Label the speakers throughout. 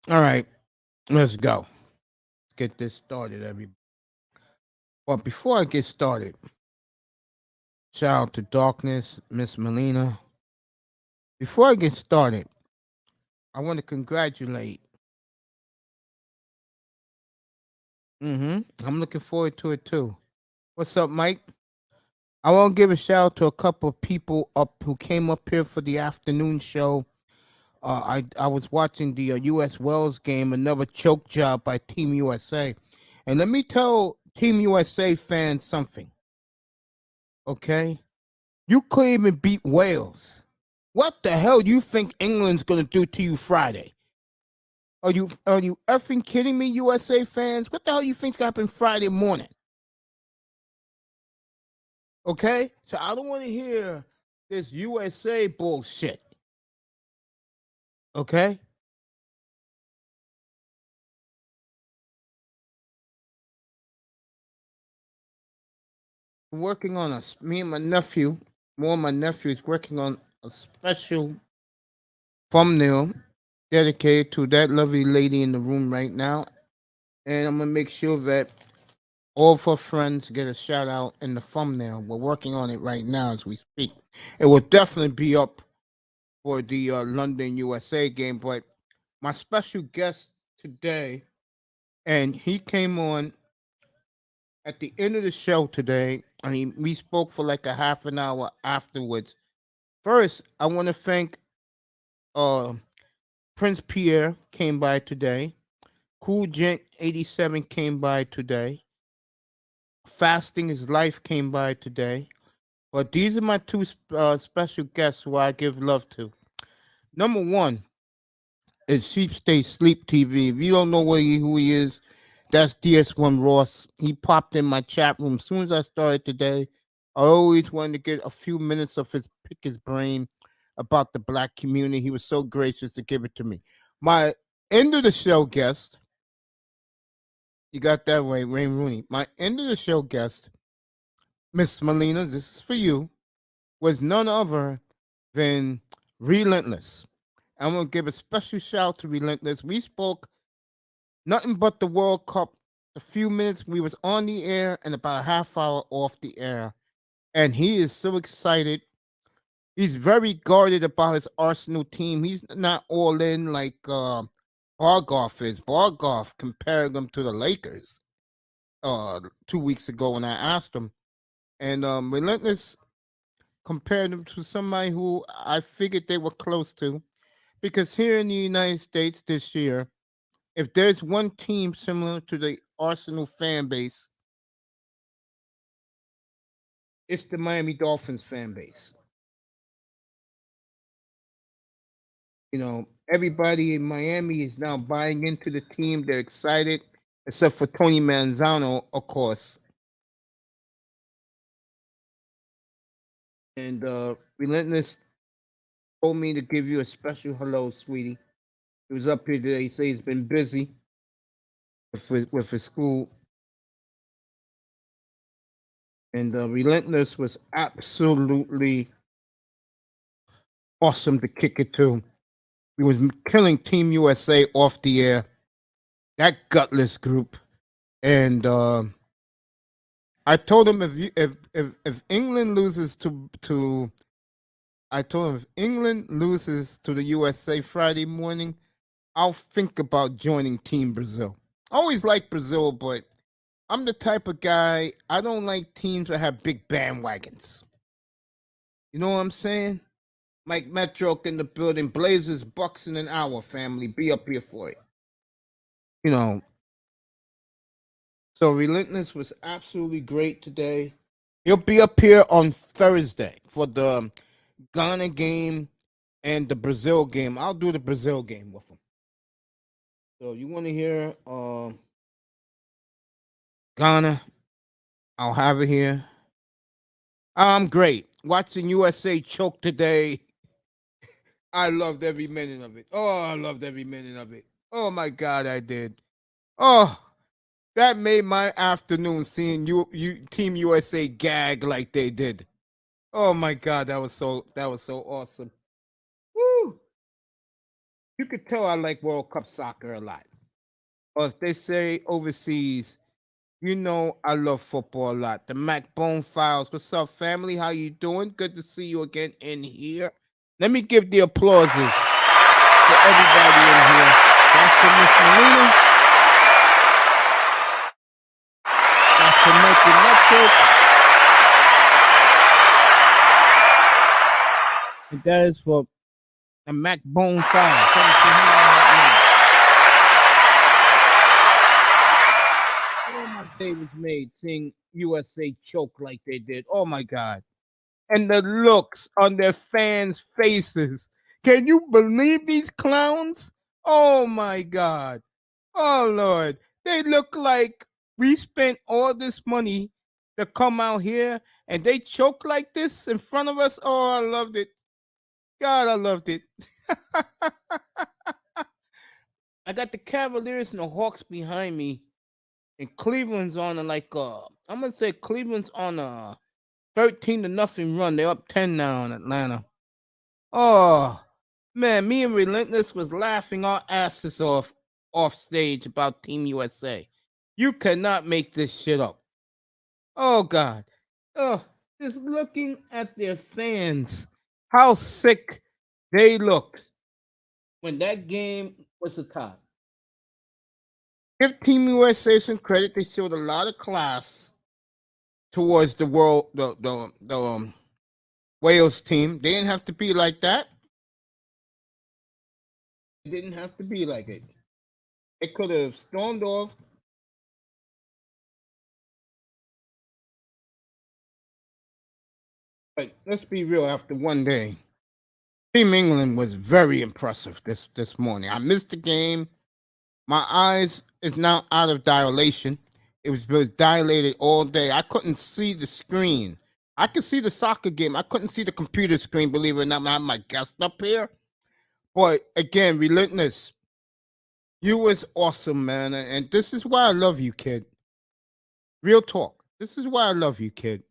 Speaker 1: All right, let's go. Let's get this started, everybody. But before I get started, shout out to Darkness, Miss Melina. Before I get started, I want to congratulate. I'm looking forward to it too. What's up, Mike? I want to give a shout out to a couple of people up who came up here for the afternoon show. I was watching the U.S. Wells game, another choke job by Team USA, and let me tell Team USA fans something. Okay, you couldn't even beat Wales. What the hell do you think England's gonna do to you Friday? Are you effing kidding me, USA fans? What the hell you think's gonna happen Friday morning? Okay, so I don't want to hear this USA bullshit. Okay, I'm working on me and my nephew. More of my nephew is working on a special thumbnail dedicated to that lovely lady in the room right now, and I'm gonna make sure that all of her friends get a shout out in the thumbnail. We're working on it right now as we speak. It will definitely be up for the London USA game. But my special guest today, and he came on at the end of the show today. I mean, we spoke for like a half an hour afterwards. First, I want to thank uh, Prince Pierre came by today. Cool Gent 87 came by today. Fasting is Life came by today. But these are my two special guests who I give love to. Number one is Sheep Stay Sleep TV. If you don't know who he is, that's DS1 Ross. He popped in my chat room as soon as I started today. I always wanted to get a few minutes of pick his brain about the black community. He was so gracious to give it to me. My end of the show guest, you got that way, Wayne Rooney. My end of the show guest, Miss Melina, this is for you, was none other than Relentless. I'm going to give a special shout out to Relentless. We spoke nothing but the World Cup. A few minutes we was on the air and about a half hour off the air. And he is so excited. He's very guarded about his Arsenal team. He's not all in like Bargoff is. Bargoff compared them to the Lakers 2 weeks ago when I asked him. And Relentless compared them to somebody who I figured they were close to. Because here in the United States this year, if there's one team similar to the Arsenal fan base, it's the Miami Dolphins fan base. You know, everybody in Miami is now buying into the team. They're excited, except for Tony Manzano, of course. And Relentless told me to give you a special hello, sweetie. He was up here today. He said he's been busy with his school. And Relentless was absolutely awesome to kick it to. He was killing Team USA off the air. That gutless group. And I told him if England loses to I told him if England loses to the USA Friday morning, I'll think about joining Team Brazil. I always like Brazil, but I'm the type of guy I don't like teams that have big bandwagons. You know what I'm saying? Mike Metrock in the building, Blazers, Bucks in an hour, family. Be up here for it. You know, so Relentless was absolutely great today. He'll be up here on Thursday for the Ghana game and the Brazil game. I'll do the Brazil game with him. So you want to hear Ghana? I'll have it here. I'm great. Watching USA choke today. I loved every minute of it. Oh, I loved every minute of it. Oh my God, I did. Oh, that made my afternoon seeing you Team USA gag like they did. Oh my God, that was so awesome. Woo! You could tell I like World Cup soccer a lot. Or as they say overseas, you know I love football a lot. The MacBone Files. What's up, family? How you doing? Good to see you again in here. Let me give the applauses for everybody in here. That's for Miss Melina. That's for Mikey Metro. And that is for the MacBone Files. My day was made seeing USA choke like they did. Oh my God. And the looks on their fans' faces. Can you believe these clowns? Oh my God. Oh Lord. They look like we spent all this money to come out here and they choke like this in front of us. Oh, I loved it. God, I loved it. I got the Cavaliers and the Hawks behind me. And Cleveland's on a I'm gonna say Cleveland's on a 13-0 run. They're up 10 now in Atlanta. Oh man, me and Relentless was laughing our asses off stage about Team USA. You cannot make this shit up. Oh God. Oh, just looking at their fans, how sick they looked when that game was a tie. Give Team USA some credit. They showed a lot of class towards the Wales team. They didn't have to be like that. It didn't have to be like it. They could have stormed off. But let's be real, after one day, Team England was very impressive this morning. I missed the game. My eyes is now out of dilation. It was dilated all day. I couldn't see the screen. I could see the soccer game. I couldn't see the computer screen, believe it or not. I have my guest up here. But again, Relentless, you was awesome, man. And this is why I love you, kid. Real talk. This is why I love you, kid.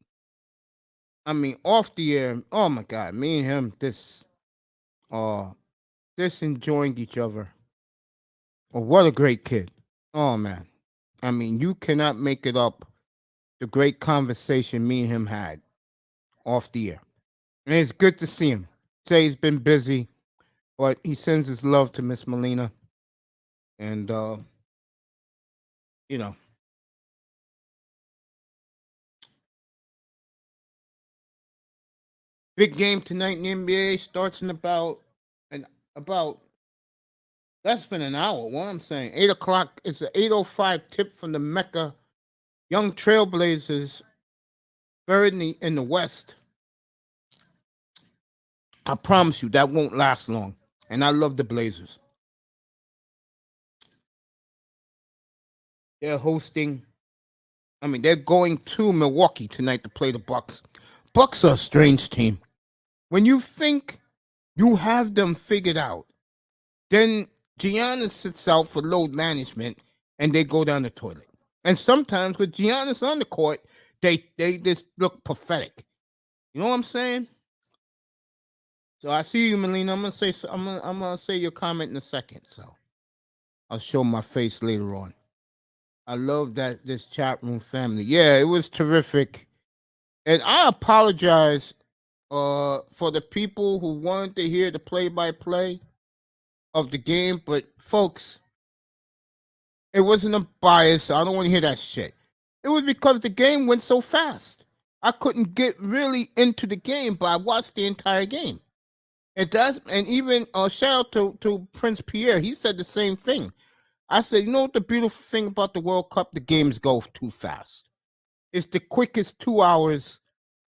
Speaker 1: I mean, off the air, oh my God, me and him, this enjoying each other. Oh, what a great kid. Oh man. I mean, you cannot make it up the great conversation me and him had off the air. And it's good to see him. Say he's been busy, but he sends his love to Miss Melina. And you know. Big game tonight in the NBA starts in about less than an hour. What I'm saying, 8 o'clock. It's an 8:05 tip from the Mecca Young Trailblazers, third in the West. I promise you that won't last long. And I love the Blazers. They're hosting. I mean, they're going to Milwaukee tonight to play the Bucks. Bucks are a strange team. When you think you have them figured out, then Giannis sits out for load management and they go down the toilet. And sometimes with Giannis on the court, they just look pathetic. You know what I'm saying? So I see you, Melina. I'm gonna say your comment in a second. So I'll show my face later on. I love that this chat room family. Yeah, it was terrific. And I apologize for the people who wanted to hear the play-by-play of the game, but folks, it wasn't a bias. So I don't want to hear that shit. It was because the game went so fast. I couldn't get really into the game, but I watched the entire game. It does, and even shout out to Prince Pierre. He said the same thing. I said, you know what the beautiful thing about the World Cup? The games go too fast. It's the quickest 2 hours.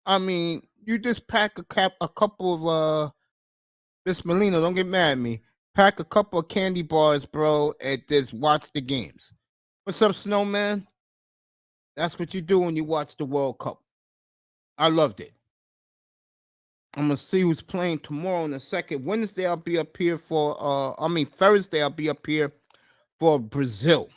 Speaker 1: I mean, you just pack a couple of Miss Melina, don't get mad at me. Pack a couple of candy bars, bro, and just watch the games. What's up, Snowman? That's what you do when you watch the World Cup. I loved it. I'm gonna see who's playing tomorrow in a second. Wednesday, I'll be up here for Thursday, I'll be up here for Brazil.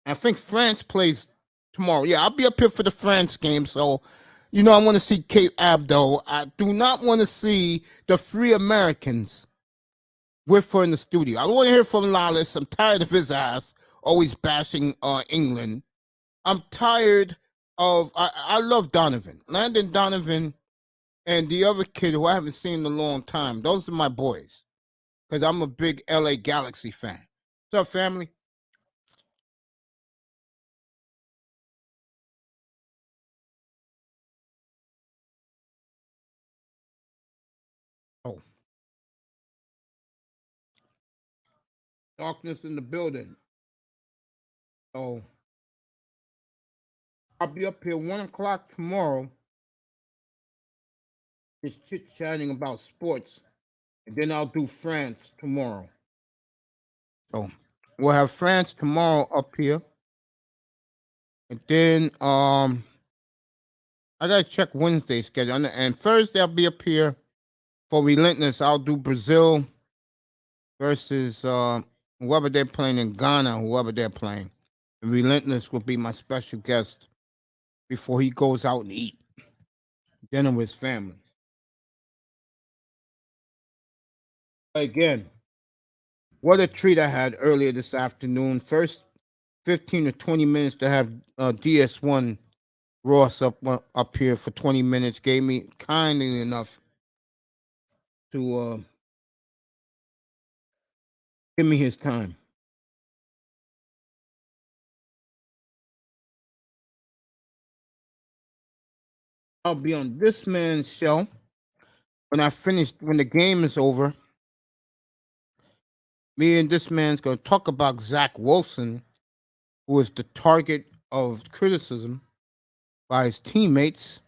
Speaker 1: I think France plays tomorrow. Yeah, I'll be up here for the France game. So You know, I want to see Cape Abdo. I do not want to see the Free Americans with her in the studio. I don't want to hear from Lawless. I'm tired of his ass always bashing England. I'm tired of. I love Donovan, Landon Donovan, and the other kid who I haven't seen in a long time. Those are my boys because I'm a big LA Galaxy fan. What's up, family? Oh, darkness in the building. Oh, I'll be up here 1 o'clock tomorrow, just chit chatting about sports, and then I'll do France tomorrow. So we'll have France tomorrow up here, and then I gotta check Wednesday schedule, and Thursday I'll be up here for Relentless. I'll do Brazil versus whoever they're playing in Ghana, whoever they're playing. And Relentless will be my special guest before he goes out and eat dinner with his family. Again, what a treat I had earlier this afternoon. First 15 to 20 minutes to have DS1 Ross up here for 20 minutes. Gave me kindly enough to give me his time. I'll be on this man's show when the game is over. Me and this man's gonna talk about Zach Wilson, who is the target of criticism by his teammates.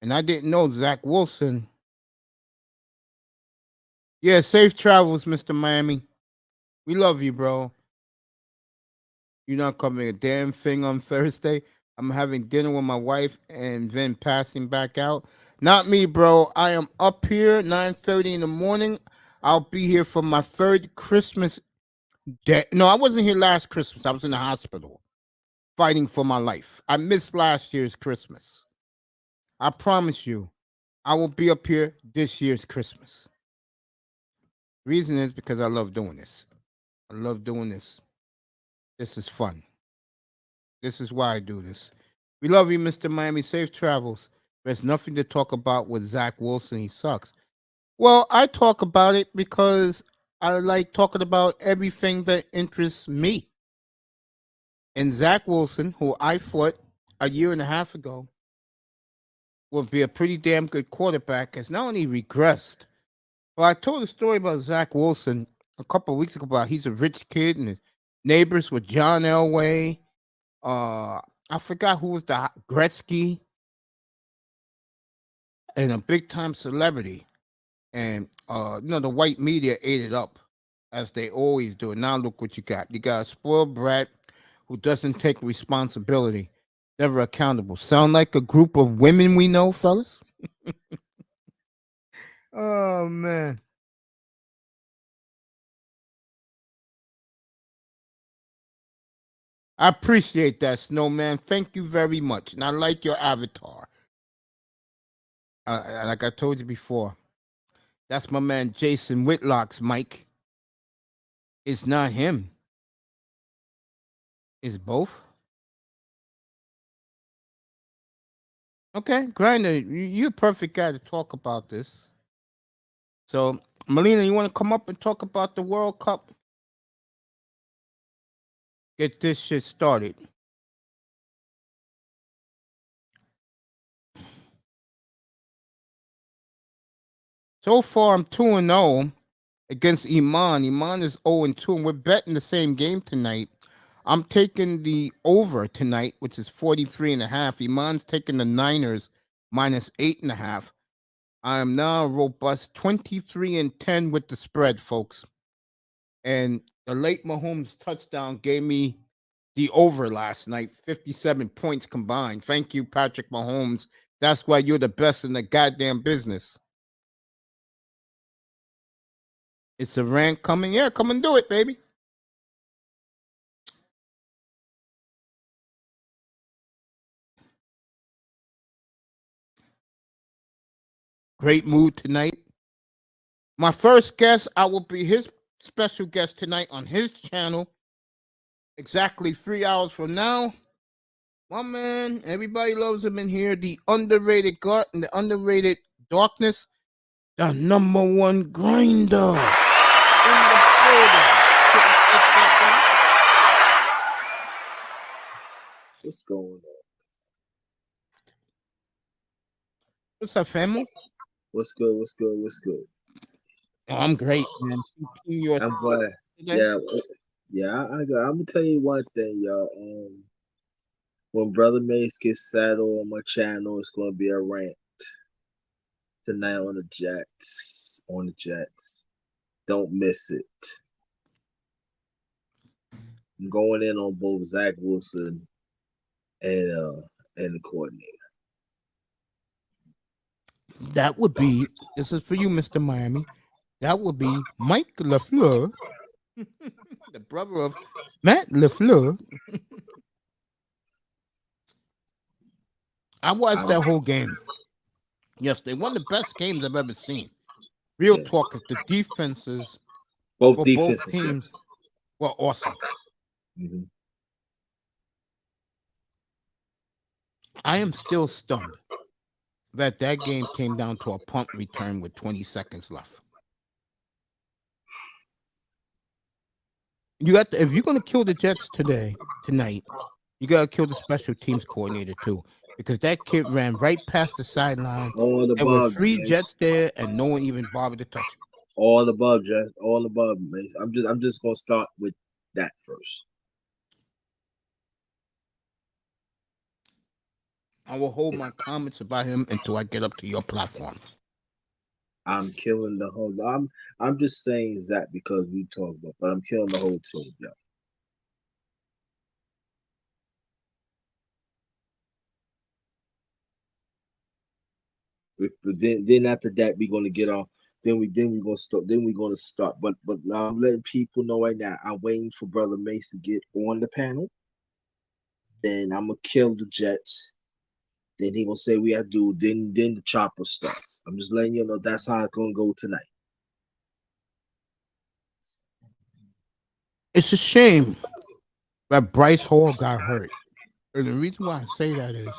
Speaker 1: And I didn't know Zach Wilson. Yeah, safe travels, Mr. Miami. We love you, bro. You're not coming a damn thing on Thursday. I'm having dinner with my wife and then passing back out. Not me, bro. I am up here 9:30 in the morning. I'll be here for my third Christmas day. No, I wasn't here last Christmas. I was in the hospital fighting for my life. I missed last year's Christmas. I promise you, I will be up here this year's Christmas. Reason is because I love doing this. I love doing this. This is fun. This is why I do this. We love you, Mr. Miami. Safe travels. There's nothing to talk about with Zach Wilson. He sucks. Well, I talk about it because I like talking about everything that interests me. And Zach Wilson, who I thought a year and a half ago would be a pretty damn good quarterback, has not only regressed. Well, I told a story about Zach Wilson a couple of weeks ago about he's a rich kid and his neighbors were John Elway. I forgot who was the Gretzky and a big time celebrity. And the white media ate it up as they always do. Now look what you got. You got a spoiled brat who doesn't take responsibility, never accountable. Sound like a group of women we know, fellas? Oh man. I appreciate that, Snowman. Thank you very much. And I like your avatar. Like I told you before, that's my man Jason Whitlock's mic. It's not him. It's both. Okay, Grinder, you're a perfect guy to talk about this. So, Melina, you want to come up and talk about the World Cup? Get this shit started. So far, I'm 2-0 against Iman. Iman is 0-2, and we're betting the same game tonight. I'm taking the over tonight, which is 43.5. Iman's taking the Niners minus 8.5. I am now robust 23-10 with the spread, folks. And the late Mahomes touchdown gave me the over last night, 57 points combined. Thank you, Patrick Mahomes. That's why you're the best in the goddamn business. It's a rant coming. Yeah, come and do it, baby. great mood tonight. My first guest, I will be his special guest tonight on his channel. Exactly 3 hours from now. My man, everybody loves him in here. The underrated God and the underrated darkness. The number one grinder in the building.
Speaker 2: What's going on?
Speaker 1: What's up, family?
Speaker 2: What's good? What's good? What's good?
Speaker 1: Oh, I'm great, man.
Speaker 2: I'm glad. Yeah, I'm gonna tell you one thing, y'all. When Brother Mace gets settled on my channel, it's gonna be a rant tonight on the Jets. On the Jets, don't miss it. I'm going in on both Zach Wilson and the coordinator.
Speaker 1: That would be, this is for you, Mr. Miami. That would be Mike LaFleur, the brother of Matt LaFleur. I watched that whole game. Yes, they won the best games I've ever seen. Real talk is the defenses
Speaker 2: Both
Speaker 1: for both
Speaker 2: defenses.
Speaker 1: teams were awesome.
Speaker 2: Mm-hmm.
Speaker 1: I am still stunned that game came down to a punt return with 20 seconds left. You got if you're gonna kill the Jets tonight, you gotta kill the special teams coordinator too, because that kid ran right past the sideline.
Speaker 2: All
Speaker 1: There were
Speaker 2: above,
Speaker 1: 3
Speaker 2: Mace.
Speaker 1: Jets there, and no one even bothered to touch him.
Speaker 2: All above, Jess. All above, Mace. I'm just gonna start with that first.
Speaker 1: I will hold my comments about him until I get up to your platform.
Speaker 2: I'm killing the whole. I'm just saying that because we talked about, but I'm killing the whole team, yeah. But then after that we're gonna get off. Then we gonna start. Then we're gonna start. But I'm letting people know right now. I'm waiting for Brother Mace to get on the panel. Then I'm gonna kill the Jets. Then he gonna say we have to do. Then the chopper starts. I'm just letting you know that's how it's gonna go tonight.
Speaker 1: It's a shame that Bryce Hall got hurt. And the reason why I say that is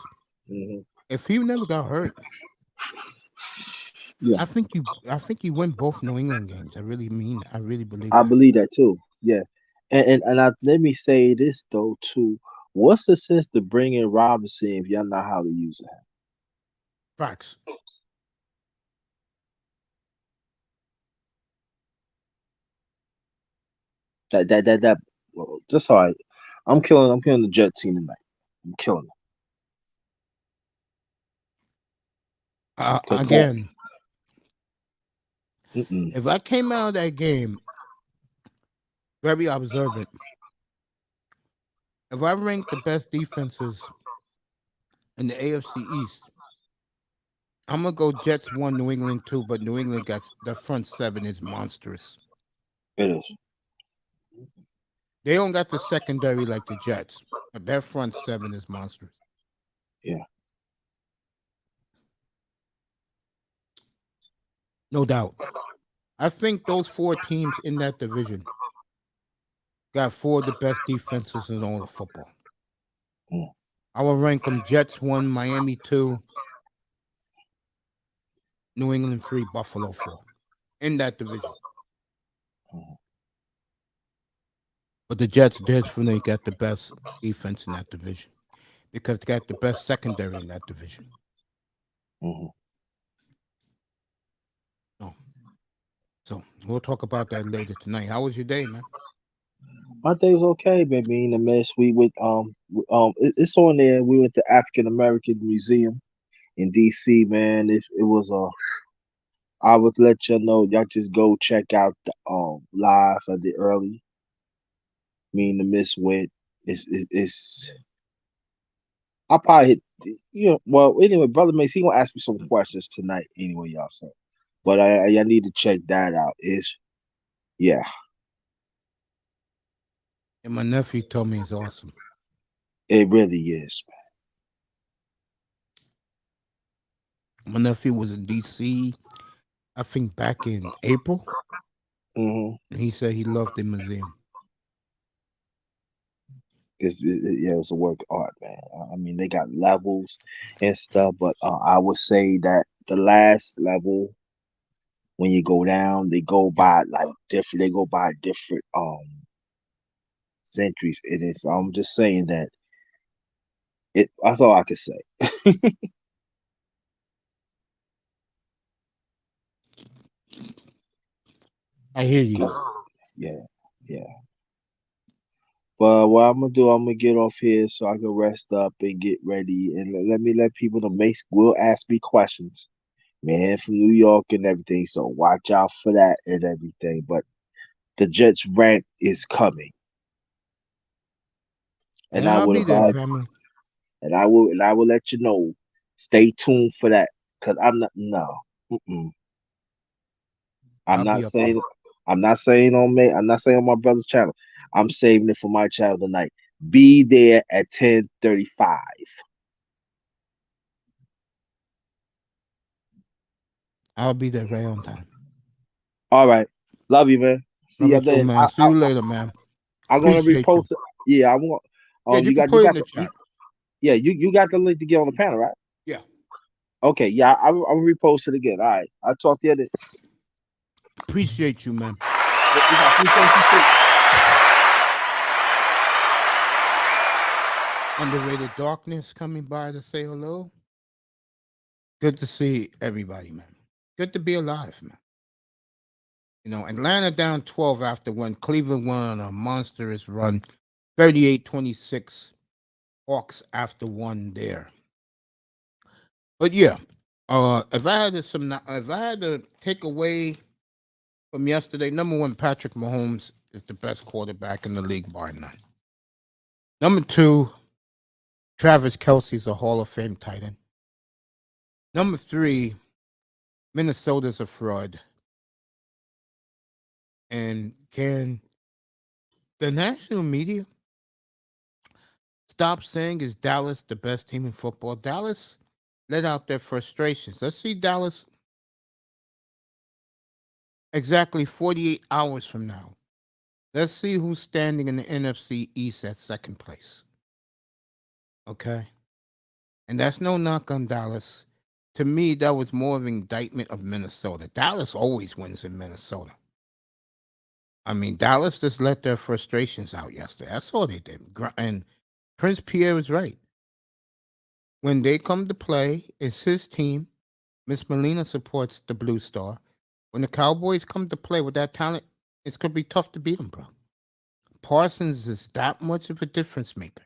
Speaker 1: if he never got hurt,
Speaker 2: yeah,
Speaker 1: I think you win both New England games. I really believe
Speaker 2: I
Speaker 1: that.
Speaker 2: believe that too. Yeah, let me say this though too. What's the sense to bring in Robinson if y'all know how to use him?
Speaker 1: Facts.
Speaker 2: That. Well, that's all right. I'm killing the Jet team tonight. I'm killing them.
Speaker 1: Again,
Speaker 2: Mm-mm.
Speaker 1: if I came out of that game very observant, if I ranked the best defenses in the AFC East, I'm gonna go Jets 1, New England 2, but New England got the front 7 is monstrous.
Speaker 2: It is.
Speaker 1: They don't got the secondary like the Jets, but their front 7 is monstrous.
Speaker 2: Yeah.
Speaker 1: No doubt. I think those 4 teams in that division got 4 of the best defenses in all of football.
Speaker 2: Mm.
Speaker 1: I will rank them Jets 1, Miami 2, New England 3, Buffalo 4 in that division.
Speaker 2: Mm.
Speaker 1: But the Jets definitely got the best defense in that division because they got the best secondary in that division.
Speaker 2: Mm-hmm.
Speaker 1: No. So we'll talk about that later tonight. How was your day, man?
Speaker 2: My day was okay, baby. In the mess, we went it's on there. We went to African American Museum in DC, man. It was I would let you know, y'all just go check out the live of the early. Me and the Miss went. It's I probably well anyway, Brother Mace, he gonna ask me some questions tonight anyway, y'all. So, but I need to check that out. It's yeah,
Speaker 1: And my nephew told me it's awesome.
Speaker 2: it really is.
Speaker 1: My nephew was in D.C. I think back in April,
Speaker 2: Mm-hmm.
Speaker 1: and he said he loved the museum.
Speaker 2: Yeah, it's a work of art, man. I mean, they got levels and stuff, but I would say that the last level, when you go down, they go
Speaker 1: Yeah,
Speaker 2: by like different. They go by different centuries. It is. I'm just saying that it. That's all I can say.
Speaker 1: I hear you.
Speaker 2: Yeah, yeah. But what I'm gonna do, I'm gonna get off here so I can rest up and get ready, and let me let people know. Mace will ask me questions, man, from New York and everything. So watch out for that and everything. But the Jets rant is coming, and
Speaker 1: Yeah,
Speaker 2: I
Speaker 1: I'll
Speaker 2: will
Speaker 1: be there,
Speaker 2: advise,
Speaker 1: family.
Speaker 2: and I will let you know. Stay tuned for that, cause I'm not no. Mm-mm. I'm
Speaker 1: I'll
Speaker 2: not
Speaker 1: be up there.
Speaker 2: saying I'm not saying on me. I'm not saying on my brother's channel. I'm saving it for my channel tonight. Be there at 10:35.
Speaker 1: I'll be there right on time.
Speaker 2: All right. Love you, man. See
Speaker 1: Love you
Speaker 2: you
Speaker 1: too,
Speaker 2: then.
Speaker 1: man. See you later, man.
Speaker 2: I'm gonna
Speaker 1: Appreciate you.
Speaker 2: repost it. Yeah, I want.
Speaker 1: Yeah, you
Speaker 2: You
Speaker 1: can
Speaker 2: got you
Speaker 1: put it in
Speaker 2: got
Speaker 1: the
Speaker 2: the
Speaker 1: chat.
Speaker 2: yeah you got the link to get on the panel, right?
Speaker 1: Yeah.
Speaker 2: Okay. Yeah, I'll repost it again. All right. I'll talk to you then.
Speaker 1: Appreciate you, man.
Speaker 2: I appreciate you too.
Speaker 1: Underrated Darkness coming by to say hello. Good to see everybody, man. Good to be alive, man. Atlanta down 12 after when Cleveland won on a monstrous run, 38-26. Hawks after one there. But yeah, if I had to take away from yesterday, number one, Patrick Mahomes is the best quarterback in the league, bar none. Number two, Travis Kelce's a Hall of Fame tight end. Number three, Minnesota's a fraud. And can the national media stop saying is Dallas the best team in football? Dallas let out their frustrations. Let's see Dallas exactly 48 hours from now. Let's see who's standing in the NFC East at second place. Okay. And that's no knock on Dallas. To me, that was more of an indictment of Minnesota. Dallas always wins in Minnesota. I mean, Dallas just let their frustrations out yesterday. That's all they did. And Prince Pierre was right. When they come to play, it's his team. Miss Molina supports the Blue Star. When the Cowboys come to play with that talent, it's going to be tough to beat them, bro. Parsons is that much of a difference maker.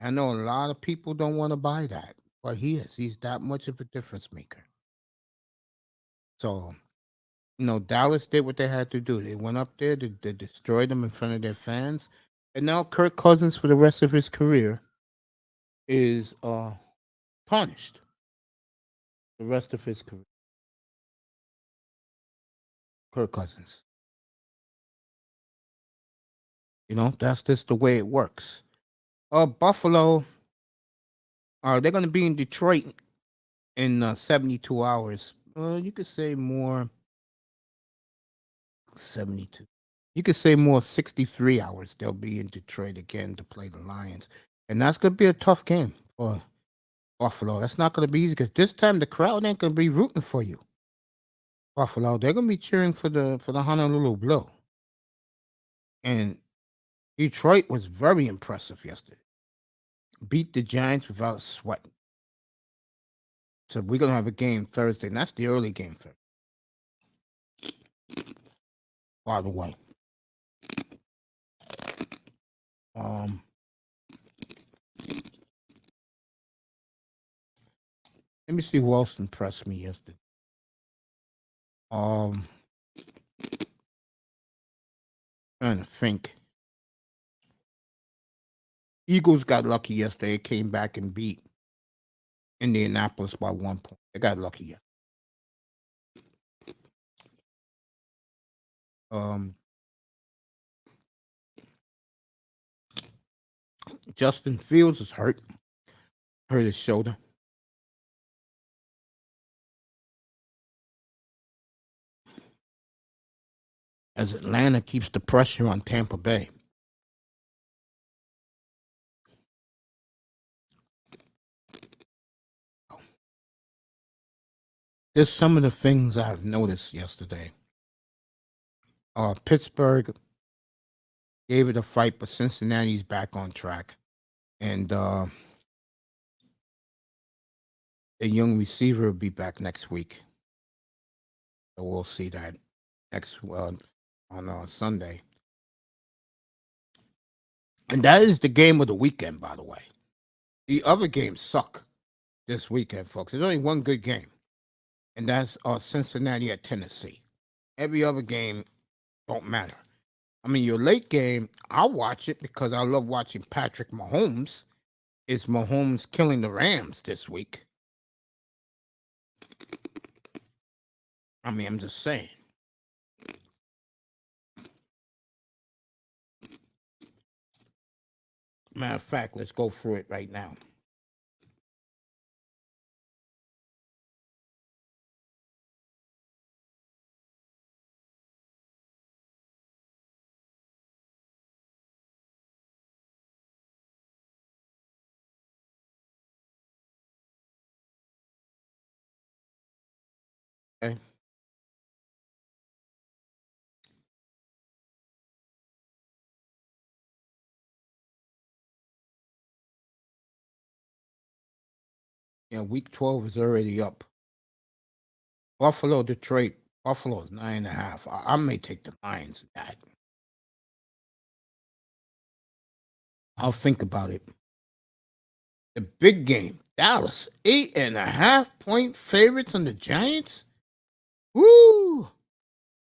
Speaker 1: I know a lot of people don't want to buy that, but he is. He's that much of a difference maker. So, Dallas did what they had to do. They went up there to destroy them in front of their fans. And now Kirk Cousins, for the rest of his career, is punished. The rest of his career. Kirk Cousins. That's just the way it works. Buffalo, they're going to be in Detroit in 72 hours. You could say more 72. You could say more 63 hours. They'll be in Detroit again to play the Lions. And that's going to be a tough game for Buffalo. That's not going to be easy because this time the crowd ain't going to be rooting for you. Buffalo, they're going to be cheering for the Honolulu Blue. And Detroit was very impressive yesterday. Beat the Giants without sweat. So we're going to have a game Thursday. And that's the early game, by the way. Um, Let me see who else impressed me yesterday. Um, Trying to think. Eagles got lucky yesterday. It came back and beat Indianapolis by 1 point. They got lucky yesterday. Um, Justin Fields is hurt. Hurt his shoulder. as Atlanta keeps the pressure on Tampa Bay. There's some of the things I've noticed yesterday. Pittsburgh gave it a fight, but Cincinnati's back on track. And the young receiver will be back next week. So we'll see that next on Sunday. And that is the game of the weekend, by the way. The other games suck this weekend, folks. There's only one good game, and that's Cincinnati at Tennessee. Every other game don't matter. I mean, your late game, I'll watch it because I love watching Patrick Mahomes. Is Mahomes killing the Rams this week? I mean, I'm just saying. Matter of fact, let's go through it right now. Okay. Yeah, week 12 is already up. Buffalo, Detroit. Buffalo is 9.5. I may take the Lions. That I'll think about it. The big game, Dallas, 8.5-point favorites on the Giants. Woo!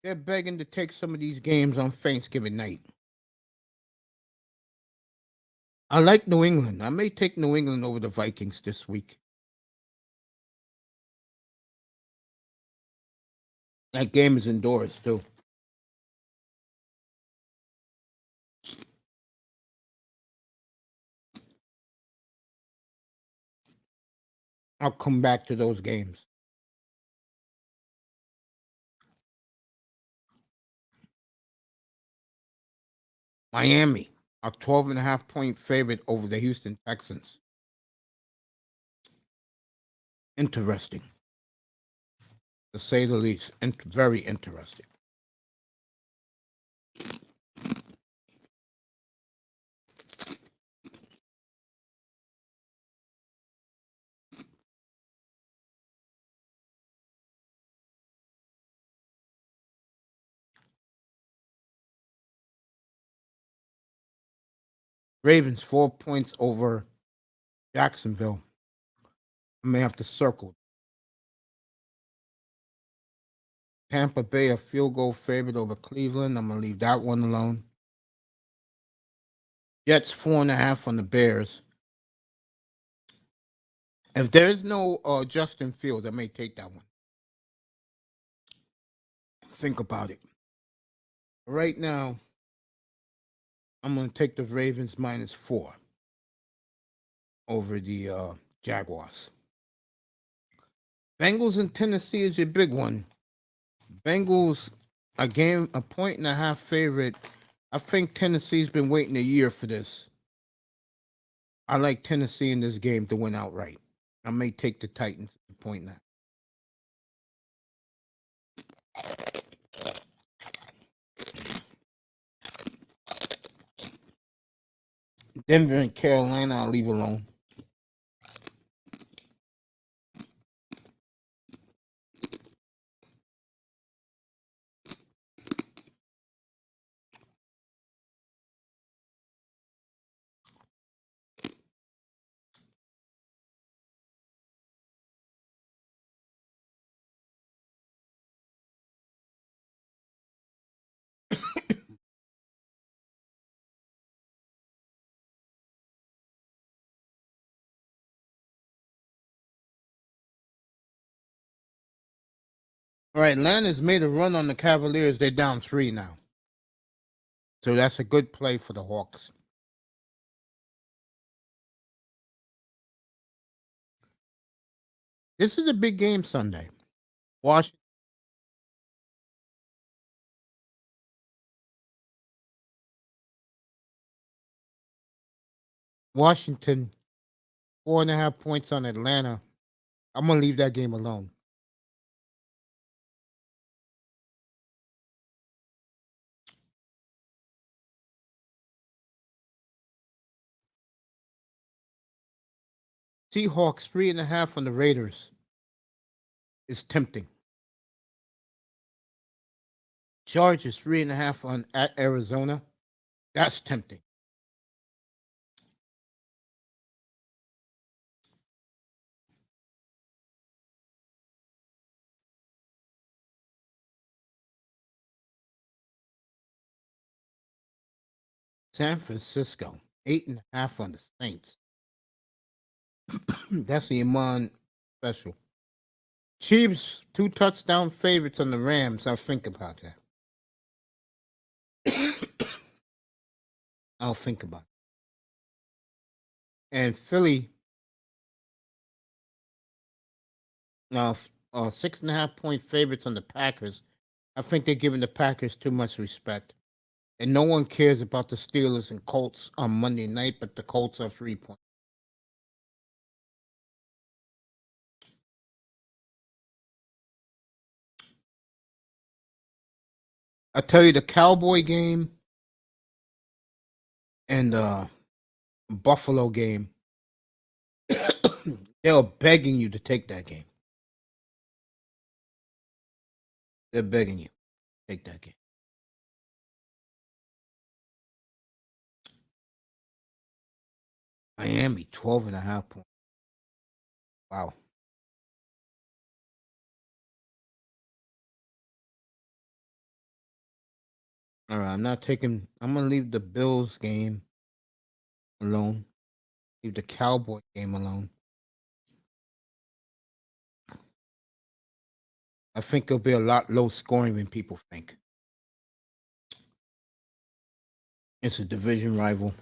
Speaker 1: They're begging to take some of these games on Thanksgiving night. I like New England. I may take New England over the Vikings this week. That game is indoors too. I'll come back to those games. Miami, a 12.5-point favorite over the Houston Texans. Interesting, to say the least. Very interesting. Ravens 4 points over Jacksonville. I may have to circle. Tampa Bay a field goal favorite over Cleveland. I'm gonna leave that one alone. Jets 4.5 on the Bears. If there is no Justin Fields, I may take that one. Think about it. Right now, I'm gonna take the Ravens -4 over the Jaguars. Bengals in Tennessee is your big one. Bengals a 1.5 favorite. I think Tennessee's been waiting a year for this. I like Tennessee in this game to win outright. I may take the Titans at the 1.5. Denver and Carolina, I'll leave alone. All right, Atlanta's made a run on the Cavaliers. They're down 3 now. So that's a good play for the Hawks. This is a big game Sunday. Washington Washington, 4.5 points on Atlanta. I'm gonna leave that game alone. Seahawks 3.5 on the Raiders is tempting. Chargers 3.5 on at Arizona. That's tempting. San Francisco 8.5 on the Saints. That's the Iman special. Chiefs 2 touchdown favorites on the Rams. I'll think about that. I'll think about it. And Philly now 6.5 point favorites on the Packers. I think they're giving the Packers too much respect. And no one cares about the Steelers and Colts on Monday night, but the Colts are 3 points. I tell you, the Cowboy game and the Buffalo game, they're begging you to take that game. They're begging you to take that game. Miami, 12.5 points. Wow. All right, I'm going to leave the Bills game alone. Leave the Cowboy game alone. I think it'll be a lot low scoring than people think. It's a division rival.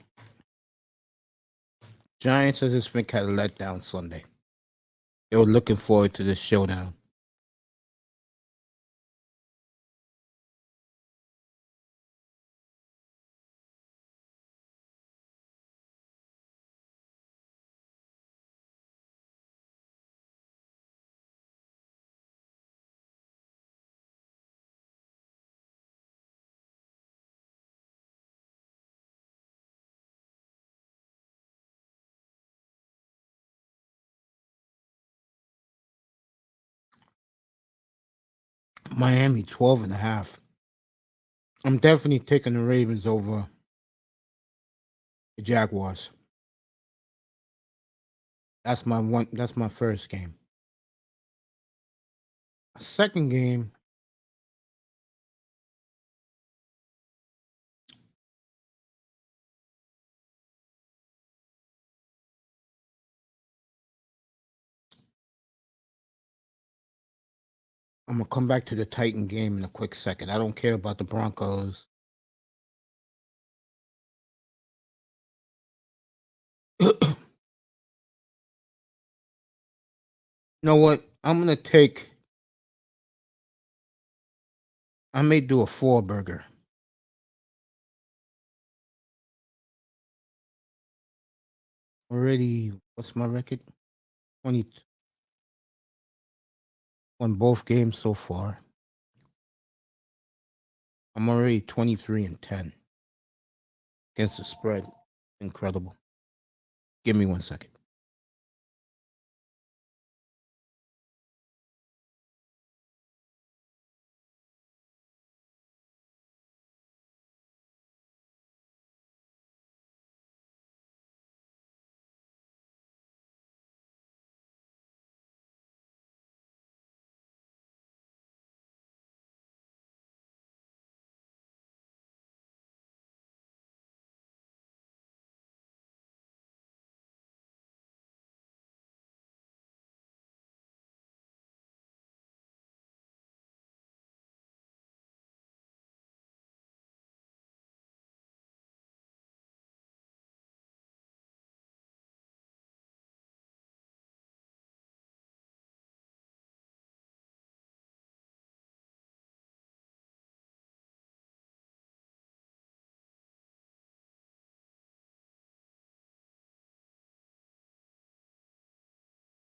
Speaker 1: Giants, I just think, had a letdown Sunday. They were looking forward to this showdown. Miami, 12.5. I'm definitely taking the Ravens over the Jaguars. That's my one. That's my first game. Second game, I'm gonna come back to the Titan game in a quick second. I don't care about the Broncos. You know what? I'm gonna take. I may do a 4 burger. Already, what's my record? 20 on both games so far. I'm already 23-10 against the spread. Incredible. Give me 1 second.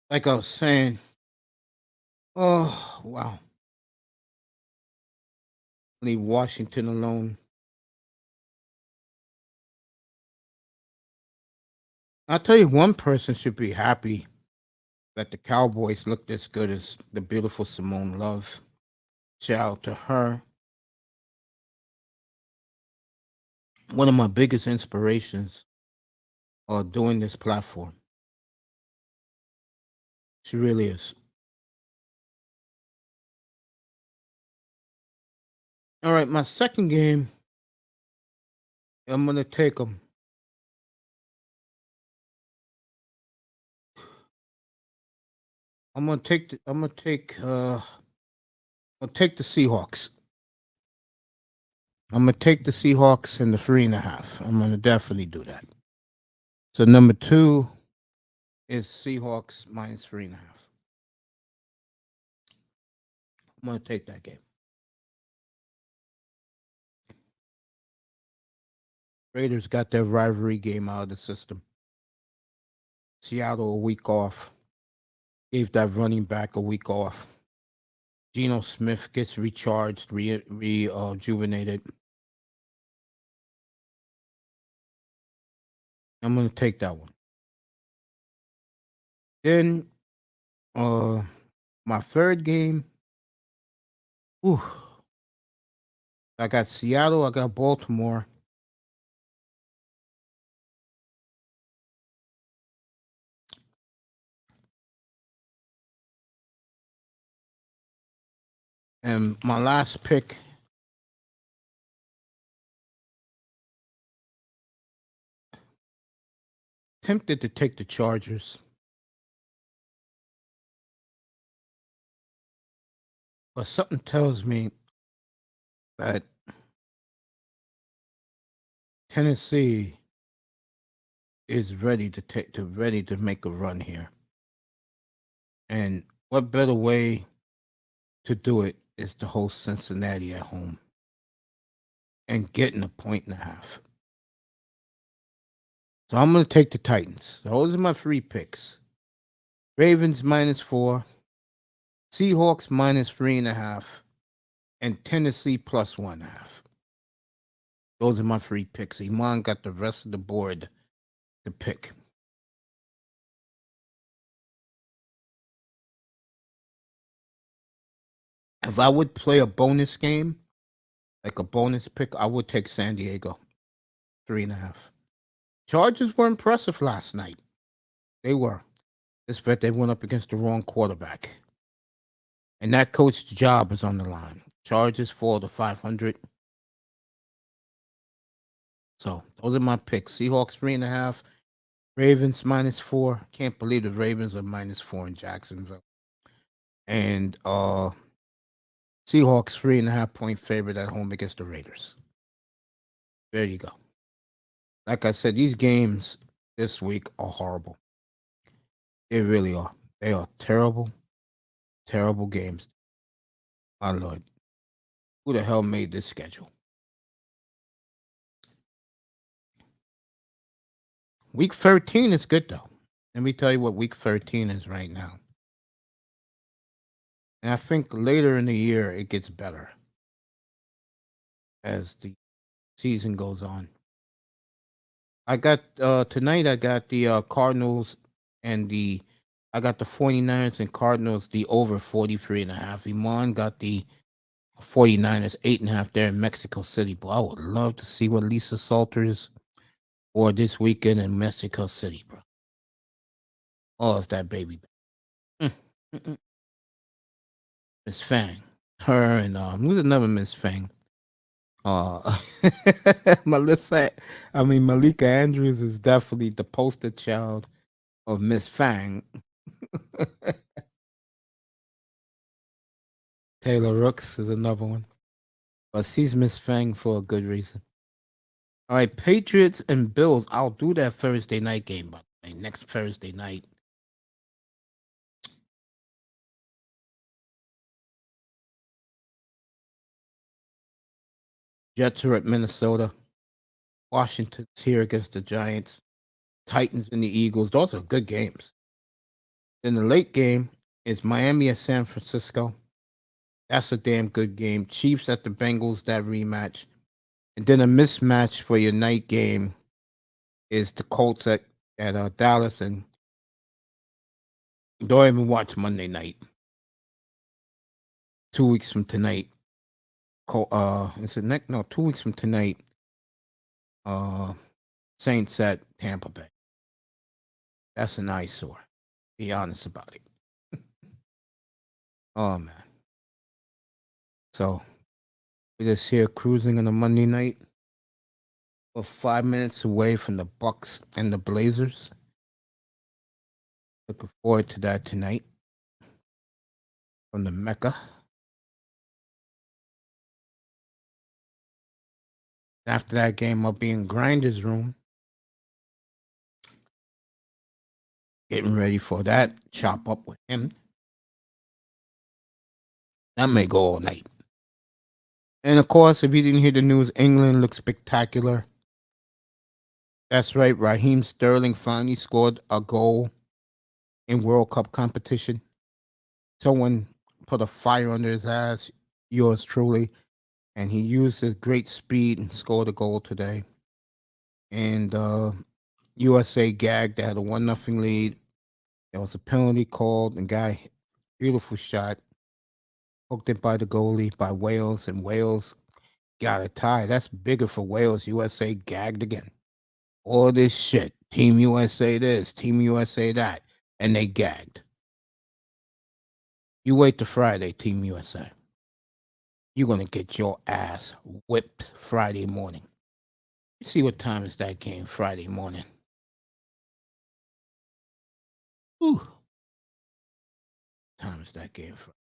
Speaker 1: like I was saying, oh wow, leave Washington alone. I'll tell you, one person should be happy that the Cowboys looked as good as the beautiful Simone Love. Shout out to her. One of my biggest inspirations doing this platform. She really is. All right, my second game, I'm gonna take them. I'm gonna take. I'm gonna take. I'll take the Seahawks. I'm gonna take the Seahawks and the 3.5. I'm gonna definitely do that. So number two is Seahawks minus 3.5. I'm gonna take that game. Raiders got their rivalry game out of the system. Seattle a week off. Gave that running back a week off. Geno Smith gets recharged, rejuvenated. I'm gonna take that one. Then uh my third game. Ooh, I got Seattle, I got Baltimore. And my last pick, tempted to take the Chargers, but something tells me that Tennessee is ready to make a run here. And what better way to do it is to host Cincinnati at home and getting a point and a half. So I'm going to take the Titans. Those are my three picks. Ravens -4, Seahawks -3.5, and Tennessee +1.5. Those are my three picks. Iman got the rest of the board to pick. If I would play a bonus game, like a bonus pick, I would take San Diego 3.5. Chargers were impressive last night. They were. This bet they went up against the wrong quarterback. And that coach's job is on the line. Chargers fall to 500. So those are my picks. Seahawks 3.5. Ravens -4. Can't believe the Ravens are -4 in Jacksonville. And Seahawks 3.5 point favorite at home against the Raiders. There you go. Like I said, these games this week are horrible. They really are. They are terrible, terrible games. My Lord. Who the hell made this schedule? Week 13 is good, though. Let me tell you what week 13 is right now. And I think later in the year, it gets better as the season goes on. I got tonight, I got the Cardinals and I got the 49ers and Cardinals, the over 43.5. Iman got the 49ers 8.5 there in Mexico City. But I would love to see what Lisa Salters or this weekend in Mexico City, bro. Oh, it's that baby. Mm, mm, mm. Miss Fang. Her and who's another Miss Fang? Uh Melissa Malika Andrews is definitely the poster child of Miss Fang. Taylor Rooks is another one. But she's Miss Fang for a good reason. All right, Patriots and Bills. I'll do that Thursday night game, by the way. Next Thursday night. Jets are at Minnesota. Washington's here against the Giants. Titans and the Eagles. Those are good games. Then the late game is Miami at San Francisco. That's a damn good game. Chiefs at the Bengals, that rematch. And then a mismatch for your night game is the Colts at Dallas. And don't even watch Monday night. 2 weeks from tonight. Is it next? No, 2 weeks from tonight. Uh, Saints at Tampa Bay. That's an eyesore. Be honest about it. Oh man. So we just here cruising on a Monday night. We're 5 minutes away from the Bucks and the Blazers. Looking forward to that tonight from the Mecca. After that game, I'll be in Grinder's room, getting ready for that. Chop up with him. That may go all night. And of course, if you didn't hear the news, England looks spectacular. That's right. Raheem Sterling finally scored a goal in World Cup competition. Someone put a fire under his ass, yours truly, and he used his great speed and scored a goal today. And USA gagged. They had a 1-0 lead. There was a penalty called. And guy, beautiful shot, hooked it by the goalie by Wales, and Wales got a tie. That's bigger for Wales. USA gagged again. All this shit. Team USA this, Team USA that, and they gagged. You wait till Friday, Team USA. You're gonna get your ass whipped Friday morning. You see what time is that game Friday morning? Ooh, time is that game Friday?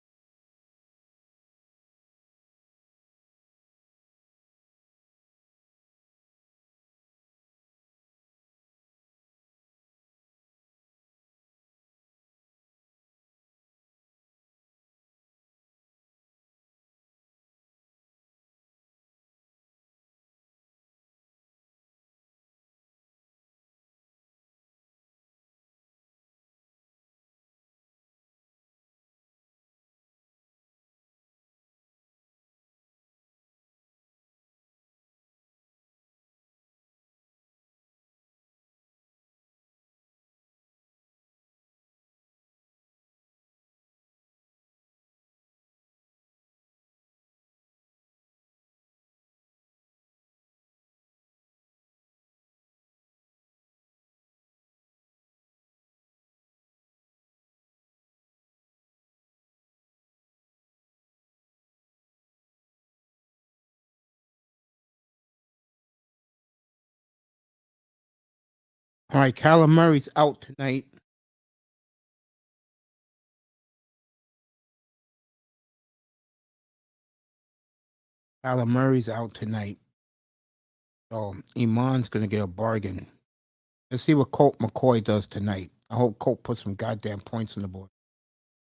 Speaker 1: All right, Kyler Murray's out tonight. Kyler Murray's out tonight. So Iman's gonna get a bargain. Let's see what Colt McCoy does tonight. I hope Colt puts some goddamn points on the board.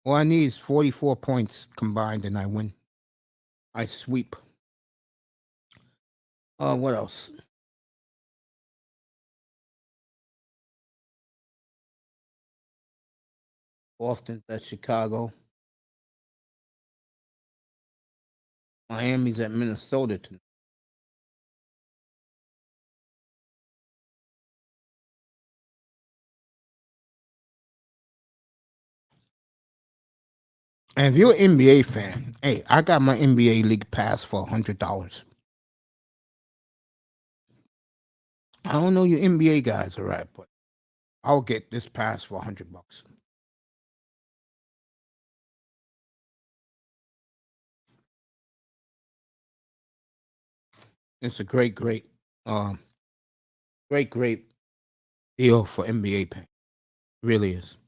Speaker 1: All I need is 44 points combined and I win. I sweep. What else? Boston's at Chicago. Miami's at Minnesota tonight. And if you're an NBA fan, hey, I got my NBA League Pass for $100. I don't know your NBA guys, all right, but I'll get this pass for $100. It's a um, great deal for NBA fans. Really is.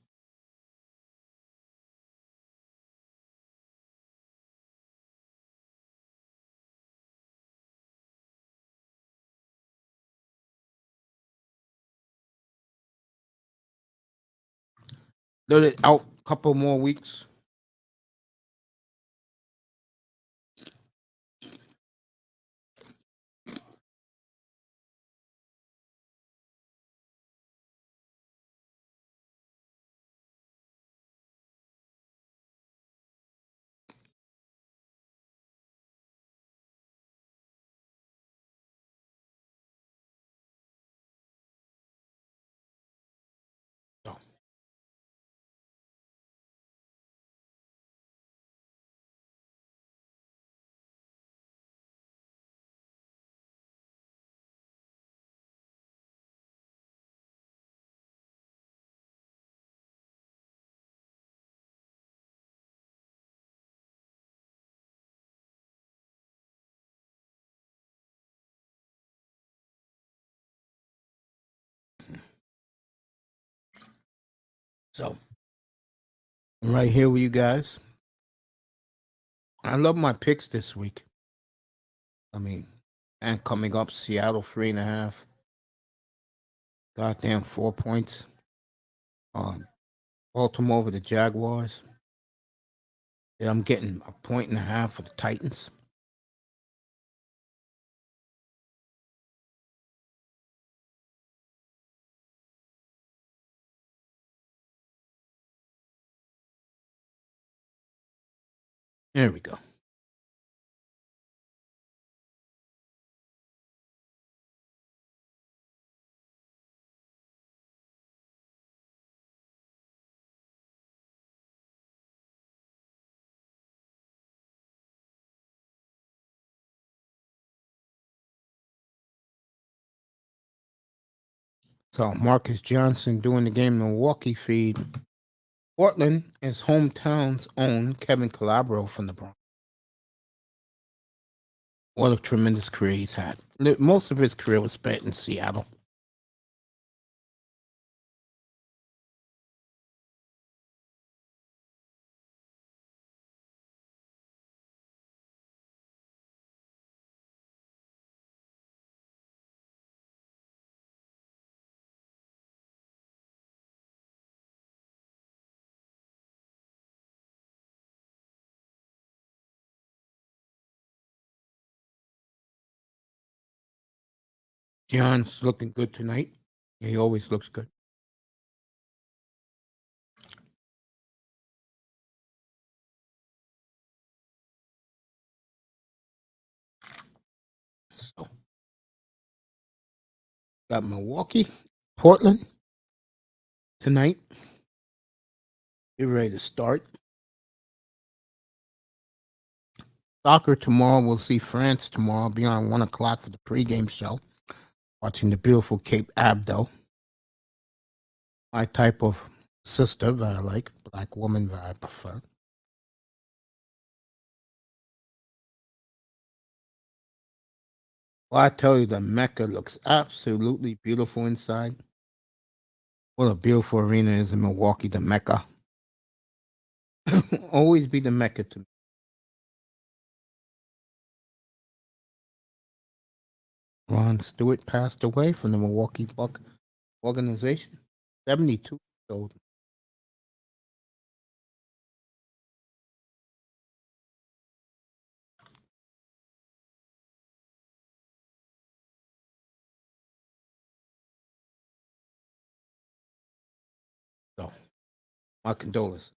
Speaker 1: Let it out a couple more weeks. So I'm right here with you guys. I love my picks this week. I mean, and coming up, Seattle 3.5. Goddamn 4 points. Um, Baltimore over the Jaguars. Yeah, I'm getting a 1.5 for the Titans. There we go. So Marcus Johnson doing the game in Milwaukee feed. Portland is hometown's own Kevin Calabro from the Bronx. What a tremendous career he's had. Most of his career was spent in Seattle. John's looking good tonight. He always looks good. So got Milwaukee, Portland tonight. Get ready to start. Soccer tomorrow. We'll see France tomorrow. I'll be on 1 o'clock for the pregame show. Watching the beautiful Cape Abdo. My type of sister that I like, black woman that I prefer. Well, I tell you, the Mecca looks absolutely beautiful inside. What a beautiful arena is in Milwaukee, the Mecca. Always be the Mecca to me. Ron Stewart passed away from the Milwaukee Buck organization. 72 years old. So, my condolences.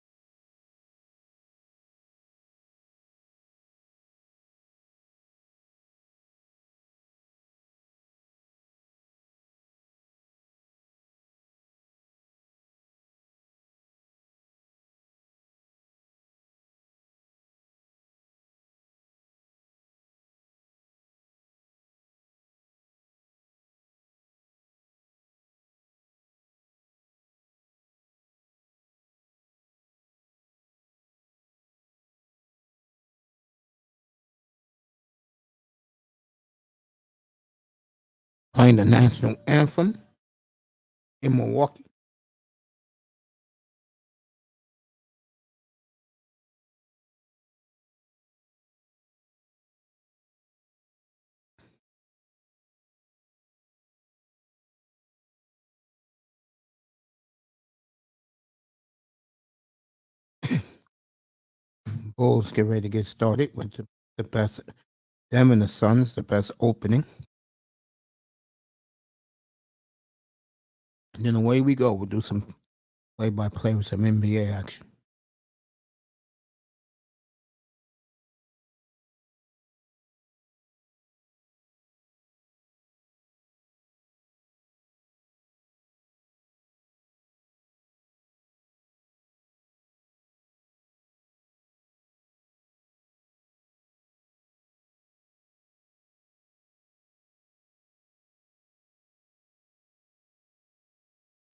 Speaker 1: Playing the national anthem in Milwaukee. Bulls get ready to get started with the best, them and the Suns, the best opening. And then away we go. We'll do some play-by-play with some NBA action.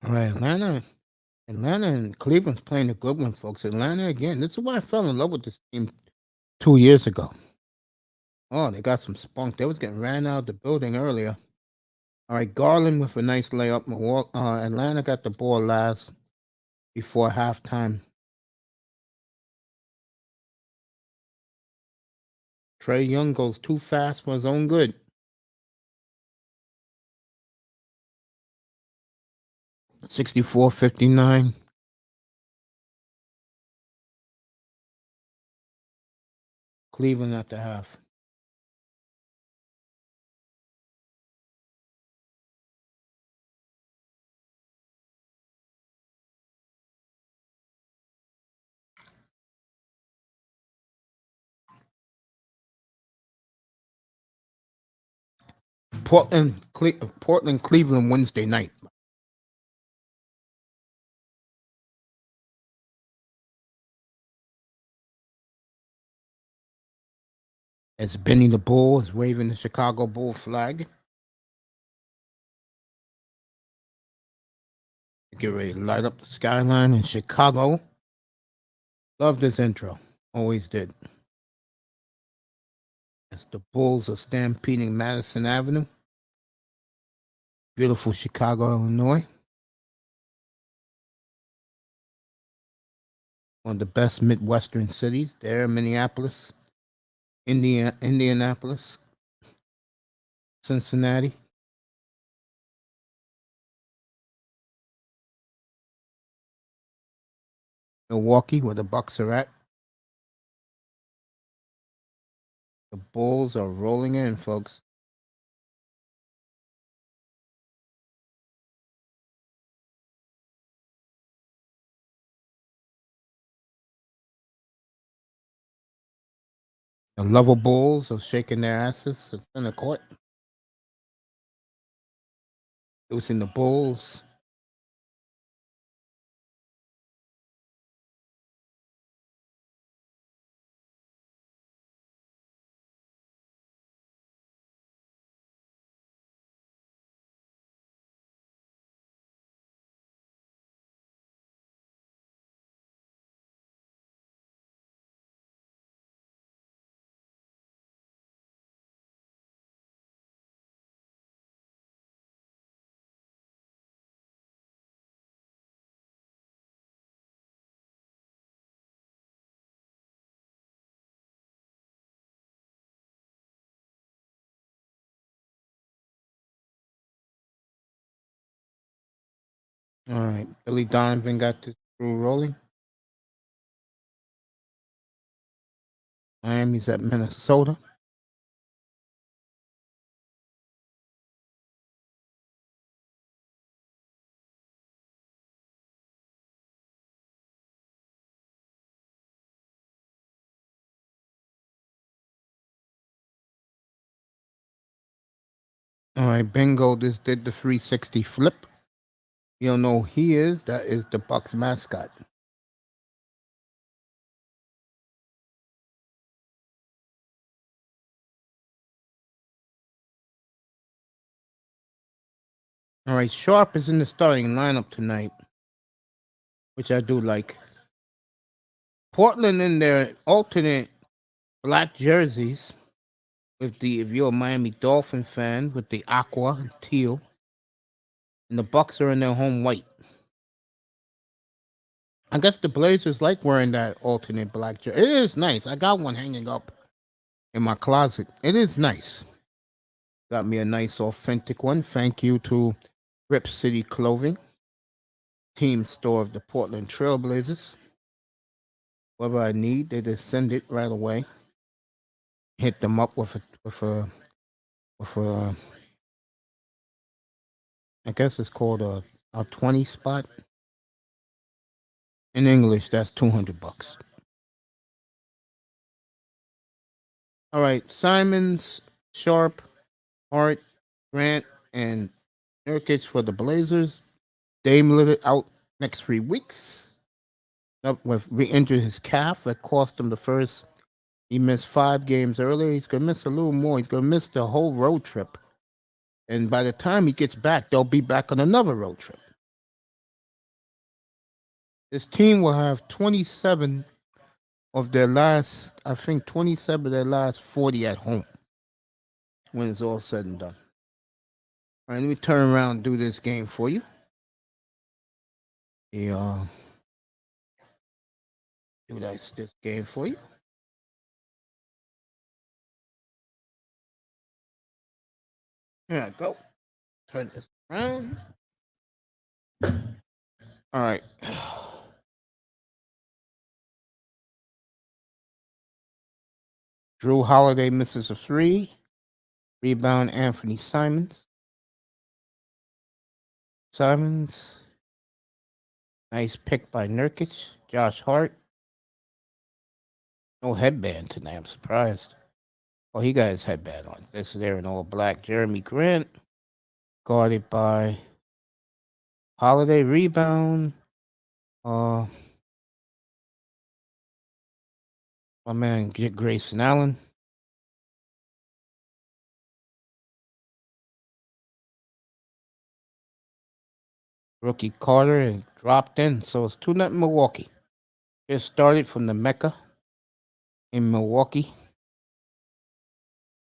Speaker 1: All right, Atlanta and Cleveland's playing a good one, folks. Atlanta again. This is why I fell in love with this team 2 years ago. Oh, they got some spunk. They was getting ran out of the building earlier. All right, Garland with a nice layup. Atlanta got the ball last. before halftime. Trey Young goes too fast for his own good. Sixty-four 59. Cleveland at the half. Portland, Cleveland Wednesday night. As Benny the Bull is waving the Chicago Bull flag. Get ready to light up the skyline in Chicago. Love this intro. Always did. As the Bulls are stampeding Madison Avenue. Beautiful Chicago, Illinois. One of the best Midwestern cities. There, Minneapolis, Indianapolis, Cincinnati. Milwaukee, where the Bucks are at. The Bulls are rolling in, folks. The Lover Bulls are shaking their asses at center court. Losing the Bulls. All right. Billy Donovan got this crew rolling. Miami's at Minnesota. All right, bingo. This did the 360 flip. You don't know who he is. That is the Bucks mascot. All right, Sharp is in the starting lineup tonight, which I do like. Portland in their alternate black jerseys with the, if you're a Miami Dolphin fan, with the aqua and teal, and the Bucks are in their home white. I guess the Blazers like wearing that alternate black jersey. It is nice. I got one hanging up in my closet. It is nice. Got me a nice authentic one. Thank you to Rip City Clothing, team store of the Portland Trailblazers. Whatever I need, they just send it right away. Hit them up with a I guess it's called a 20 spot. In English, that's $200. All right, Simons, Sharp, Hart, Grant, and Nurkic for the Blazers. Dame Lillard out next 3 weeks. Up with re-injured his calf that cost him the first. He missed 5 games earlier. He's gonna miss a little more. He's gonna miss the whole road trip. And by the time he gets back, they'll be back on another road trip. This team will have 27 of their last, I think 27 of their last 40 at home when it's all said and done. All right, let me turn around and do this game for you. Yeah. Do this game for you. Here I go. Turn this around. All right. Drew Holiday misses a three. Rebound Anthony Simons. Simons. Nice pick by Nurkic. Josh Hart. No headband tonight. I'm surprised. Oh, he got his headband on. This there in all black. Jeremy Grant. Guarded by Holiday. Rebound. Uh, my man Grayson Allen. Rookie Carter and dropped in. So it's 2-0 Milwaukee. Just started from the Mecca in Milwaukee.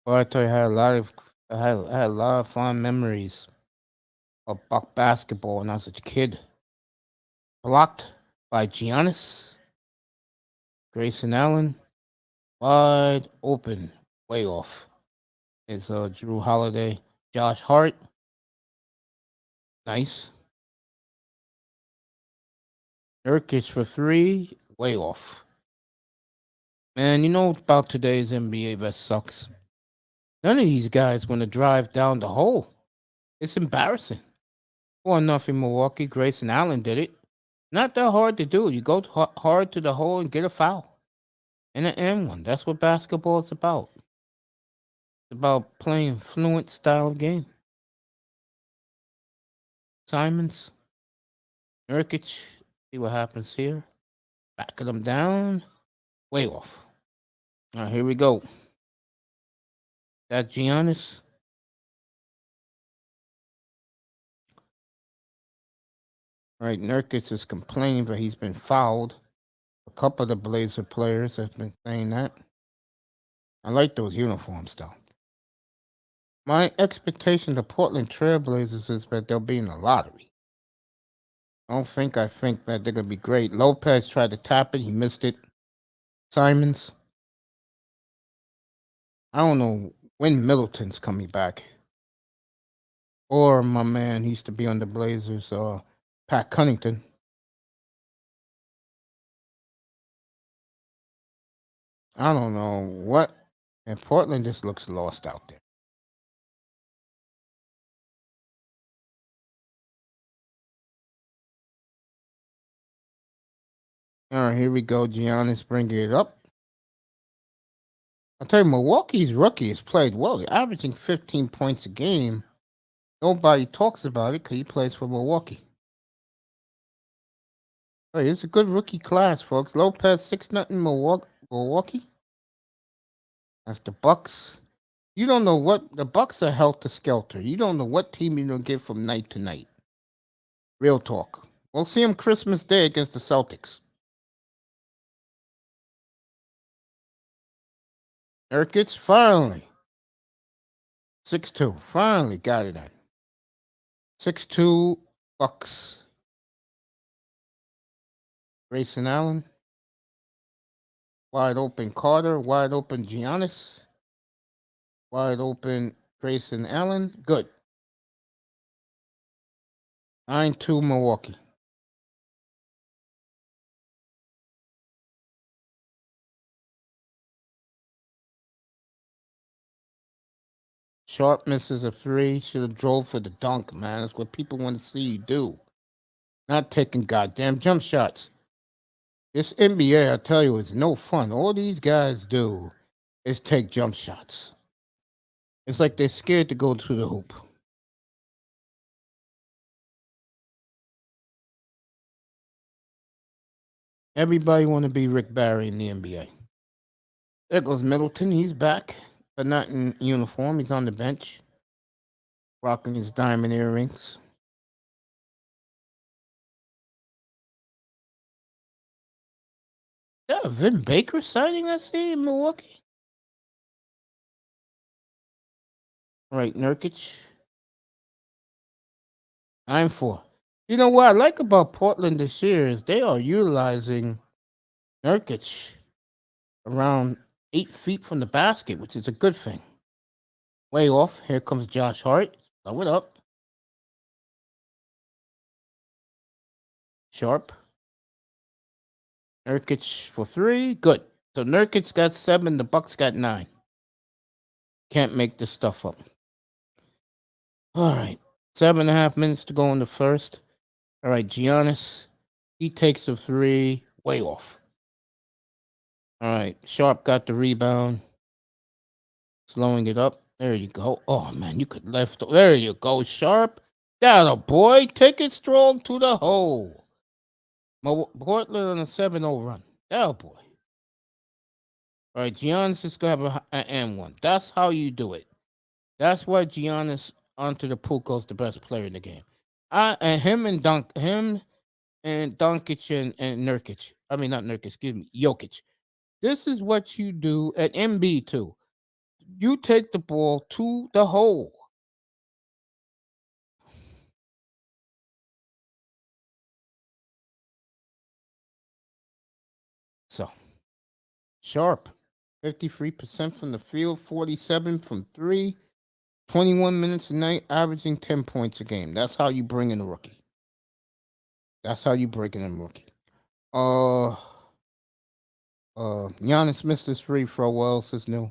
Speaker 1: But I tell you, I had a lot of fond memories of Buck basketball when I was a kid. Blocked by Giannis, Grayson Allen, wide open, way off. It's Drew Holiday, Josh Hart, nice. Nurkic for three, way off. Man, you know about today's NBA that sucks. None of these guys going to drive down the hole. It's embarrassing. 4-0 Milwaukee. Grayson Allen did it. Not that hard to do. You go hard to the hole and get a foul. And an end one. That's what basketball is about. It's about playing fluent style game. Simons, Nurkic. See what happens here. Backing them down. Way off. All right, here we go. That Giannis. All right, Nurkic is complaining that he's been fouled. A couple of the Blazer players have been saying that. I like those uniforms, though. My expectation of the Portland Trailblazers is that they'll be in the lottery. I think that they're going to be great. Lopez tried to tap it. He missed it. Simons. I don't know when Middleton's coming back. Or my man, he used to be on the Blazers, Pat Connaughton. I don't know what. And Portland just looks lost out there. All right, here we go. Giannis bringing it up. I'll tell you, Milwaukee's rookie has played well, averaging 15 points a game. Nobody talks about it because he plays for Milwaukee. Hey, it's a good rookie class, folks. Lopez 6-0 Milwaukee. That's the Bucks. You don't know what the Bucks are helter skelter. You don't know what team you're gonna get from night to night. Real talk. We'll see him Christmas Day against the Celtics. Nurkic finally 6-2. Finally got it in. 6-2 Bucks. Grayson Allen. Wide open Carter. Wide open Giannis. Wide open Grayson Allen. Good. 9-2 Milwaukee. Sharp misses a three. Should have drove for the dunk, man. That's what people want to see you do. Not taking goddamn jump shots. This NBA, I tell you, is no fun. All these guys do is take jump shots. It's like they're scared to go to the hoop. Everybody want to be Rick Barry in the NBA. There goes Middleton. He's back, but not in uniform. He's on the bench, rocking his diamond earrings. Yeah, Vin Baker sighting I see in Milwaukee. All right, Nurkic. 9-4. You know what I like about Portland this year is they are utilizing Nurkic around 8 feet from the basket, which is a good thing. Way off. Here comes Josh Hart. Slow it up. Sharp. Nurkic for three. Good. So Nurkic got 7. The Bucks got 9. Can't make this stuff up. All right. 7.5 minutes to go in the first. All right. Giannis. He takes a three. Way off. All right. Sharp got the rebound. Slowing it up. There you go. Oh, man. You could left. There you go. Sharp. That a boy. Take it strong to the hole. Portland on a 7-0 run. That a boy. All right. Giannis is going to have an M1. That's how you do it. That's why Giannis onto the Puko's the best player in the game. Him and Doncic and Nurkic. I mean not Nurkic, excuse me, Jokic. This is what you do at MB too. You take the ball to the hole. So Sharp, 53% from the field, 47 from three, 21 minutes a night, averaging 10 points a game. That's how you bring in a rookie. That's how you break in a rookie. Giannis missed his free throw. What else is new?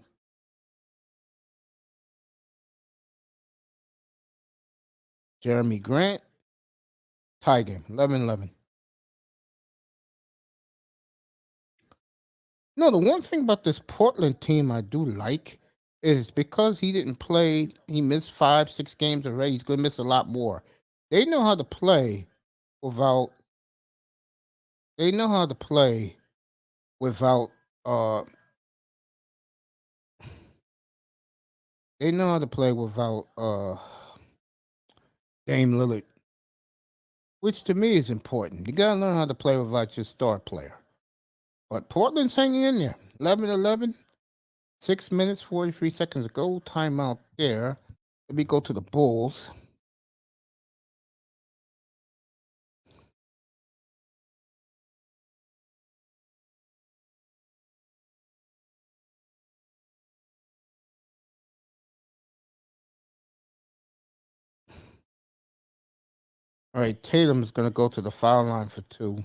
Speaker 1: Jeremy Grant, tie game, 11-11. No, the one thing about this Portland team I do like is because he didn't play, he missed 5, 6 games already. He's going to miss a lot more. They know how to play without. They know how to play without. They know how to play without Dame Lillard, which to me is important. You gotta learn how to play without your star player. But Portland's hanging in there. 11-11. 6 minutes, 43 seconds ago. Timeout there. Let me go to the Bulls. All right, Tatum is going to go to the foul line for 2.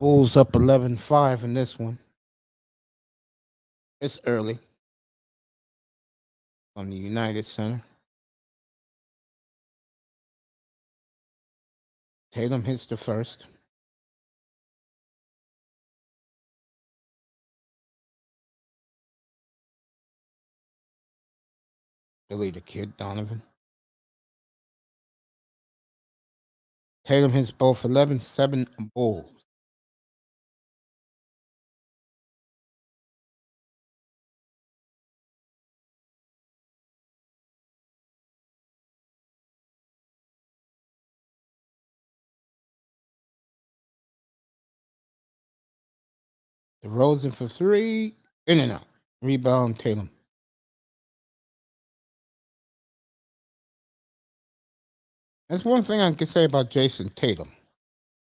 Speaker 1: Bulls up 11-5 in this one. It's early on the United Center. Tatum hits the first. Billy the Kid, Donovan. Tatum hits both 11-7 Bulls. DeRozan for 3. In and out. Rebound, Tatum. That's one thing I can say about Jason Tatum.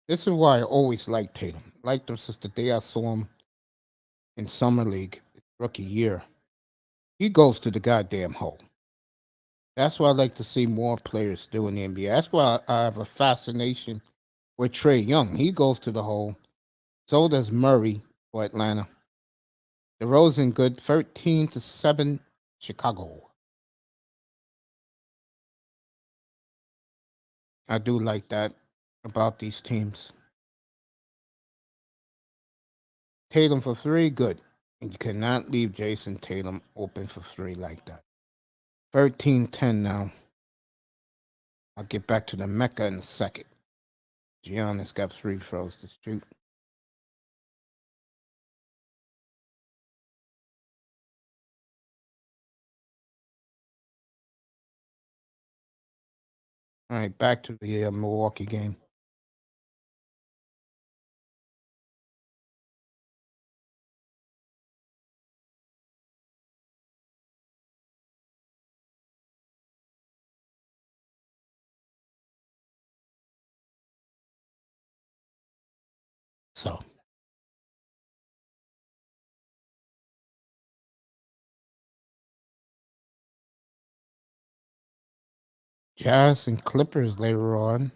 Speaker 1: This is why I always liked Tatum. Liked him since the day I saw him in Summer League, rookie year. He goes to the goddamn hole. That's what I like to see more players do in the NBA. That's why I have a fascination with Trae Young. He goes to the hole. So does Murray for Atlanta. DeRozan good, 13-7 Chicago. I do like that about these teams. Tatum for 3, good. And you cannot leave Jason Tatum open for 3 like that. 13-10 now. I'll get back to the Mecca in a second. Giannis got 3 throws to shoot. All right, back to the Milwaukee game. So Jazz and Clippers later on.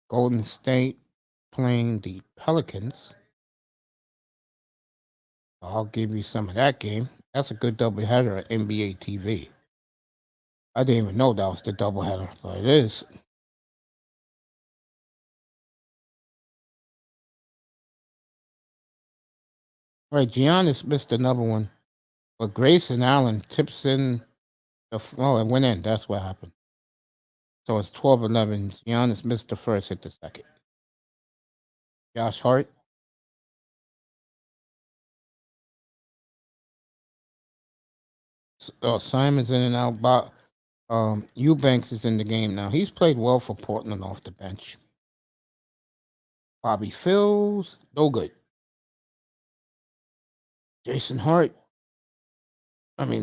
Speaker 1: Golden State playing the Pelicans. I'll give you some of that game. That's a good doubleheader at NBA TV. I didn't even know that was the doubleheader, but it is. Right, Giannis missed another one, but Grayson Allen tips in oh, it went in. That's what happened. So it's 12-11. Giannis missed the first, hit the second. Josh Hart. Simon's in and out. But Eubanks is in the game now. He's played well for Portland off the bench. Bobby Fields, no good. Jason Hart.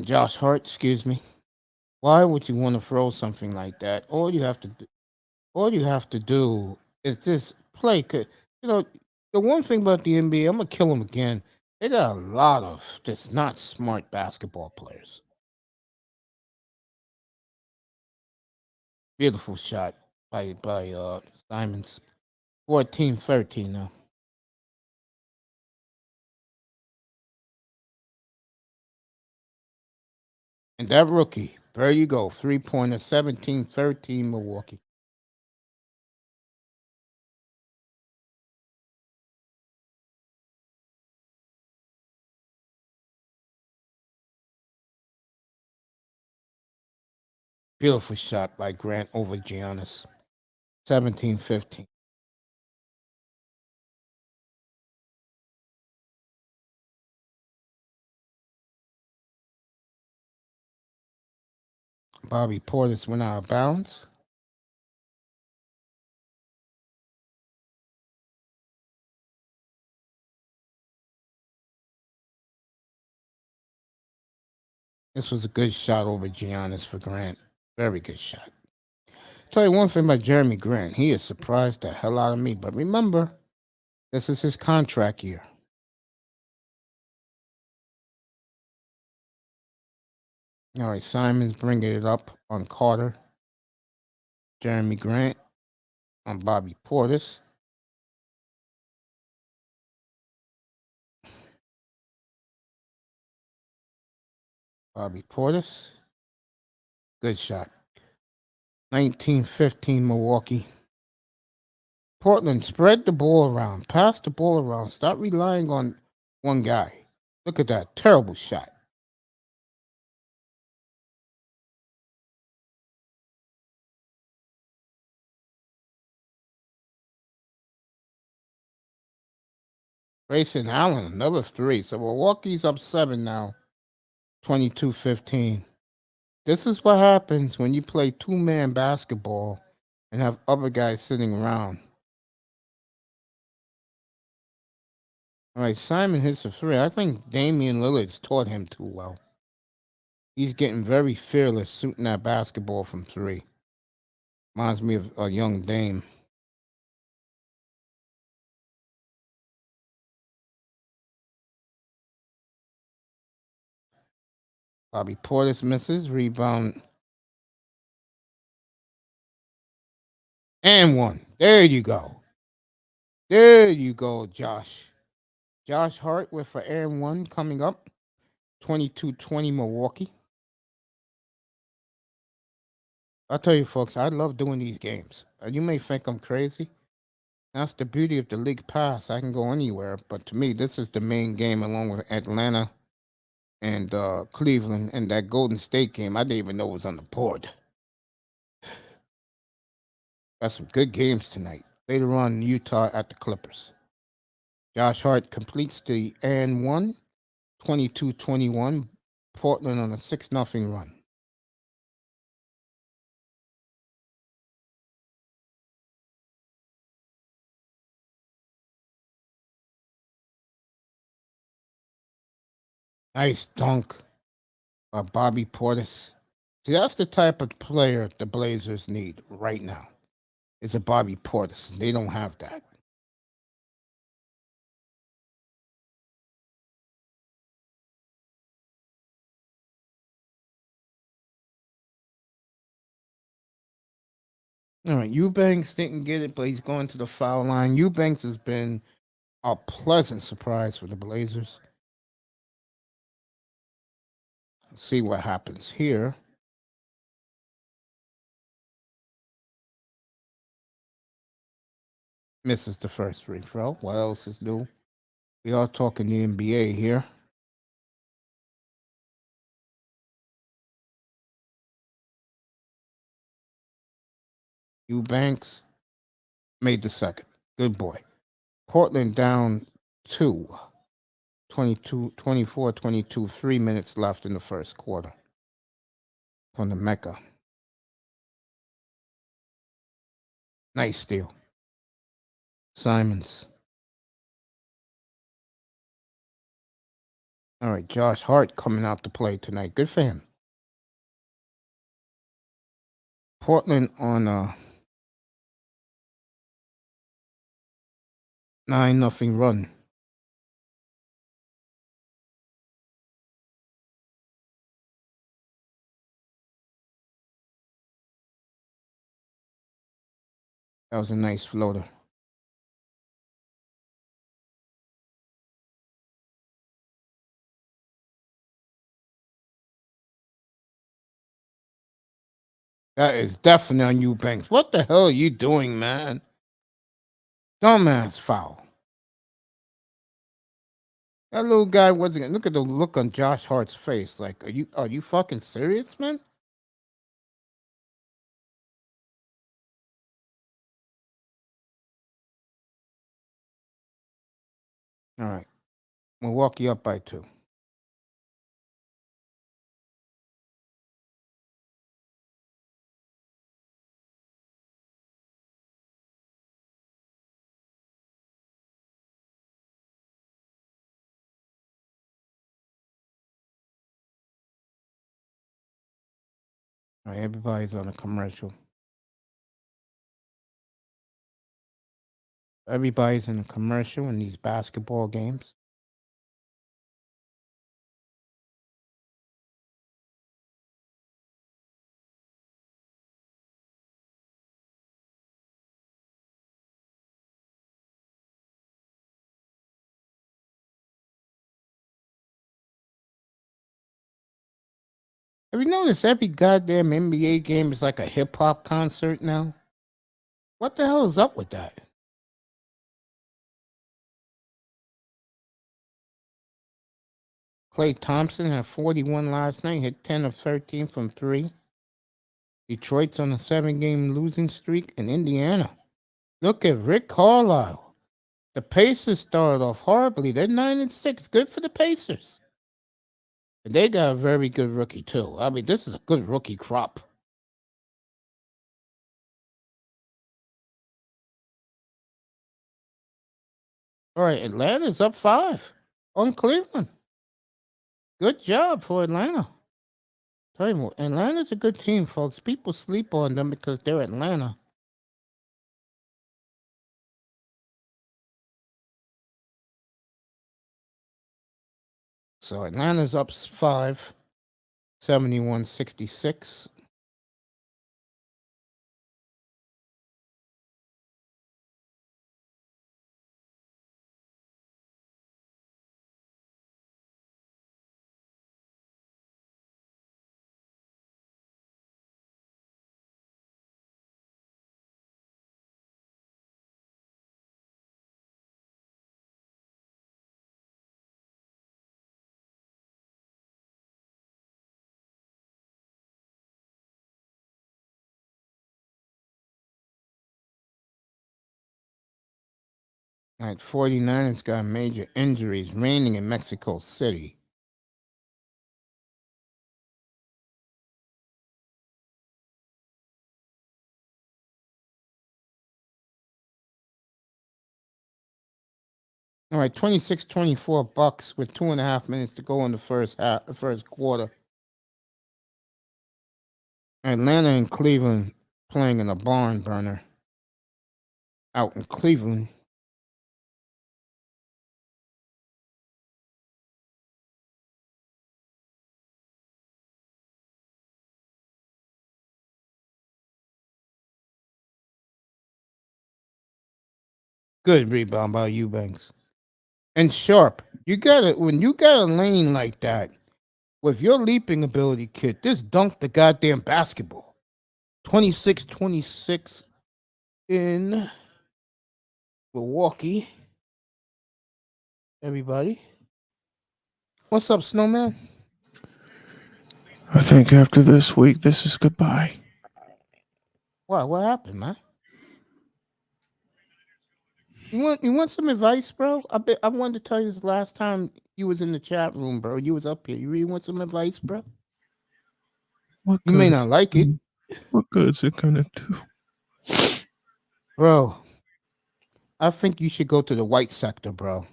Speaker 1: Josh Hart, excuse me. Why would you want to throw something like that? All you have to do is just play. You know, the one thing about the NBA, I'm gonna kill them again. They got a lot of just not smart basketball players. Beautiful shot by Simons. 14-13 now. And that rookie, there you go. 3-pointer, 17-13 Milwaukee. Beautiful shot by Grant over Giannis. 17-15. Bobby Portis went out of bounds. This was a good shot over Giannis for Grant. Very good shot. Tell you one thing about Jeremy Grant. He has surprised the hell out of me. But remember, this is his contract year. All right, Simon's bringing it up on Carter. Jeremy Grant on Bobby Portis. Bobby Portis. Good shot. 19-15 Milwaukee. Portland, spread the ball around. Pass the ball around. Stop relying on one guy. Look at that. Terrible shot. Grayson Allen, another three. So Milwaukee's up 7 now. 22-15. This is what happens when you play two-man basketball and have other guys sitting around. All right, Simon hits a three. I think Damian Lillard's taught him too well. He's getting very fearless shooting that basketball from three. Reminds me of a young Dame. Bobby Portis misses. Rebound. And one. There you go. There you go, Josh. Josh Hart with an and one coming up. 22-20 Milwaukee. I'll tell you, folks, I love doing these games. You may think I'm crazy. That's the beauty of the league pass. I can go anywhere. But to me, this is the main game along with Atlanta and Cleveland and that Golden State game. I didn't even know it was on the board. Got some good games tonight. Later on, Utah at the Clippers. Josh Hart completes the and one. 22-21. Portland on a 6-0 run. Nice dunk by Bobby Portis. See, that's the type of player the Blazers need right now. It's a Bobby Portis. They don't have that. All right, Eubanks didn't get it, but he's going to the foul line. Eubanks has been a pleasant surprise for the Blazers. Let's see what happens here. Misses the first free throw. What else is new? We are talking the NBA here. Eubanks made the second. Good boy. Portland down two. 22, 24, 22, 3 minutes left in the first quarter from the Mecca. Nice steal. Simons. All right, Josh Hart coming out to play tonight. Good for him. Portland on a 9-0 run. That was a nice floater. That is definitely on you, Banks. What the hell are you doing, man? Dumbass foul. That little guy wasn't gonna look at the look on Josh Hart's face. Like, are you fucking serious, man? All right. Milwaukee up by 2. All right, everybody's on a commercial. Everybody's in a commercial in these basketball games. Have you noticed every goddamn NBA game is like a hip hop concert now? What the hell is up with that? Klay Thompson had 41 last night, hit 10 of 13 from 3. Detroit's on a 7-game losing streak in Indiana. Look at Rick Carlisle. The Pacers started off horribly. They're 9-6. Good for the Pacers. And they got a very good rookie, too. I mean, this is a good rookie crop. All right, Atlanta's up 5 on Cleveland. Good job for Atlanta. Tell you what, Atlanta's a good team, folks. People sleep on them because they're Atlanta. So Atlanta's up 5, 71-66. All right, 49ers got major injuries, raining in Mexico City. All right, 26-24 Bucks with 2.5 minutes to go in the first quarter. Atlanta and Cleveland playing in a barn burner out in Cleveland. Good rebound by Eubanks. And Sharp, you got it when you got a lane like that with your leaping ability, kid. Just dunk the goddamn basketball. 26-26 in Milwaukee. Everybody, what's up, Snowman?
Speaker 3: I think after this week, this is goodbye.
Speaker 1: What happened, man? You want some advice, bro? I wanted to tell you this last time you was in the chat room, bro. You was up here. You really want some advice, bro?
Speaker 3: What
Speaker 1: You may
Speaker 3: good
Speaker 1: not
Speaker 3: is
Speaker 1: like it,
Speaker 3: what good is it gonna do?
Speaker 1: bro. I think you should go to the white sector, bro.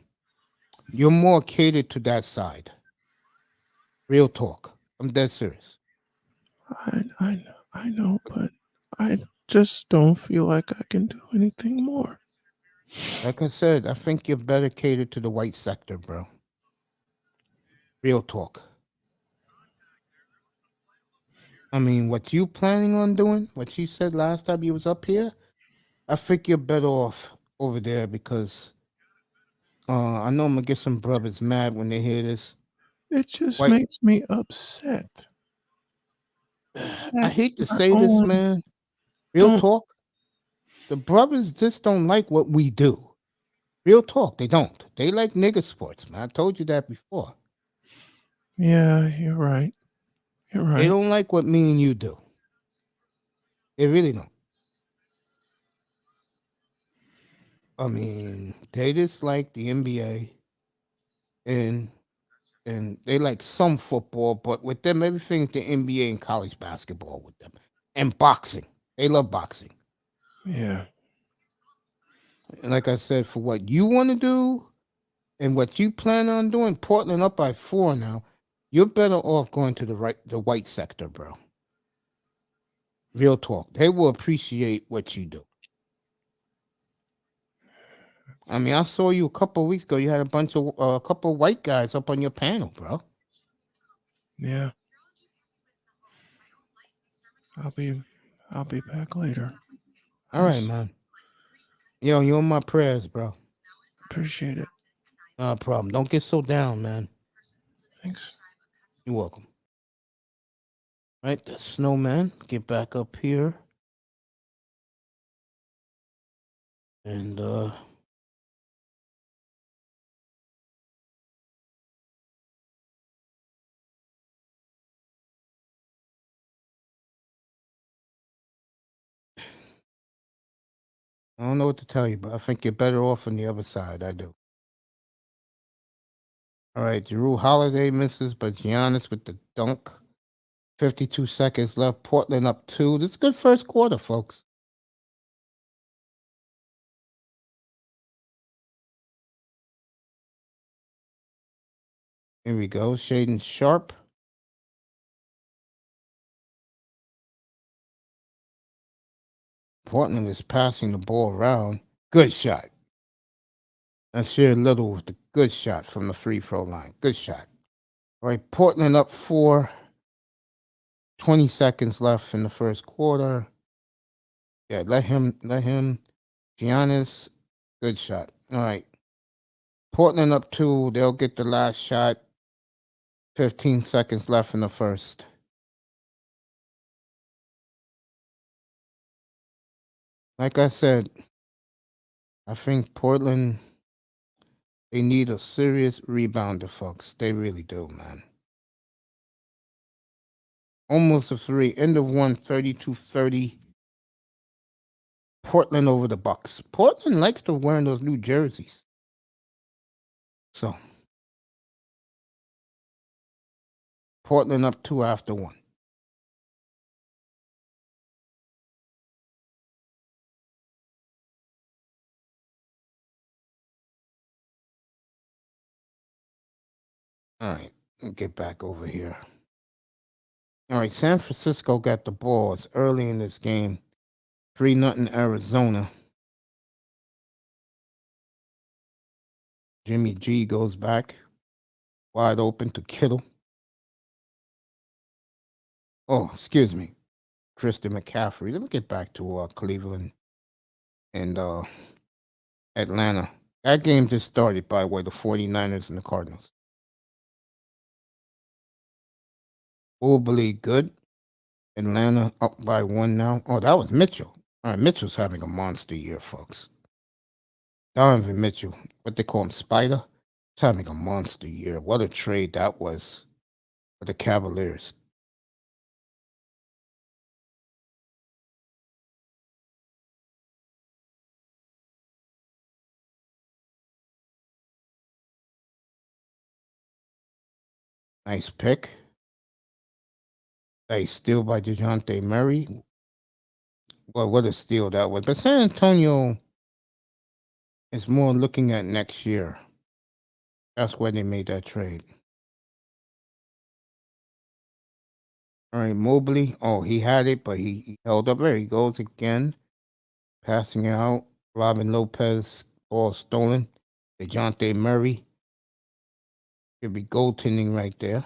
Speaker 1: You're more catered to that side. Real talk. I'm dead serious.
Speaker 3: I know, but I just don't feel like I can do anything more.
Speaker 1: Like I said, I think you're better catered to the white sector, bro. Real talk. I mean, what you planning on doing, what you said last time you was up here, I think you're better off over there because I know I'm gonna get some brothers mad when they hear this.
Speaker 3: It just
Speaker 1: White,
Speaker 3: makes me upset
Speaker 1: I
Speaker 3: that
Speaker 1: hate to
Speaker 3: my
Speaker 1: say this,
Speaker 3: own
Speaker 1: man. Real
Speaker 3: don't.
Speaker 1: talk. The brothers just don't like what we do. Real talk, they don't. They like nigga sports, man. I told you that before.
Speaker 3: Yeah, you're right. You're
Speaker 1: They
Speaker 3: right.
Speaker 1: don't like what me and you do. They really don't. I mean, they just like the NBA and they like some football, but with them, everything's the NBA and college basketball with them. And boxing. They love boxing.
Speaker 3: Yeah,
Speaker 1: And like I said, for what you want to do and what you plan on doing, Portland up by 4 now, you're better off going to the white sector, bro. Real talk. They will appreciate what you do. I mean, I saw you a couple of weeks ago. You had a couple of white guys up on your panel, bro.
Speaker 3: yeah. I'll be I'll be back later.
Speaker 1: All
Speaker 3: I
Speaker 1: right,
Speaker 3: just
Speaker 1: man. Yo, you're in my prayers, bro.
Speaker 3: appreciate it.
Speaker 1: No problem. Don't get so down, man.
Speaker 3: Thanks.
Speaker 1: You're welcome. Right, the snowman. Get back up here. And I don't know what to tell you, but I think you're better off on the other side. I do. All right, Drew Holiday misses, but Giannis with the dunk. 52 seconds left. Portland up 2. This is a good first quarter, folks. Here we go. Shaden Sharp. Portland is passing the ball around. Good shot. And Sheer Little with the good shot from the free throw line. Good shot. All right, Portland up 4. 20 seconds left in the first quarter. Yeah, let him. Giannis, good shot. All right. Portland up 2. They'll get the last shot. 15 seconds left in the first. Like I said, I think Portland, they need a serious rebounder, folks. They really do, man. Almost a 3. End of 1, 32-30. Portland over the Bucks. Portland likes to wear those new jerseys. So, Portland up 2 after 1. All right, let get back over here. All right, San Francisco got the ball. It's early in this game. 3-0 Arizona. Jimmy G goes back. Wide open to Kittle. Oh, excuse me. Christian McCaffrey. Let me get back to Cleveland and Atlanta. That game just started, by the way, the 49ers and the Cardinals. Mobley good. Atlanta up by 1 now. Oh, that was Mitchell. All right, Mitchell's having a monster year, folks. Donovan Mitchell, what they call him, Spider, he's having a monster year. What a trade that was for the Cavaliers. Nice pick. Nice steal by DeJounte Murray. Well, what a steal that was. But San Antonio is more looking at next year. That's why they made that trade. All right, Mobley. Oh, he had it, but he held up. There he goes again. Passing out. Robin Lopez, ball stolen. DeJounte Murray. Should be goaltending right there.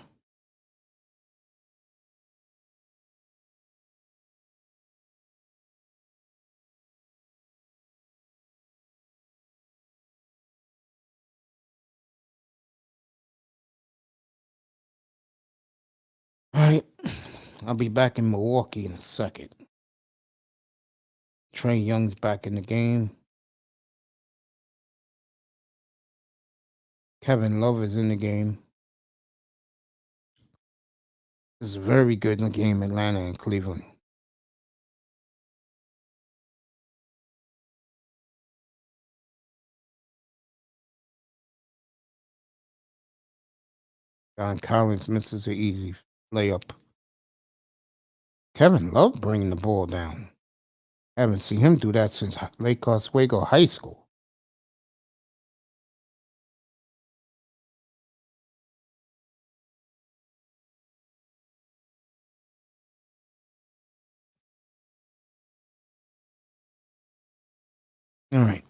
Speaker 1: All right. I'll be back in Milwaukee in a second. Trey Young's back in the game. Kevin Love is in the game. This is very good in the game, Atlanta and Cleveland. John Collins misses an easy layup. Kevin Love bringing the ball down. Haven't seen him do that since Lake Oswego High School. All right.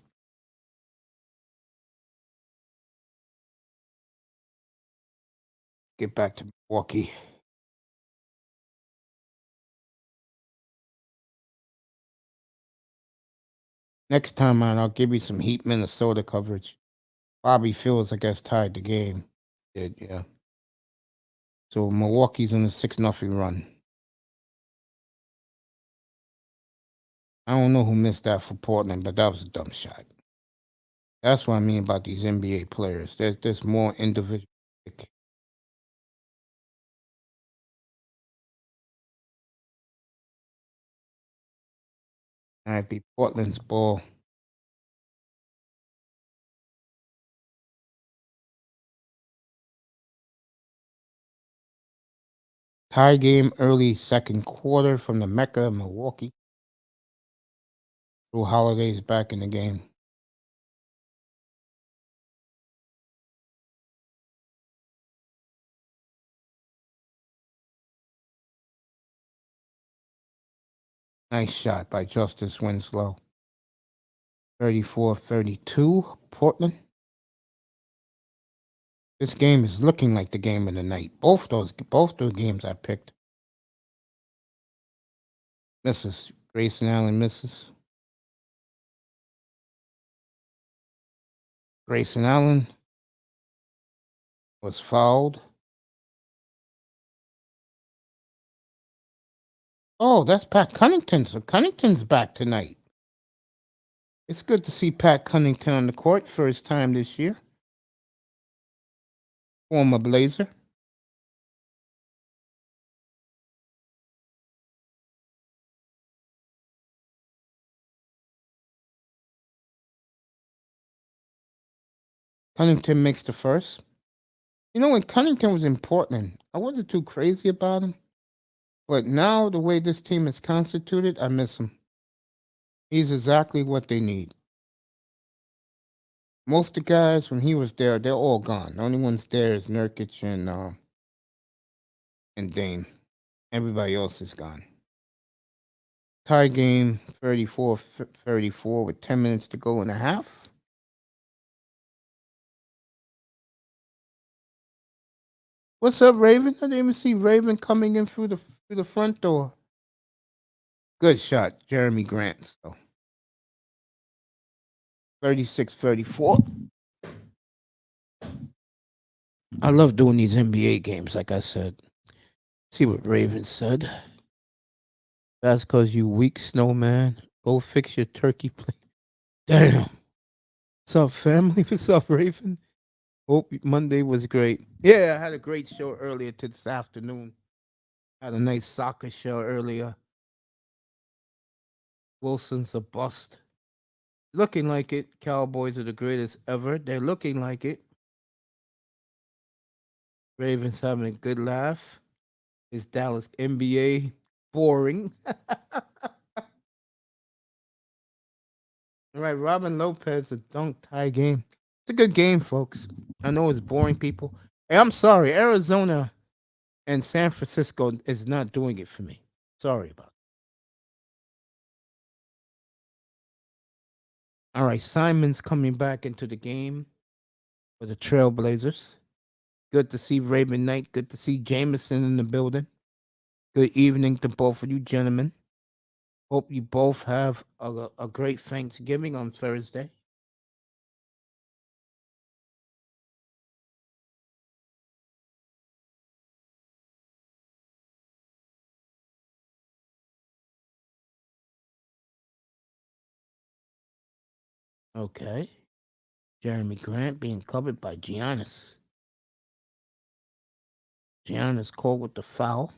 Speaker 1: Get back to Milwaukee. Next time on, I'll give you some Heat Minnesota coverage. Bobby Fields, I guess, tied the game. Did, yeah. So Milwaukee's on a 6-0 run. I don't know who missed that for Portland, but that was a dumb shot. That's what I mean about these NBA players. There's more individual. All right, be Portland's ball. Tie game early second quarter from the Mecca of Milwaukee. Drew Holiday's back in the game. Nice shot by Justice Winslow. 34-32, Portland. This game is looking like the game of the night. Both those games I picked. Misses. Grayson Allen misses. Grayson Allen was fouled. Oh, that's Pat Connaughton. So Connaughton's back tonight. It's good to see Pat Connaughton on the court first time this year. Former Blazer. Connaughton makes the first. You know, when Connaughton was in Portland, I wasn't too crazy about him. But now, the way this team is constituted, I miss him. He's exactly what they need. Most of the guys, when he was there, they're all gone. The only ones there is Nurkic and Dame. Everybody else is gone. Tie game 34-34 with 10 minutes to go in a half. What's up, Raven? I didn't even see Raven coming in through the front door. Good shot, Jeremy Grant. So 36-34. I love doing these NBA games, like I said. See what Raven said. That's because you weak snowman. Go fix your turkey plate. Damn. What's up, family? What's up, Raven? Hope Monday was great. Yeah, I had a great show earlier to this afternoon. Had a nice soccer show earlier. Wilson's a bust. Looking like it. Cowboys are the greatest ever. They're looking like it. Ravens having a good laugh. Is Dallas NBA boring? All right, Robin Lopez, a dunk tie game. It's a good game, folks. I know it's boring, people. Hey, I'm sorry. Arizona and San Francisco is not doing it for me. Sorry about it. All right, Simon's coming back into the game for the Trailblazers. Good to see Raven Knight. Good to see Jameson in the building. Good evening to both of you gentlemen. Hope you both have a great Thanksgiving on Thursday. Okay. Jeremy Grant being covered by Giannis. Giannis called with the foul.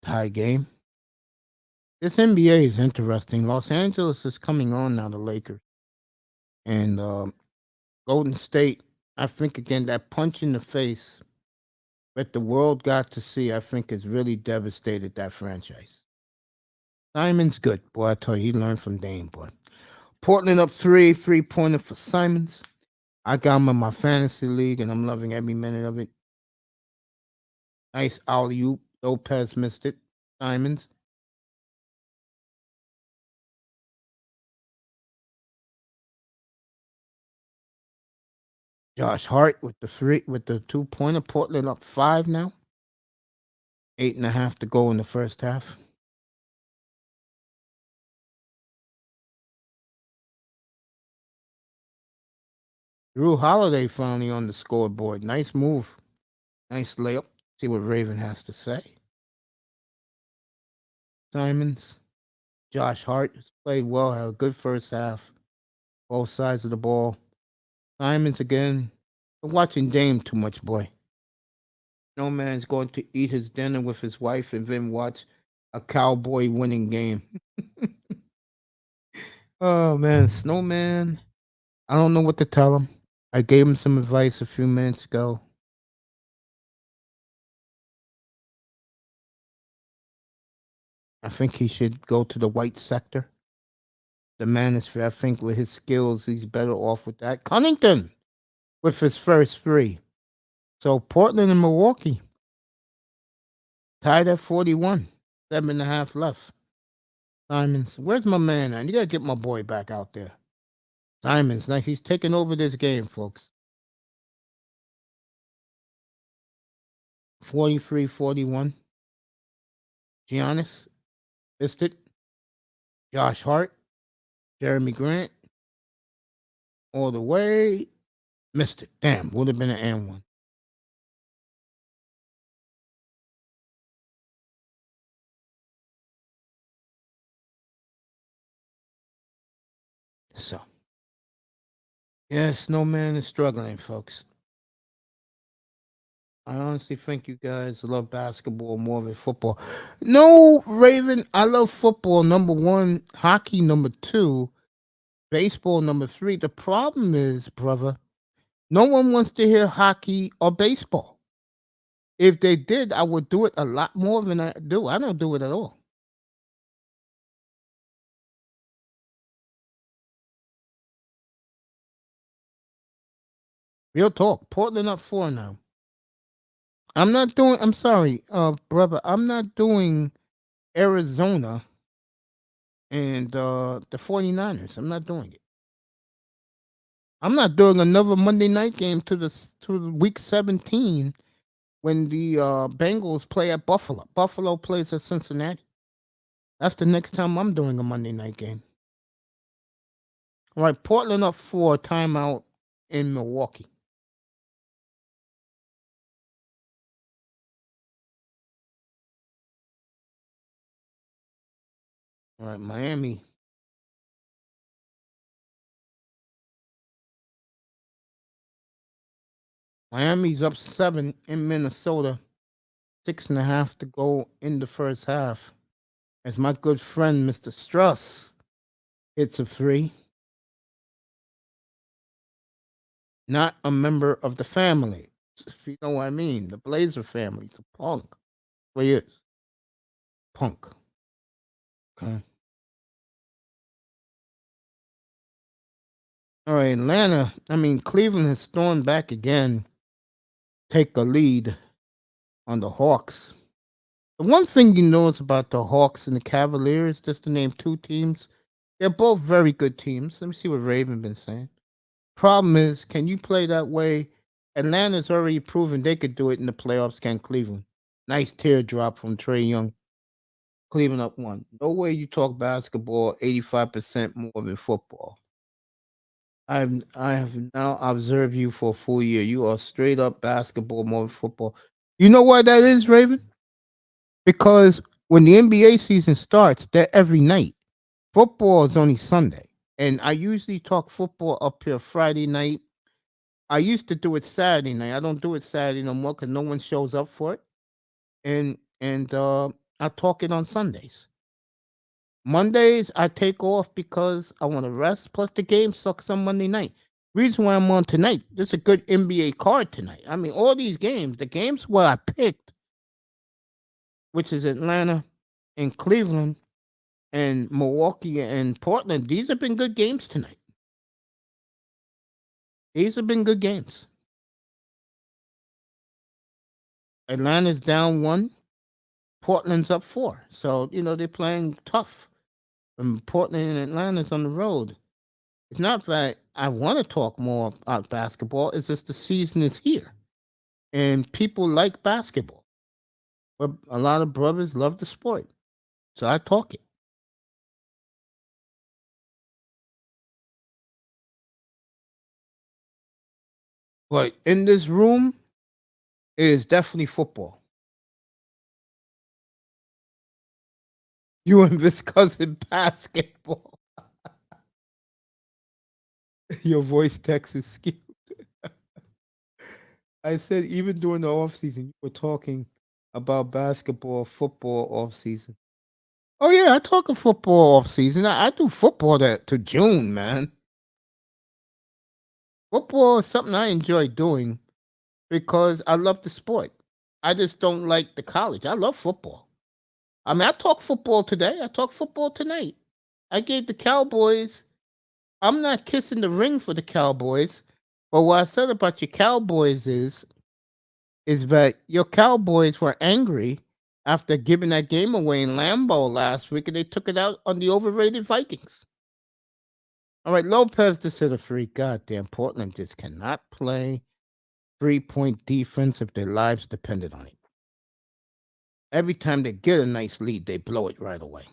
Speaker 1: Tie game. This NBA is interesting. Los Angeles is coming on now, the Lakers. And Golden State, I think, again, that punch in the face that the world got to see, I think, has really devastated that franchise. Simon's good. Boy, I tell you, he learned from Dame, boy. Portland up 3-pointer for Simons. I got him in my fantasy league, and I'm loving every minute of it. Nice alley-oop. Lopez missed it. Simons. Josh Hart with the 2-pointer. Portland up 5 now. 8.5 to go in the first half. Drew Holiday finally on the scoreboard. Nice move. Nice layup. See what Raven has to say. Simons. Josh Hart has played well. Had a good first half. Both sides of the ball. Simons again. I'm watching Dame too much, boy. No man's going to eat his dinner with his wife and then watch a Cowboy winning game. Oh man, Snowman. I don't know what to tell him. I gave him some advice a few minutes ago. I think he should go to the white sector. The manosphere, I think with his skills, he's better off with that. Cunnington with his first 3. So Portland and Milwaukee tied at 41. 7.5 left. Simons, where's my man at? You gotta get my boy back out there. Simons, like he's taking over this game, folks. 43-41. Giannis missed it. Josh Hart, Jeremy Grant, all the way. Missed it. Damn, would have been an and one. So, yeah, Snowman is struggling, folks. I honestly think you guys love basketball more than football. No, Raven, I love football, number 1, hockey, number 2, baseball, number 3. The problem is, brother, no one wants to hear hockey or baseball. If they did, I would do it a lot more than I do. I don't do it at all. Real talk. Portland up 4 now. I'm sorry, brother, I'm not doing Arizona and the 49ers. I'm not doing it. I'm not doing another Monday night game to the week 17 when the Bengals play at Buffalo. Buffalo plays at Cincinnati. That's the next time I'm doing a Monday night game. All right, Portland up 4, timeout in Milwaukee. All right, Miami. Miami's up 7 in Minnesota. 6.5 to go in the first half. As my good friend Mr. Struss hits a 3. Not a member of the family, if you know what I mean. The Blazer family's a punk. Well, he is. Punk. Okay. All right, Cleveland has stormed back again, take a lead on the Hawks. The one thing you notice about the Hawks and the Cavaliers, just to name 2 teams, they're both very good teams. Let me see what Raven been saying. Problem is, can you play that way? Atlanta's already proven they could do it in the playoffs. Can Cleveland? Nice teardrop from Trae Young. Cleveland up 1. No way you talk basketball 85% more than football. I have now observed you for a full year. You are straight up basketball more than football. You know why that is, Raven? Because when the NBA season starts, they're every night. Football is only Sunday. And I usually talk football up here Friday night. I used to do it Saturday night. I don't do it Saturday no more because no one shows up for it. And I talk it on Sundays. Mondays I take off because I want to rest. Plus the game sucks on Monday night. Reason why I'm on tonight. There's a good NBA card tonight. I mean, all these games, the games where I picked, which is Atlanta and Cleveland and Milwaukee and Portland, these have been good games tonight. These have been good games. Atlanta's down 1. Portland's up 4. So, they're playing tough. And Portland and Atlanta's on the road. It's not that I want to talk more about basketball. It's just the season is here. And people like basketball. But a lot of brothers love the sport. So I talk it. But in this room, it is definitely football. You and this cousin basketball. Your voice text is skewed. I said even during the off season, you were talking about basketball, football off season. Oh yeah, I talk of football off season. I do football to June, man. Football is something I enjoy doing because I love the sport. I just don't like the college. I love football. I mean, I talk football today. I talk football tonight. I gave the Cowboys. I'm not kissing the ring for the Cowboys, but what I said about your Cowboys is that your Cowboys were angry after giving that game away in Lambeau last week, and they took it out on the overrated Vikings. All right, Lopez just hit a free. Goddamn, Portland just cannot play 3-point defense if their lives depended on it. Every time they get a nice lead, they blow it right away.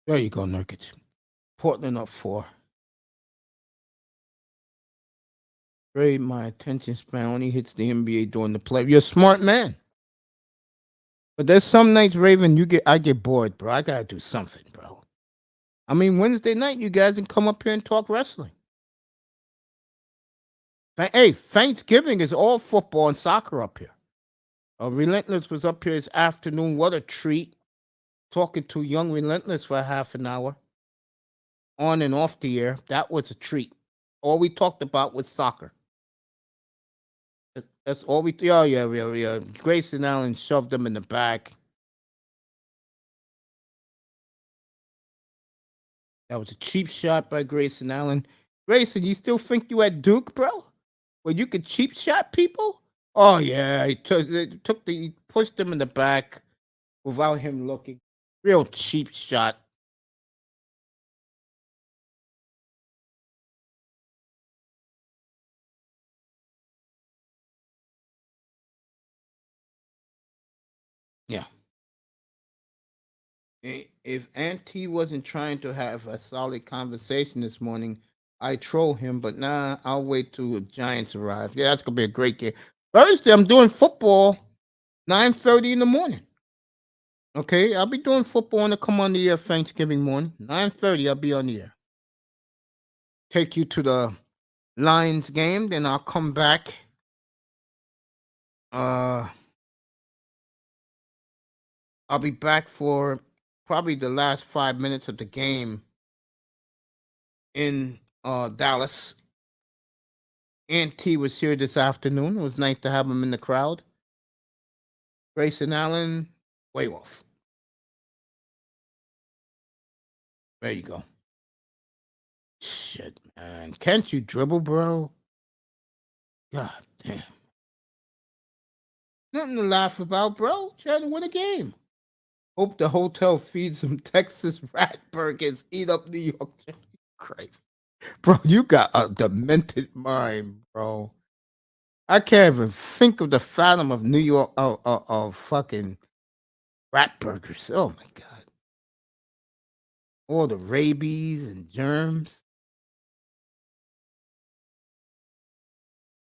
Speaker 1: There you go, Nurkic. Portland up 4. Great, my attention span only hits the NBA during the play. You're a smart man. But there's some nights, Raven, I get bored, bro. I gotta do something, bro. I mean, Wednesday night, you guys can come up here and talk wrestling. Hey, Thanksgiving is all football and soccer up here. Relentless was up here this afternoon. What a treat. Talking to young Relentless for half an hour. On and off the air. That was a treat. All we talked about was soccer. That's all we... Yeah. Grayson Allen shoved him in the back. That was a cheap shot by Grayson Allen. Grayson, you still think you at Duke, bro? Where you could cheap shot people? Oh, yeah. He pushed him in the back. without him looking. Real cheap shot. Yeah. If Auntie wasn't trying to have a solid conversation this morning, I troll him, but nah, I'll wait till the Giants arrive. Yeah, that's gonna be a great game. Thursday, I'm doing football, 9:30 in the morning. Okay, I'll be doing football and come on the air Thanksgiving morning. 9:30, I'll be on the air. Take you to the Lions game, then I'll come back. Uh I'll be back for probably the last 5 minutes of the game in Dallas. Aunt T was here this afternoon. It was nice to have him in the crowd. Grayson Allen, way off. There you go. Shit, man. Can't you dribble, bro? God damn. Nothing to laugh about, bro. Trying to win a game. Hope the hotel feeds some Texas rat burgers. Eat up New York. Crazy. Bro, you got a demented mind, bro. I can't even think of the fathom of New York of fucking rat burgers. Oh my god. All the rabies and germs.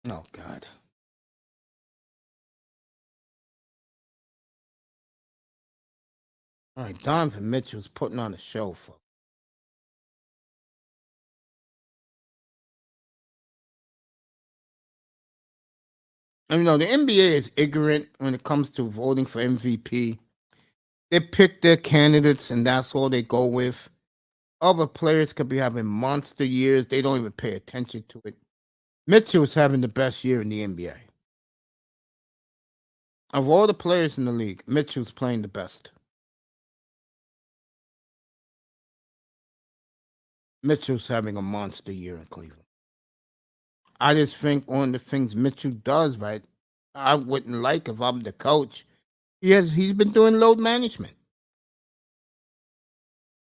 Speaker 1: Oh god. All right, Donovan Mitchell's putting on a show for. I mean, no, the NBA is ignorant when it comes to voting for MVP. They pick their candidates and that's all they go with. Other players could be having monster years. They don't even pay attention to it. Mitchell's having the best year in the NBA. Of all the players in the league, Mitchell's playing the best. Mitchell's having a monster year in Cleveland. I just think one of the things Mitchell does right, I wouldn't like if I'm the coach. He's been doing load management.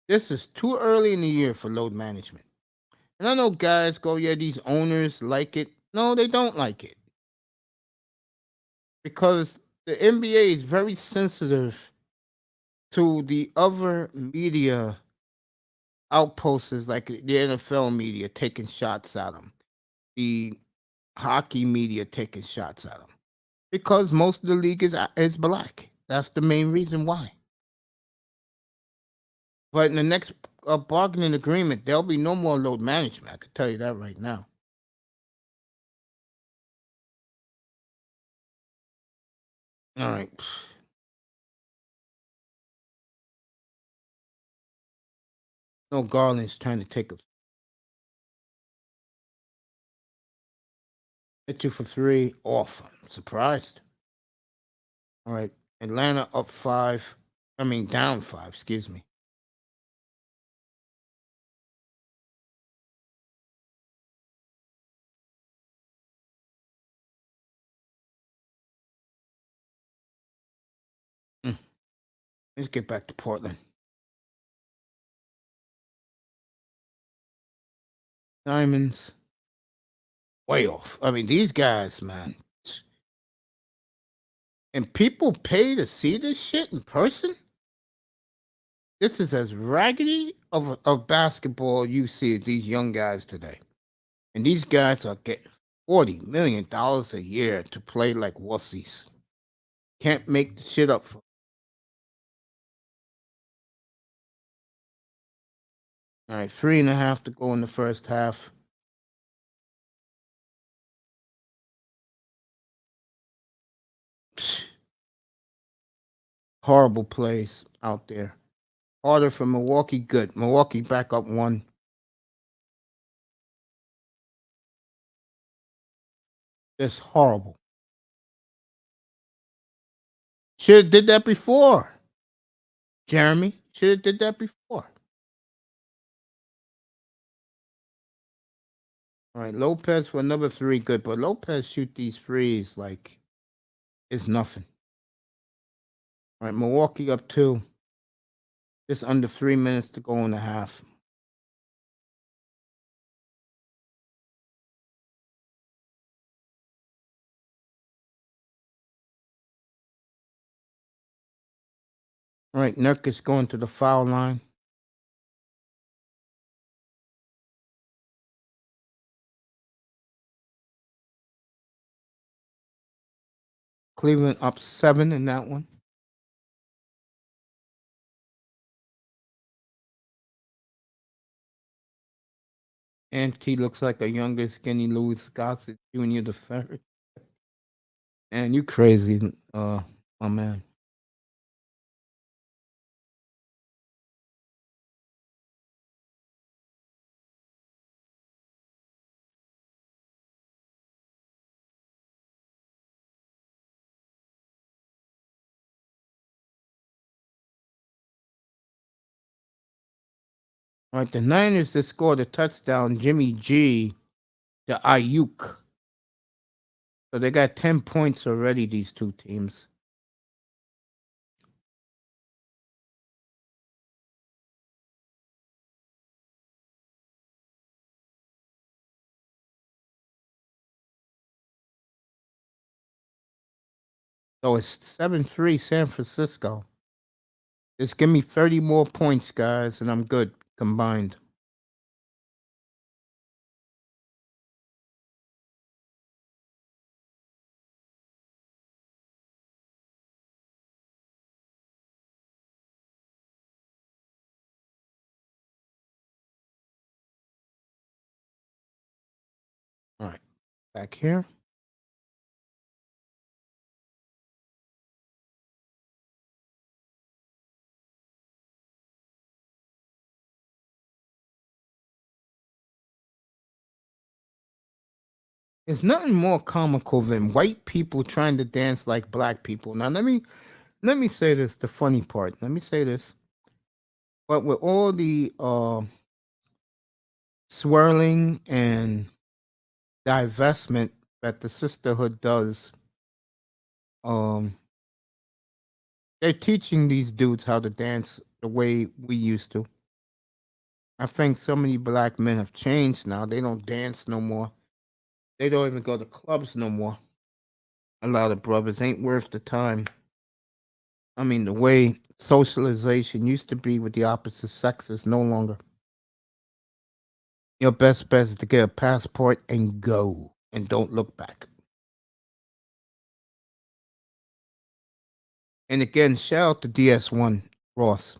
Speaker 1: This is too early in the year for load management. And I know guys go, yeah, these owners like it. No, they don't like it. Because the NBA is very sensitive to the other media outposts, like the NFL media taking shots at them, the hockey media taking shots at them. Because most of the league is black. That's the main reason why. But in the next bargaining agreement, there'll be no more load management. I can tell you that right now. All right. No, Garland's trying to take a hit you for three. Off. I'm surprised. All right. Atlanta up five. I mean, down five. Excuse me. Mm. Let's get back to Portland. Diamonds. Way off. I mean, these guys, man. And people pay to see this shit in person? This is as raggedy of basketball you see these young guys today. And these guys are getting $40 million a year to play like wussies. Can't make the shit up for. All right, 3.5 to go in the first half. Horrible plays out there. Harder for Milwaukee, good. Milwaukee back up one. That's horrible. Should have did that before. Jeremy should have did that before. All right, Lopez for another three, good. But Lopez shoot these threes like it's nothing. All right, Milwaukee up 2. Just under 3 minutes to go in the half. All right, Nurkic going to the foul line. Cleveland up 7 in that one. And he looks like a younger, skinny Louis Gossett Jr. the third. And you crazy, my man. All right, the Niners just scored a touchdown. Jimmy G to Ayuk. So they got 10 points already, these two teams. So it's 7-3 San Francisco. Just give me 30 more points, guys, and I'm good combined. All right, back here. There's nothing more comical than white people trying to dance like black people. Now let me say this, the funny part. Let me say this. But with all the swirling and divestment that the sisterhood does, they're teaching these dudes how to dance the way we used to. I think so many black men have changed now. They don't dance no more. They don't even go to clubs no more. A lot of brothers ain't worth the time. I mean, the way socialization used to be with the opposite sex is no longer. Your best bet is to get a passport and go, and don't look back. And again, shout out to DS1 Ross,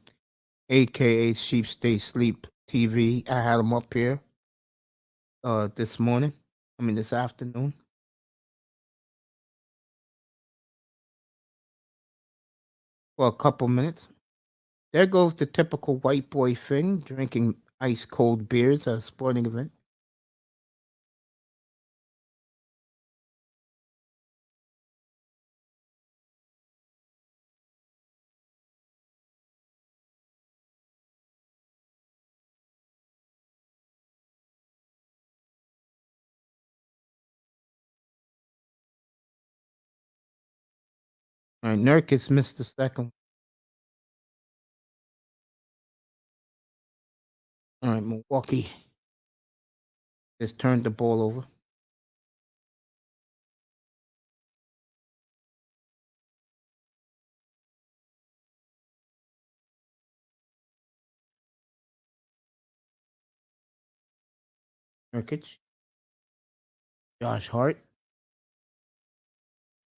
Speaker 1: aka Sheep Stay Sleep TV. I had him up here this morning. I mean this afternoon. For a couple minutes. There goes the typical white boy thing, drinking ice cold beers at a sporting event. All right, Nurkic missed the second. All right, Milwaukee just turned the ball over. Nurkic, Josh Hart,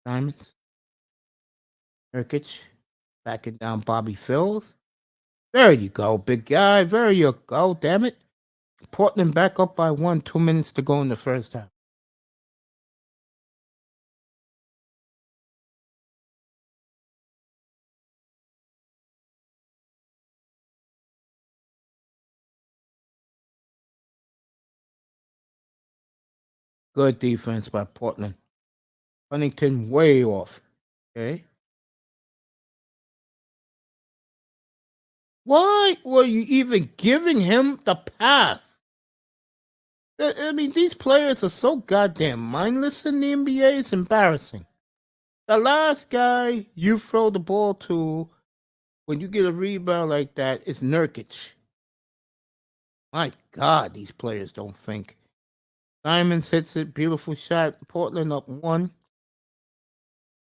Speaker 1: Diamonds, Nurkic, backing down Bobby Phills. There you go, big guy. There you go. Damn it. Portland back up by 1, 2 minutes to go in the first half. Good defense by Portland. Huntington way off. Okay. Why were you even giving him the pass? I mean, these players are so goddamn mindless in the NBA. It's embarrassing. The last guy you throw the ball to when you get a rebound like that is Nurkic. My God, these players don't think. Simons hits it, beautiful shot. Portland up 1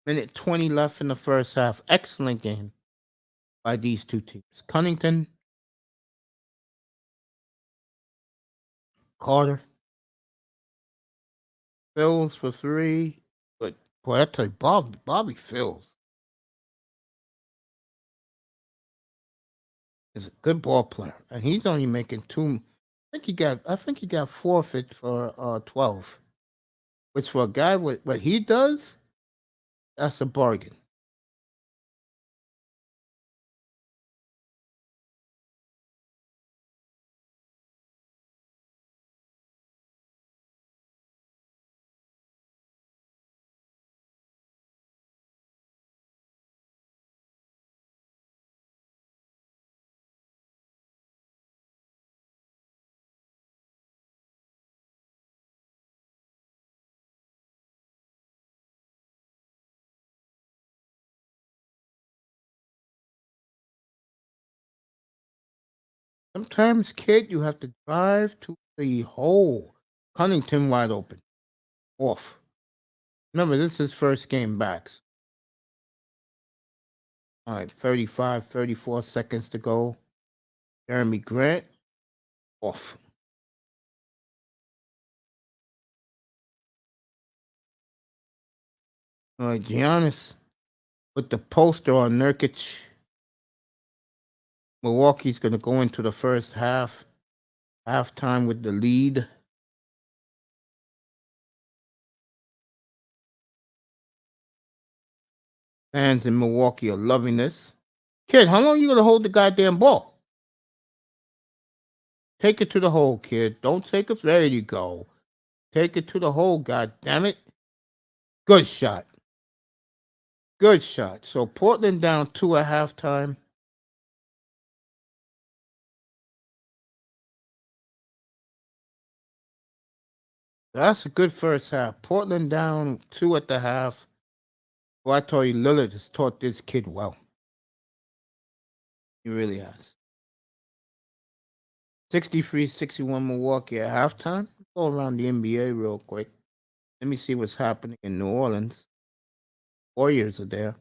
Speaker 1: minute 20 left in the first half. Excellent game by these two teams. Cunnington, Carter, Phils for three. But boy, I tell you, Bobby Phils is a good ball player, and he's only making two. I think he got forfeit for 12, which for a guy with what he does, that's a bargain. Sometimes, kid, you have to drive to the hole. Cunnington wide open, off. Remember, this is his first game back. All right, 35, 34 seconds to go. Jeremy Grant, off. All right, Giannis with the poster on Nurkic. Milwaukee's going to go into the first halftime with the lead. Fans in Milwaukee are loving this. Kid, how long are you going to hold the goddamn ball? Take it to the hole, kid. Don't take it. There you go. Take it to the hole, god damn it. Good shot. Good shot. So Portland down 2 at halftime. That's a good first half. Portland down 2 at the half. Well, I told you, Lillard has taught this kid well. He really has. 63-61 Milwaukee at halftime. Go around the NBA real quick. Let me see what's happening in New Orleans. Warriors are there.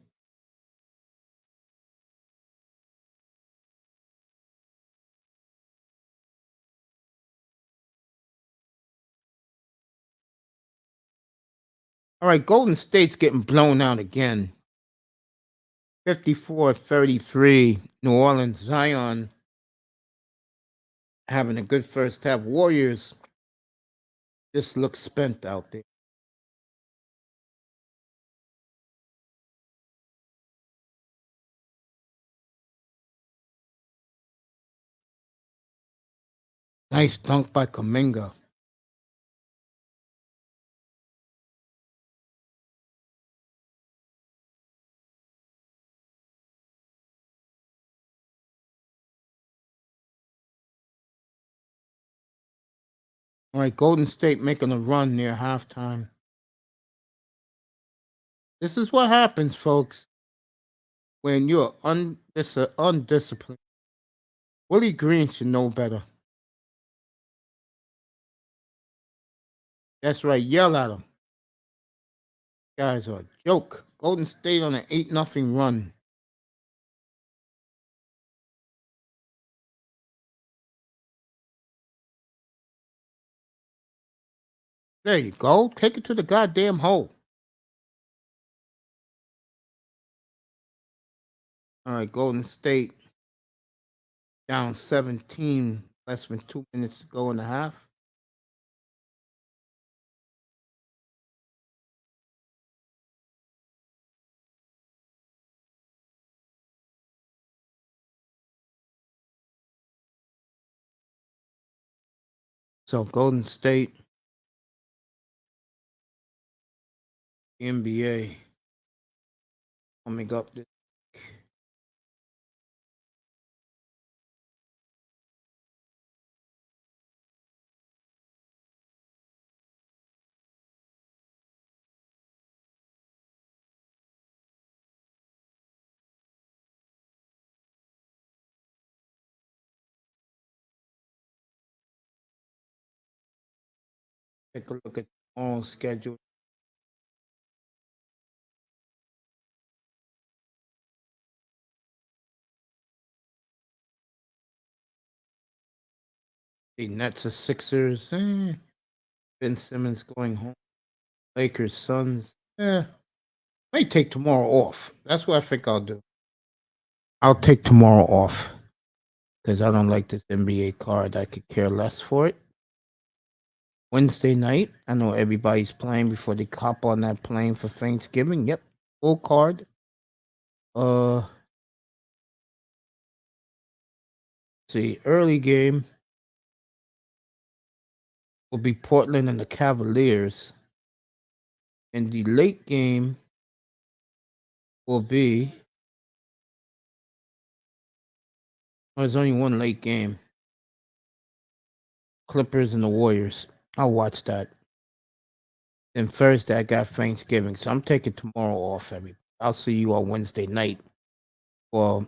Speaker 1: All right, Golden State's getting blown out again. 54-33. New Orleans. Zion having a good first half. Warriors just look spent out there. Nice dunk by Kuminga. All right, Golden State making a run near halftime. This is what happens, folks, when you're undisciplined. Willie Green should know better. That's right, yell at him. Guys are a joke. Golden State on an 8-0 run. There you go. Take it to the goddamn hole. All right, Golden State down 17, less than 2 minutes to go in the half. So Golden State, NBA coming up this Take a look at tomorrow's schedule. The Nets are Sixers. Ben Simmons going home. Lakers, Suns. May take tomorrow off. That's what I think I'll do. I'll take tomorrow off because I don't like this NBA card. I could care less for it. Wednesday night, I know everybody's playing before they hop on that plane for Thanksgiving. Yep, full card. Uh, see, early game will be Portland and the Cavaliers, and the late game will be. Oh, there's only one late game. Clippers and the Warriors. I'll watch that. Then Thursday I got Thanksgiving, so I'm taking tomorrow off. Everybody, I'll see you on Wednesday night for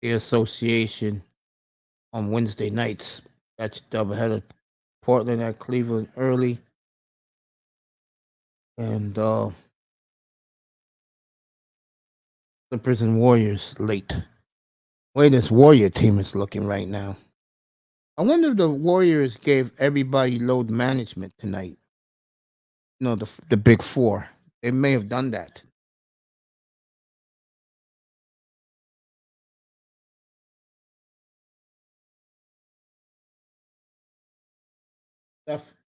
Speaker 1: the association on Wednesday nights. That's doubleheader. Portland at Cleveland early, and Clippers and Warriors late. Way this Warrior team is looking right now. I wonder if the Warriors gave everybody load management tonight. You know, the big four. They may have done that.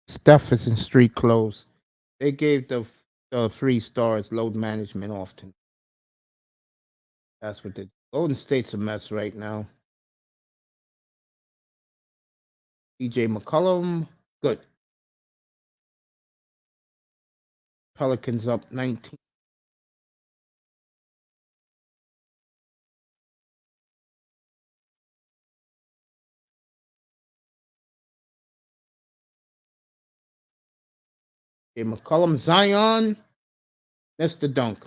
Speaker 1: Steph is in street clothes. They gave the 3 stars load management off tonight. That's what they. Golden State's a mess right now. DJ McCollum, good. Pelicans up 19. DJ McCollum, Zion, that's the dunk.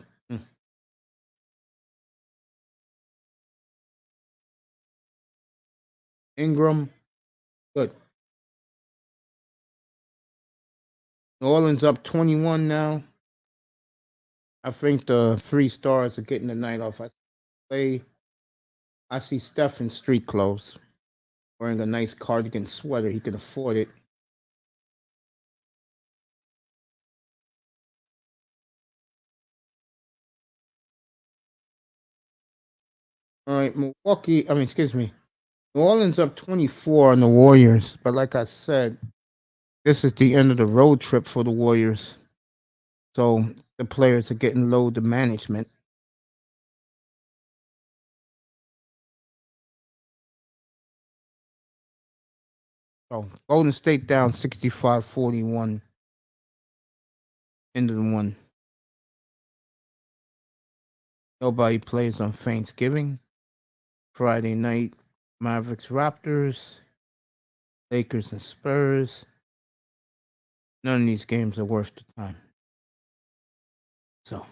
Speaker 1: Ingram, good. New Orleans up 21 now. I think the 3 stars are getting the night off. I see Steph in street clothes, wearing a nice cardigan sweater. He can afford it. All right, Milwaukee. I mean, excuse me. New Orleans up 24 on the Warriors. But like I said, this is the end of the road trip for the Warriors. So the players are getting low to management. So Golden State down 65-41 into the one. Nobody plays on Thanksgiving. Friday night, Mavericks Raptors, Lakers and Spurs. None of these games are worth the time. So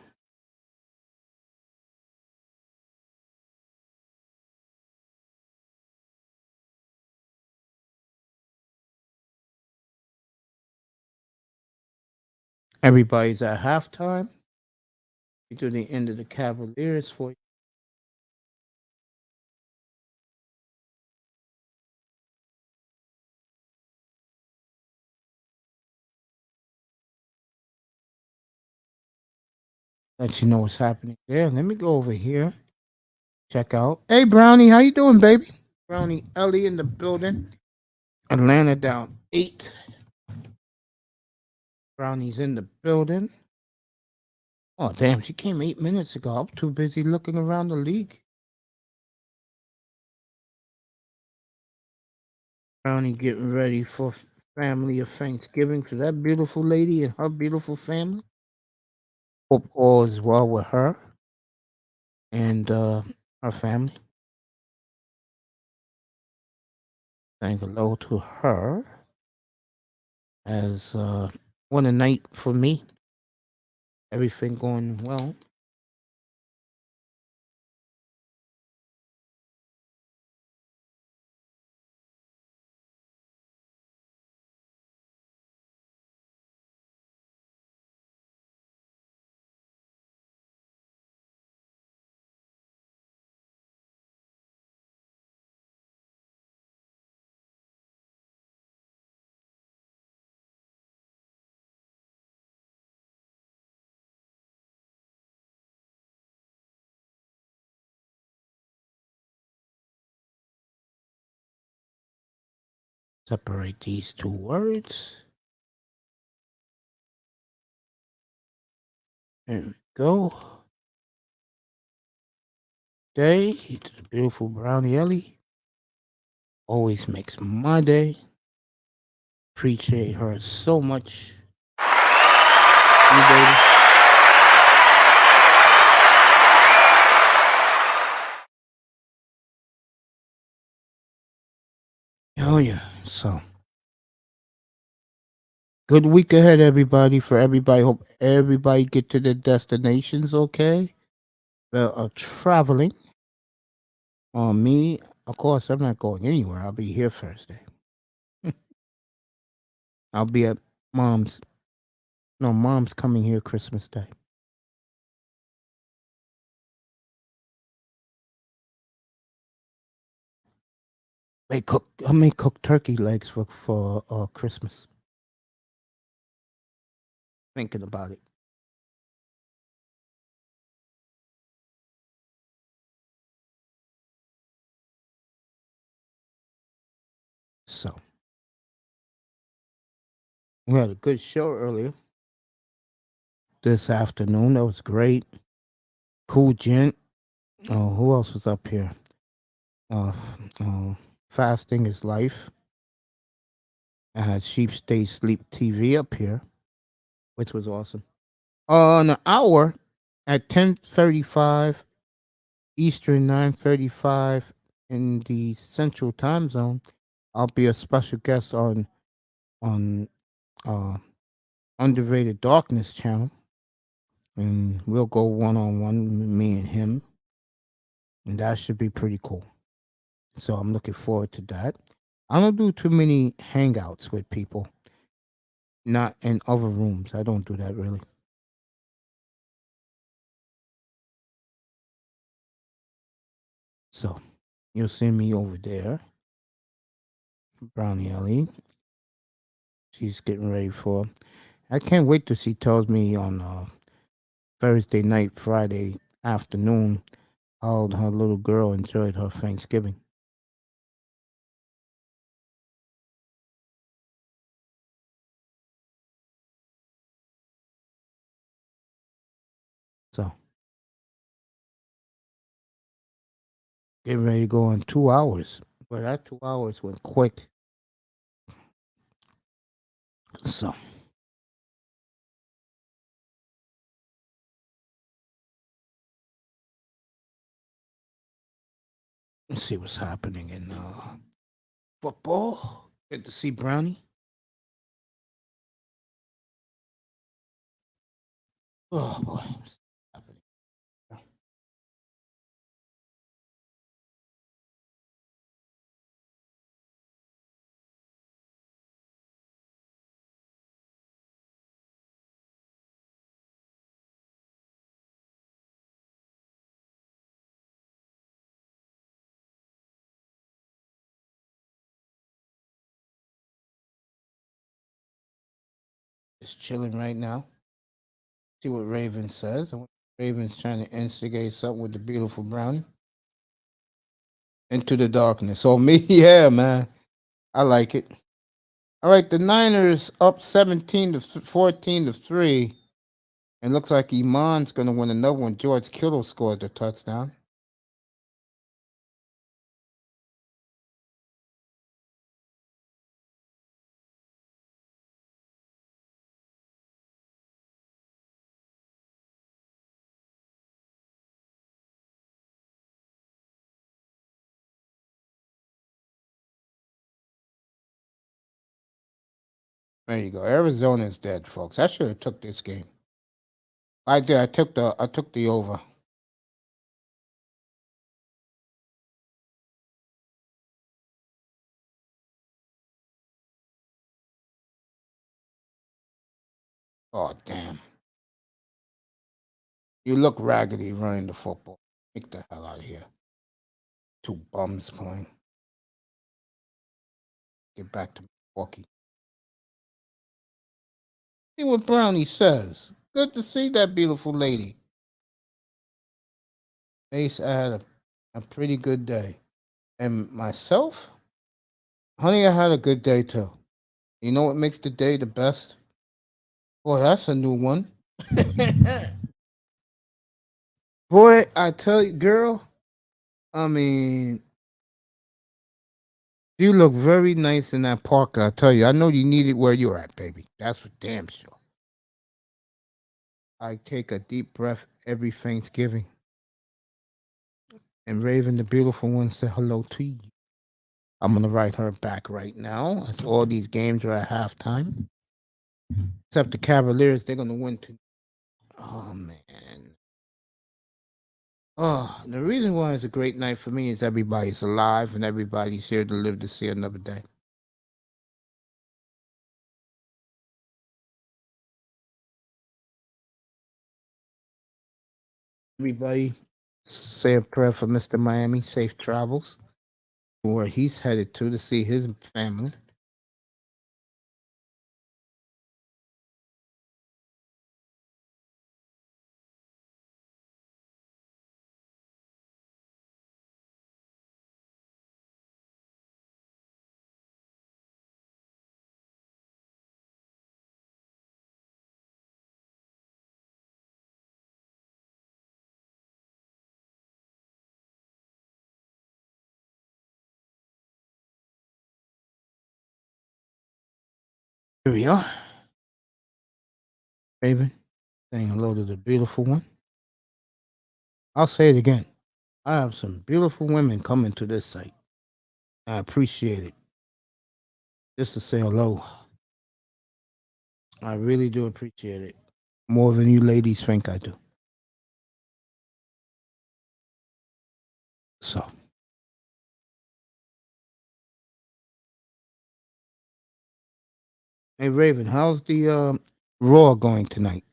Speaker 1: everybody's at halftime. We do the end of the Cavaliers for you. Let you know what's happening there. Let me go over here. Check out. Hey Brownie, how you doing, baby? Brownie Ellie in the building. Atlanta down 8. Brownie's in the building. Oh damn, she came 8 minutes ago. I'm too busy looking around the league. Brownie getting ready for family of Thanksgiving for that beautiful lady and her beautiful family. Hope all is well with her and her family. Saying hello to her as what a night for me. Everything going well. Separate these two words. There we go. Day to the beautiful brownie Ellie. Always makes my day. Appreciate her so much. You baby. Oh yeah. So good week ahead, everybody. For everybody, hope everybody get to their destinations okay. That are traveling. On me, of course, I'm not going anywhere. I'll be here Thursday. I'll be at mom's. No, mom's coming here Christmas Day. I may cook turkey legs for Christmas. Thinking about it. So we had a good show earlier this afternoon. That was great. Cool gent. Oh, who else was up here? Uh, Fasting is life. I had Sheep Stay Sleep TV up here, which was awesome. On an hour at 10:35 Eastern, 9:35 in the Central Time Zone, I'll be a special guest on uh, Underrated Darkness channel, and we'll go one on one, me and him, and that should be pretty cool. So I'm looking forward to that. I don't do too many hangouts with people, not in other rooms. I don't do that really. So you'll see me over there, Brownie Ellie. She's getting ready for. I can't wait till she tells me on Thursday night, Friday afternoon how her little girl enjoyed her Thanksgiving. So getting ready to go in 2 hours. But that 2 hours went quick. So let's see what's happening in football. Good to see Brownie. Oh boy. What's happening? Just chilling right now. See what Raven says. Raven's trying to instigate something with the beautiful Brownie. Into the darkness. Oh me, yeah, man. I like it. All right, the Niners up 17 to 14 to 3. And looks like Iman's going to win another one. George Kittle scored the touchdown. There you go. Arizona's dead, folks. I should have took this game. I did. I took the over. Oh damn. You look raggedy running the football. Get the hell out of here. Two bums playing. Get back to Milwaukee. See what Brownie says. Good to see that beautiful lady. Ace, I had a pretty good day. And myself, Honey, I had a good day too. You know what makes the day the best? Boy, that's a new one. Boy, I tell you, girl, I mean, you look very nice in that parka. I tell you, I know you need it where you're at, baby. That's for damn sure. I take a deep breath every Thanksgiving, and Raven, the beautiful one, said hello to you. I'm gonna write her back right now. As all these games are at halftime, except the Cavaliers, they're gonna win. Oh man. Oh, the reason why it's a great night for me is everybody's alive and everybody's here to live to see another day. Everybody say a prayer for Mr. Miami. Safe travels where he's headed to see his family. Here we are. Raven saying hello to the beautiful one. I'll say it again. I have some beautiful women coming to this site. I appreciate it. Just to say hello. I really do appreciate it. More than you ladies think I do. So, hey Raven, how's the Raw going tonight?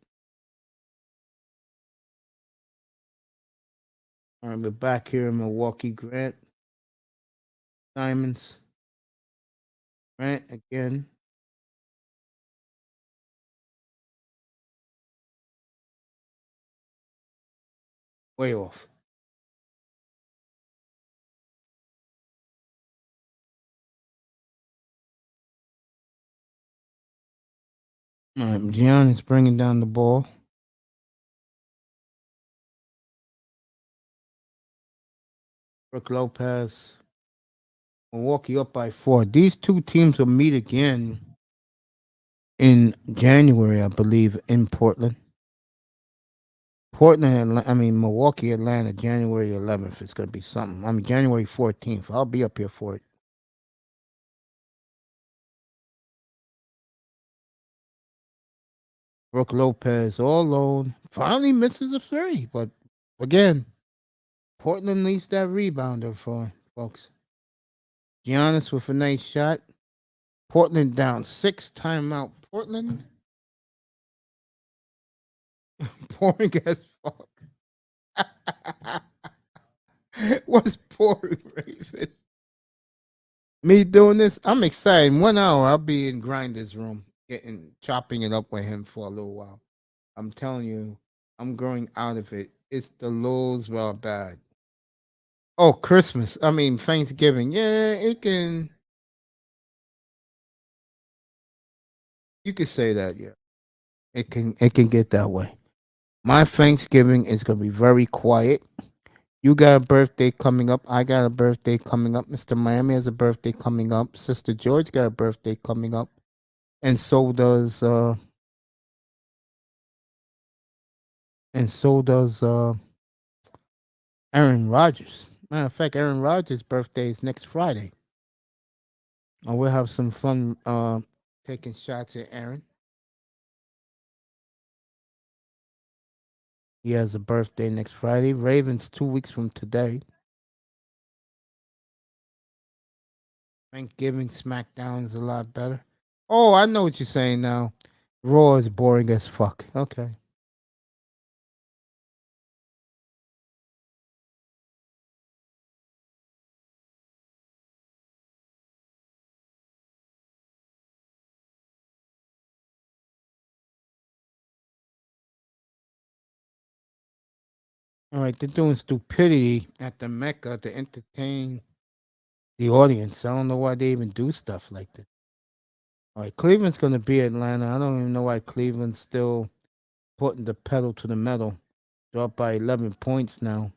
Speaker 1: All right, we're back here in Milwaukee. Grant Diamonds. Grant again. Way off. All right, Gian is bringing down the ball. Brooke Lopez. Milwaukee up by 4. These two teams will meet again in January, I believe, in Portland. Milwaukee, Atlanta, January 11th. It's going to be something. January 14th. I'll be up here for it. Brooke Lopez all alone. Finally misses a three. But again, Portland needs that rebounder for folks. Giannis with a nice shot. Portland down 6. Timeout. Portland. Boring as fuck. What's boring, Raven? Me doing this? I'm excited. 1 hour, I'll be in Grinder's room, chopping it up with him for a little while. I'm telling you, I'm growing out of it. It's the lows well bad. Oh, Christmas. Thanksgiving. Yeah, it can. You could say that. Yeah, it can. It can get that way. My Thanksgiving is gonna be very quiet. You got a birthday coming up. I got a birthday coming up. Mr. Miami has a birthday coming up. Sister George got a birthday coming up, and so does Aaron Rodgers. Matter of fact, Aaron Rodgers' birthday is next Friday. And we'll have some fun taking shots at Aaron. He has a birthday next Friday. Ravens 2 weeks from today. Thanksgiving SmackDown is a lot better. Oh, I know what you're saying now. Raw is boring as fuck. Okay. All right, they're doing stupidity at the Mecca to entertain the audience. I don't know why they even do stuff like that. All right, Cleveland's going to be Atlanta. I don't even know why Cleveland's still putting the pedal to the metal. They're up by 11 points now.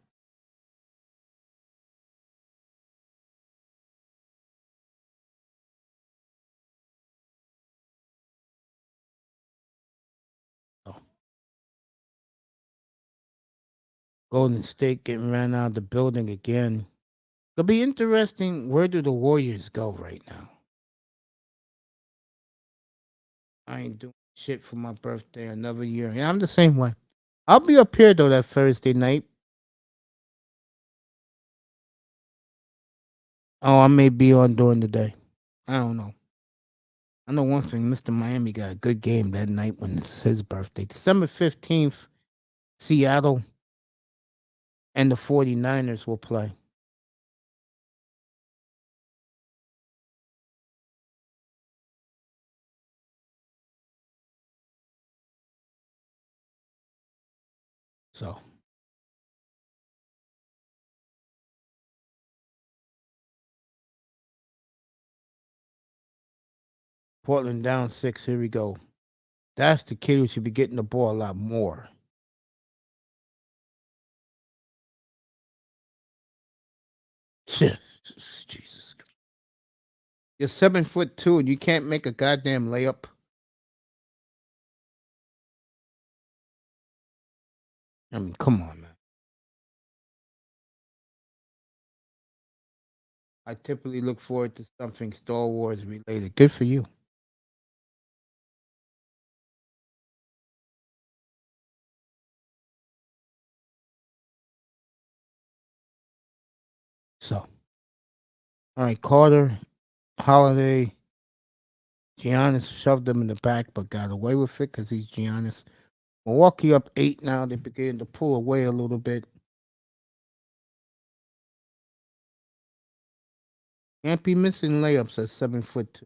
Speaker 1: Oh. Golden State getting ran out of the building again. It'll be interesting. Where do the Warriors go right now? I ain't doing shit for my birthday another year. Yeah, I'm the same way. I'll be up here though that Thursday night. Oh, I may be on during the day. I don't know. I know one thing. Mr. Miami got a good game that night when it's his birthday. December 15th, Seattle and the 49ers will play. So Portland down 6. Here we go. That's the kid who should be getting the ball a lot more. Jesus. You're 7'2" and you can't make a goddamn layup. I mean, come on, man. I typically look forward to something Star Wars related. Good for you. So, all right, Carter, Holiday, Giannis shoved him in the back, but got away with it because he's Giannis. Milwaukee up 8 now. They're beginning to pull away a little bit. Can't be missing layups at 7'2".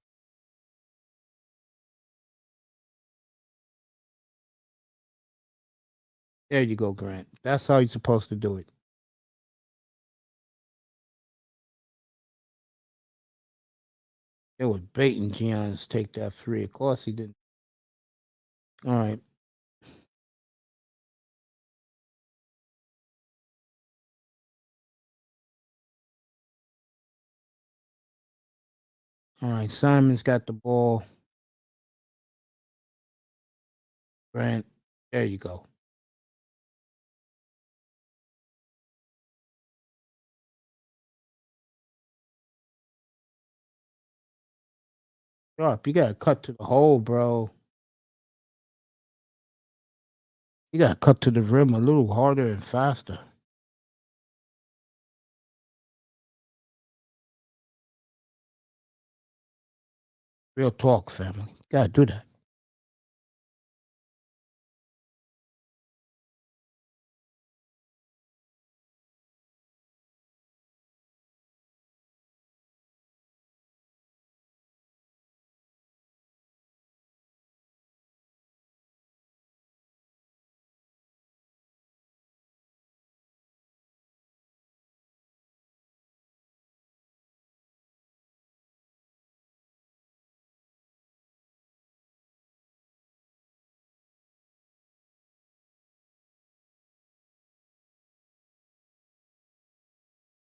Speaker 1: There you go, Grant. That's how you're supposed to do it. They were baiting Giannis take that 3. Of course he didn't. All right. All right. Simon's got the ball. Grant. There you go. Sharp, you gotta cut to the hole, bro. You gotta cut to the rim a little harder and faster. Real talk, family. You gotta do that.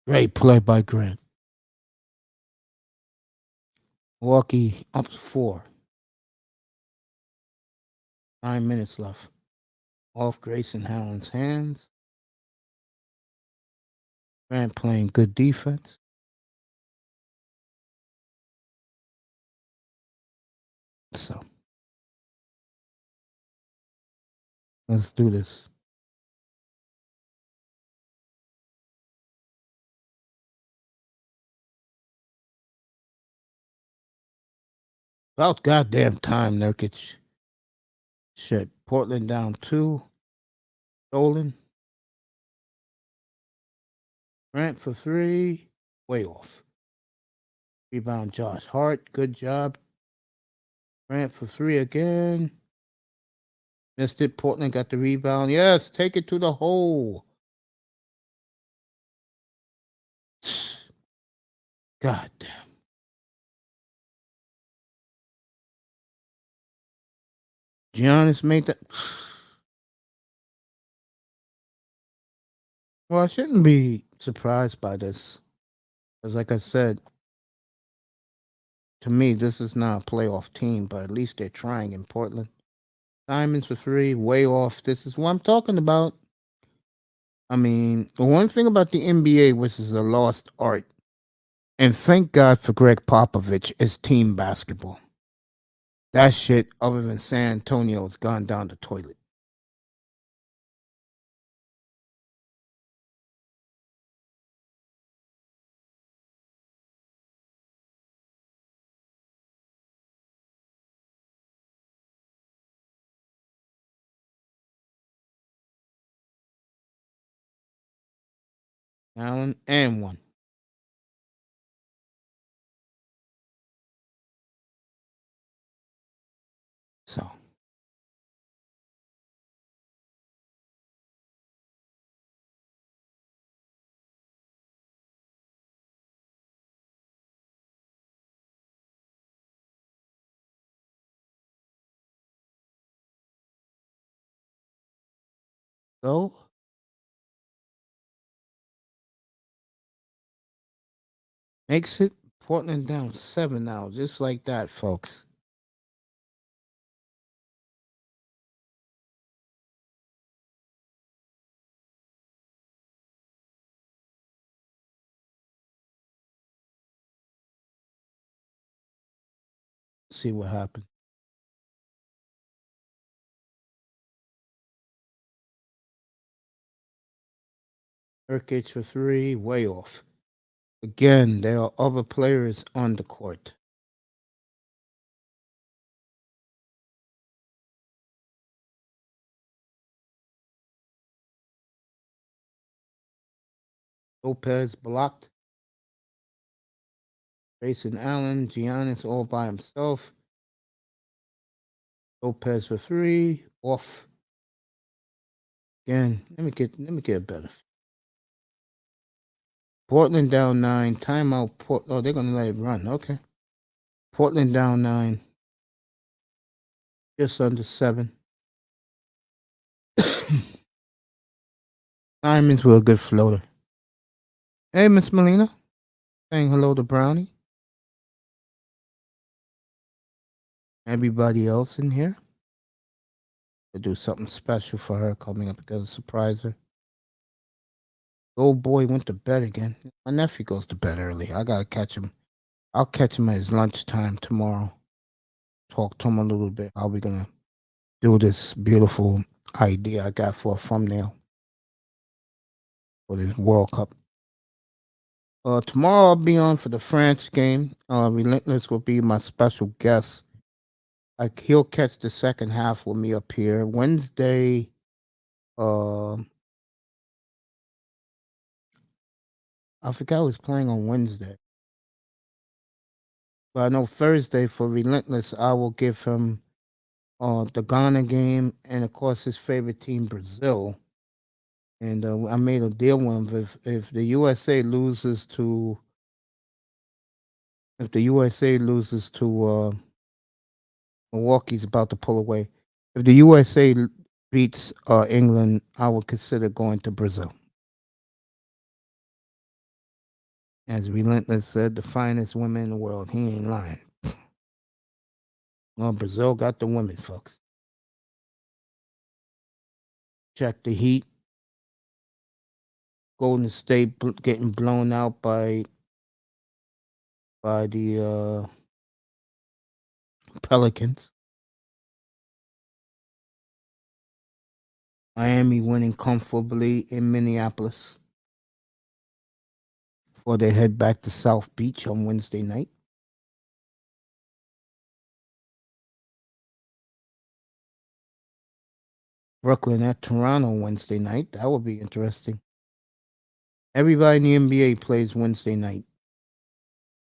Speaker 1: Great play by Grant. Milwaukee up 4. 9 minutes left. Off Grayson Allen's hands. Grant playing good defense. So let's do this. About goddamn time, Nurkic. Shit. Portland down 2. Stolen. Grant for 3. Way off. Rebound Josh Hart. Good job. Grant for 3 again. Missed it. Portland got the rebound. Yes, take it to the hole. God damn. Giannis made that. Well, I shouldn't be surprised by this. Because, like I said, to me, this is not a playoff team, but at least they're trying in Portland. Diamonds for three, way off. This is what I'm talking about. I mean, the one thing about the NBA, which is a lost art, and thank God for Greg Popovich, is team basketball. That shit, other than San Antonio, has gone down the toilet. Allen and one. So, so makes it Portland down 7 now, just like that, folks. See what happens. Nurkic for three, way off. Again, there are other players on the court. Lopez blocked. Grayson Allen, Giannis all by himself. Lopez for three, off. Again, let me get a better. Portland down 9. Timeout. Oh, they're gonna let it run. Okay. Portland down 9. Just under 7. Diamonds were a good floater. Hey, Miss Melina. Saying hello to Brownie. Everybody else in here. To do something special for her coming up. Gonna surprise her. Old boy went to bed again. My nephew goes to bed early. I gotta catch him. I'll catch him at his lunchtime tomorrow. Talk to him a little bit. How we gonna do this beautiful idea I got for a thumbnail for this World Cup. Tomorrow I'll be on for the France game. Relentless will be my special guest. Like he'll catch the second half with me up here. Wednesday, I forgot who was playing on Wednesday. But I know Thursday for Relentless, I will give him the Ghana game and of course his favorite team, Brazil. And I made a deal with him if the USA loses to Milwaukee's about to pull away. If the USA beats England, I would consider going to Brazil. As Relentless said, the finest women in the world. He ain't lying. Well, Brazil got the women, folks. Check the Heat. Golden State getting blown out by the Pelicans. Miami winning comfortably in Minneapolis before they head back to South Beach on Wednesday night. Brooklyn at Toronto Wednesday night. That will be interesting. Everybody in the NBA plays Wednesday night.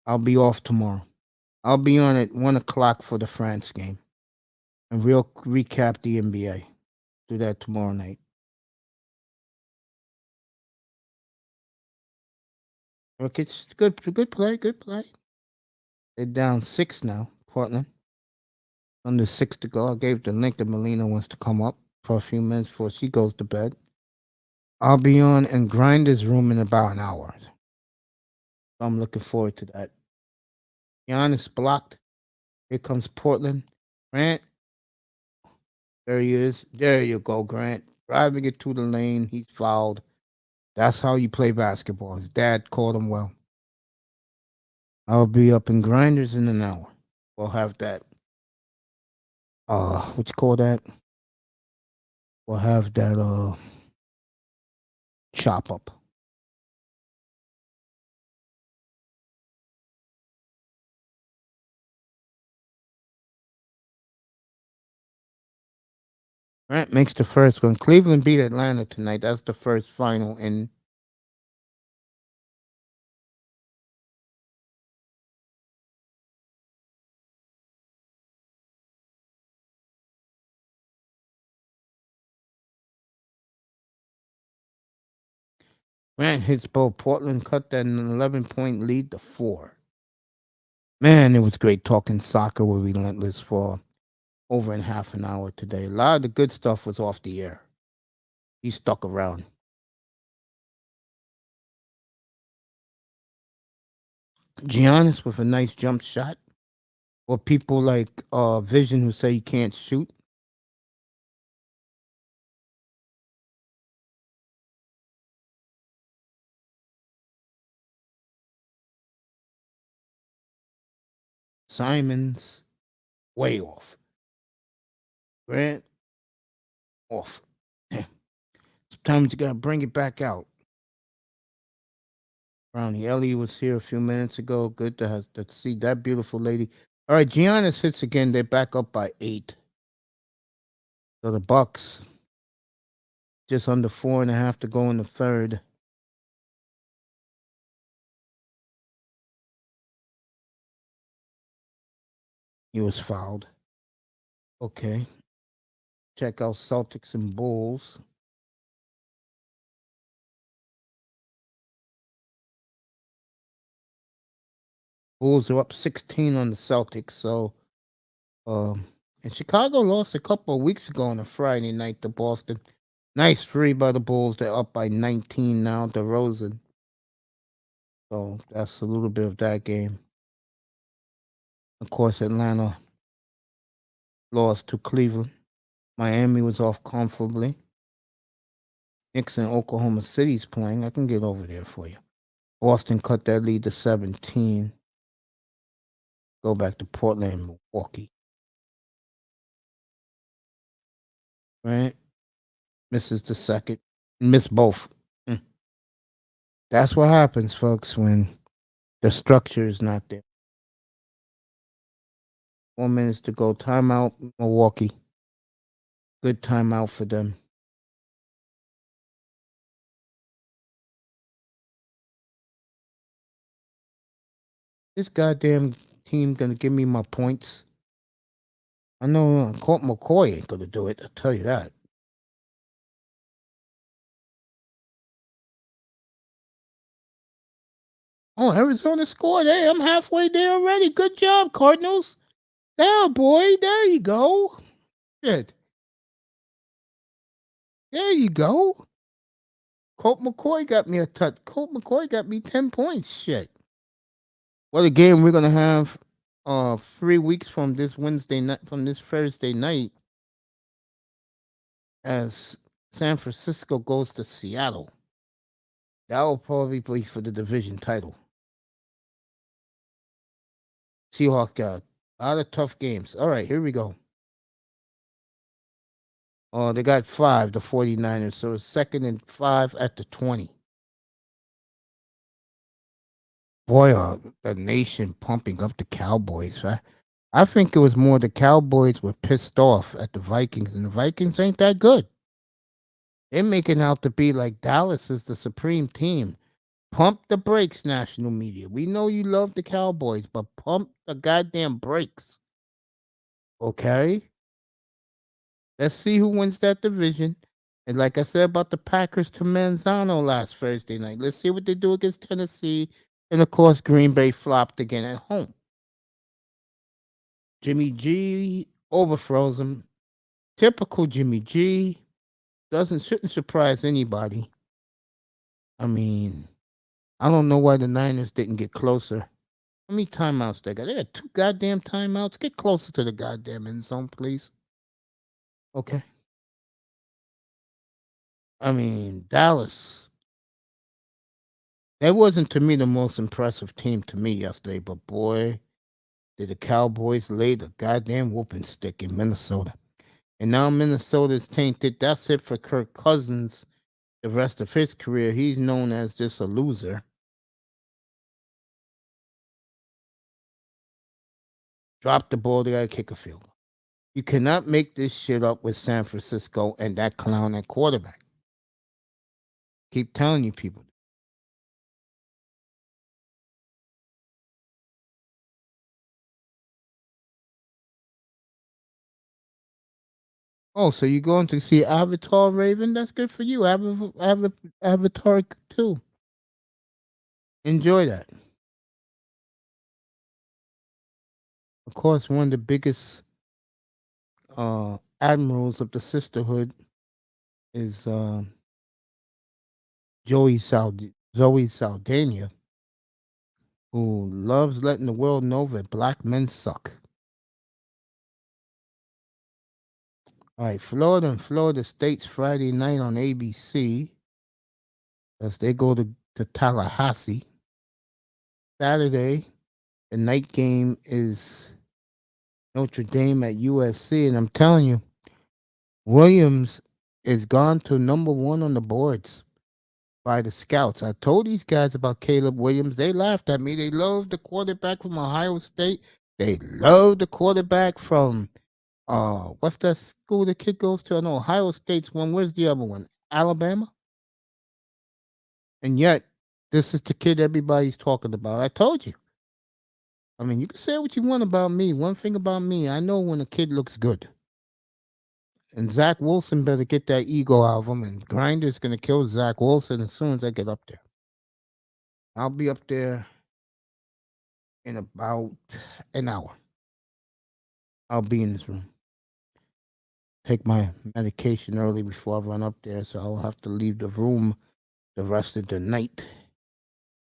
Speaker 1: I'll be off tomorrow. I'll be on at 1 o'clock for the France game. And we'll recap the NBA. Do that tomorrow night. It's good play, good play. They're down 6 now, Portland. Under 6 to go. I gave the link that Melina wants to come up for a few minutes before she goes to bed. I'll be on in Grinder's room in about an hour. So I'm looking forward to that. Giannis blocked. Here comes Portland. Grant. There he is. There you go, Grant. Driving it to the lane. He's fouled. That's how you play basketball. His dad called him well. I'll be up in Grinders in an hour. We'll have that. What you call that? We'll have that chop up. Grant makes the first one. Cleveland beat Atlanta tonight. That's the first final in Grant hits both. Portland cut that 11-point lead to 4. Man, it was great talking soccer with Relentless for over in half an hour today. A lot of the good stuff was off the air. He stuck around. Giannis with a nice jump shot. Or people like Vision who say you can't shoot. Simons way off. Grant off. Sometimes you gotta bring it back out. Brownie Ellie was here a few minutes ago. Good to see that beautiful lady. All right, Giannis hits again. They're back up by 8. So the Bucks just under 4.5 to go in the third. He was fouled. Okay. Check out Celtics and Bulls. Bulls are up 16 on the Celtics. So, and Chicago lost a couple of weeks ago on a Friday night to Boston. Nice free by the Bulls. They're up by 19 now. DeRozan. So that's a little bit of that game. Of course, Atlanta lost to Cleveland. Miami was off comfortably. Knicks and Oklahoma City's playing. I can get over there for you. Boston cut that lead to 17. Go back to Portland and Milwaukee. Right? Misses the second. Miss both. That's what happens, folks, when the structure is not there. 4 minutes to go. Timeout, Milwaukee. Good timeout for them. This goddamn team gonna give me my points. I know Colt McCoy ain't gonna do it. I'll tell you that. Oh, Arizona scored. Hey, I'm halfway there already. Good job, Cardinals. There, boy. There you go. Shit. There you go. Colt McCoy got me a touch. Colt McCoy got me 10 points. Shit. Well, again, we're gonna have 3 weeks from this Thursday night, as San Francisco goes to Seattle. That will probably be for the division title. Seahawks got a lot of tough games. All right, here we go. Oh, they got 5, the 49ers. So it's 2nd and 5 at the 20. Boy, the nation pumping up the Cowboys, right? I think it was more the Cowboys were pissed off at the Vikings, and the Vikings ain't that good. They're making out to be like Dallas is the supreme team. Pump the brakes, national media. We know you love the Cowboys, but pump the goddamn brakes. Okay? Let's see who wins that division. And like I said about the Packers to Manzano last Thursday night, let's see what they do against Tennessee. And of course, Green Bay flopped again at home. Jimmy G overthrows him. Typical Jimmy G. Shouldn't surprise anybody. I mean, I don't know why the Niners didn't get closer. How many timeouts they got? They got 2 goddamn timeouts. Get closer to the goddamn end zone, please. Okay. I mean, Dallas. That wasn't to me the most impressive team to me yesterday, but boy, did the Cowboys lay the goddamn whooping stick in Minnesota. And now Minnesota's tainted. That's it for Kirk Cousins. The rest of his career, he's known as just a loser. Drop the ball, they gotta kick a field goal. You cannot make this shit up with San Francisco and that clown at quarterback. Keep telling you people. Oh, so you're going to see Avatar, Raven? That's good for you. Avatar too. Enjoy that. Of course, one of the biggest admirals of the sisterhood is Zoe Saldana, who loves letting the world know that black men suck. All right, Florida and Florida State's Friday night on ABC as they go to Tallahassee. Saturday, the night game is Notre Dame at USC, and I'm telling you, Williams is gone to number 1 on the boards by the scouts. I told these guys about Caleb Williams. They laughed at me. They love the quarterback from Ohio State. They love the quarterback from what's that school the kid goes to? I know Ohio State's one. Where's the other one? Alabama? And yet, this is the kid everybody's talking about. I told you. I mean, you can say what you want about me. One thing about me, I know when a kid looks good. And Zach Wilson better get that ego out of him. And Grinder's going to kill Zach Wilson as soon as I get up there. I'll be up there in about an hour. I'll be in this room. Take my medication early before I run up there, so I'll have to leave the room the rest of the night.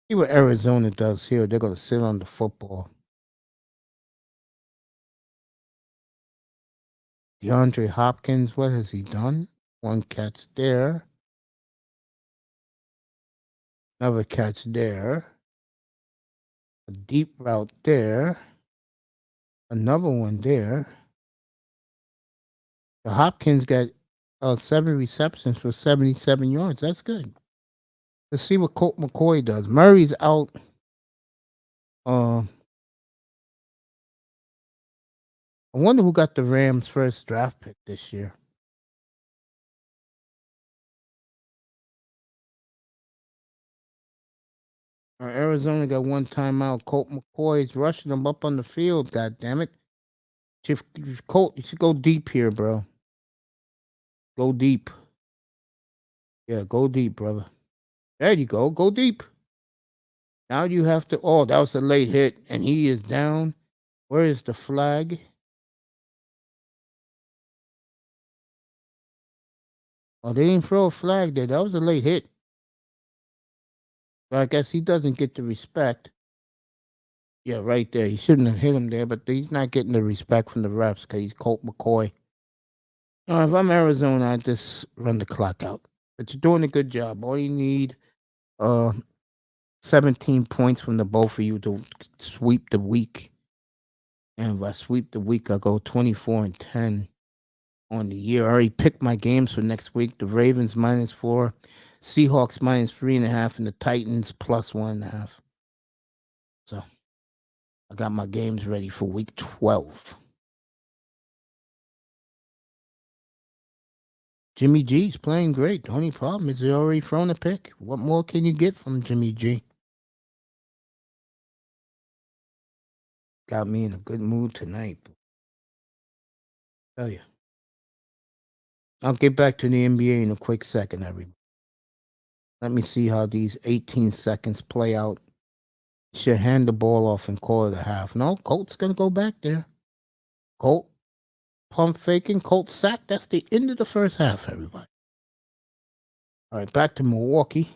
Speaker 1: See what Arizona does here. They're going to sit on the football. DeAndre Hopkins, what has he done? 1 catch there. Another catch there. A deep route there. Another one there. The Hopkins got 7 receptions for 77 yards. That's good. Let's see what Colt McCoy does. Murray's out. I wonder who got the Rams' first draft pick this year. Arizona got 1 timeout. Colt McCoy's rushing them up on the field. God damn it. Colt, you should go deep here, bro. Go deep. Yeah, go deep, brother. There you go. Go deep. Now you have to. Oh, that was a late hit, and he is down. Where is the flag? Oh, they didn't throw a flag there. That was a late hit. So I guess he doesn't get the respect. Yeah, right there. He shouldn't have hit him there, but he's not getting the respect from the refs because he's Colt McCoy. If I'm Arizona, I just run the clock out. But you're doing a good job. All you need 17 points from the both of you to sweep the week. And if I sweep the week, I go 24-10 on the year. I already picked my games for next week. The Ravens -4, Seahawks -3.5, and the Titans +1.5. So I got my games ready for week 12. Jimmy G's playing great. The only problem is he already thrown a pick. What more can you get from Jimmy G? Got me in a good mood tonight. Tell you. I'll get back to the NBA in a quick second, everybody. Let me see how these 18 seconds play out should hand the ball off and call it a half. No, Colts gonna go back there. Colt pump faking, Colt sack. That's the end of the first half, everybody. All right, back to Milwaukee.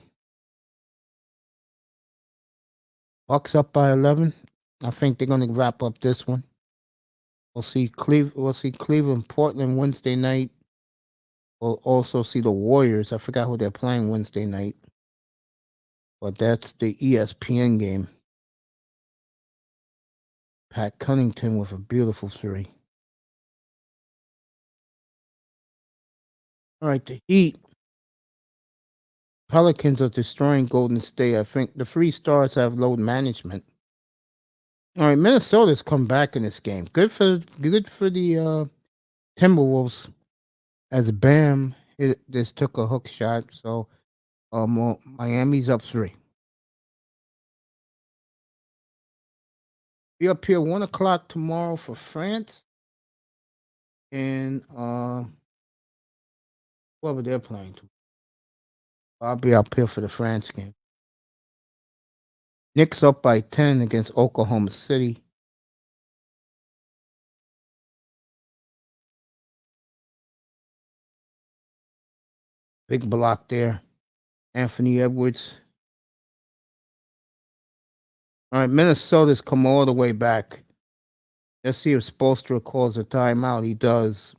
Speaker 1: Bucks up by 11. I think they're gonna wrap up this one. We'll see Cleveland, Portland Wednesday night. We'll also see the Warriors. I forgot who they're playing Wednesday night, but that's the ESPN game. Pat Cunnington with a beautiful three. All right, the Heat. Pelicans are destroying Golden State. I think the Free Stars have load management. All right, Minnesota's come back in this game. Good for the Timberwolves as Bam just took a hook shot. So Miami's up 3. Be up here 1 o'clock tomorrow for France and whoever they're playing. I'll be up here for the France game. Knicks up by 10 against Oklahoma City. Big block there. Anthony Edwards. All right, Minnesota's come all the way back. Let's see if Spoelstra calls a timeout. He does.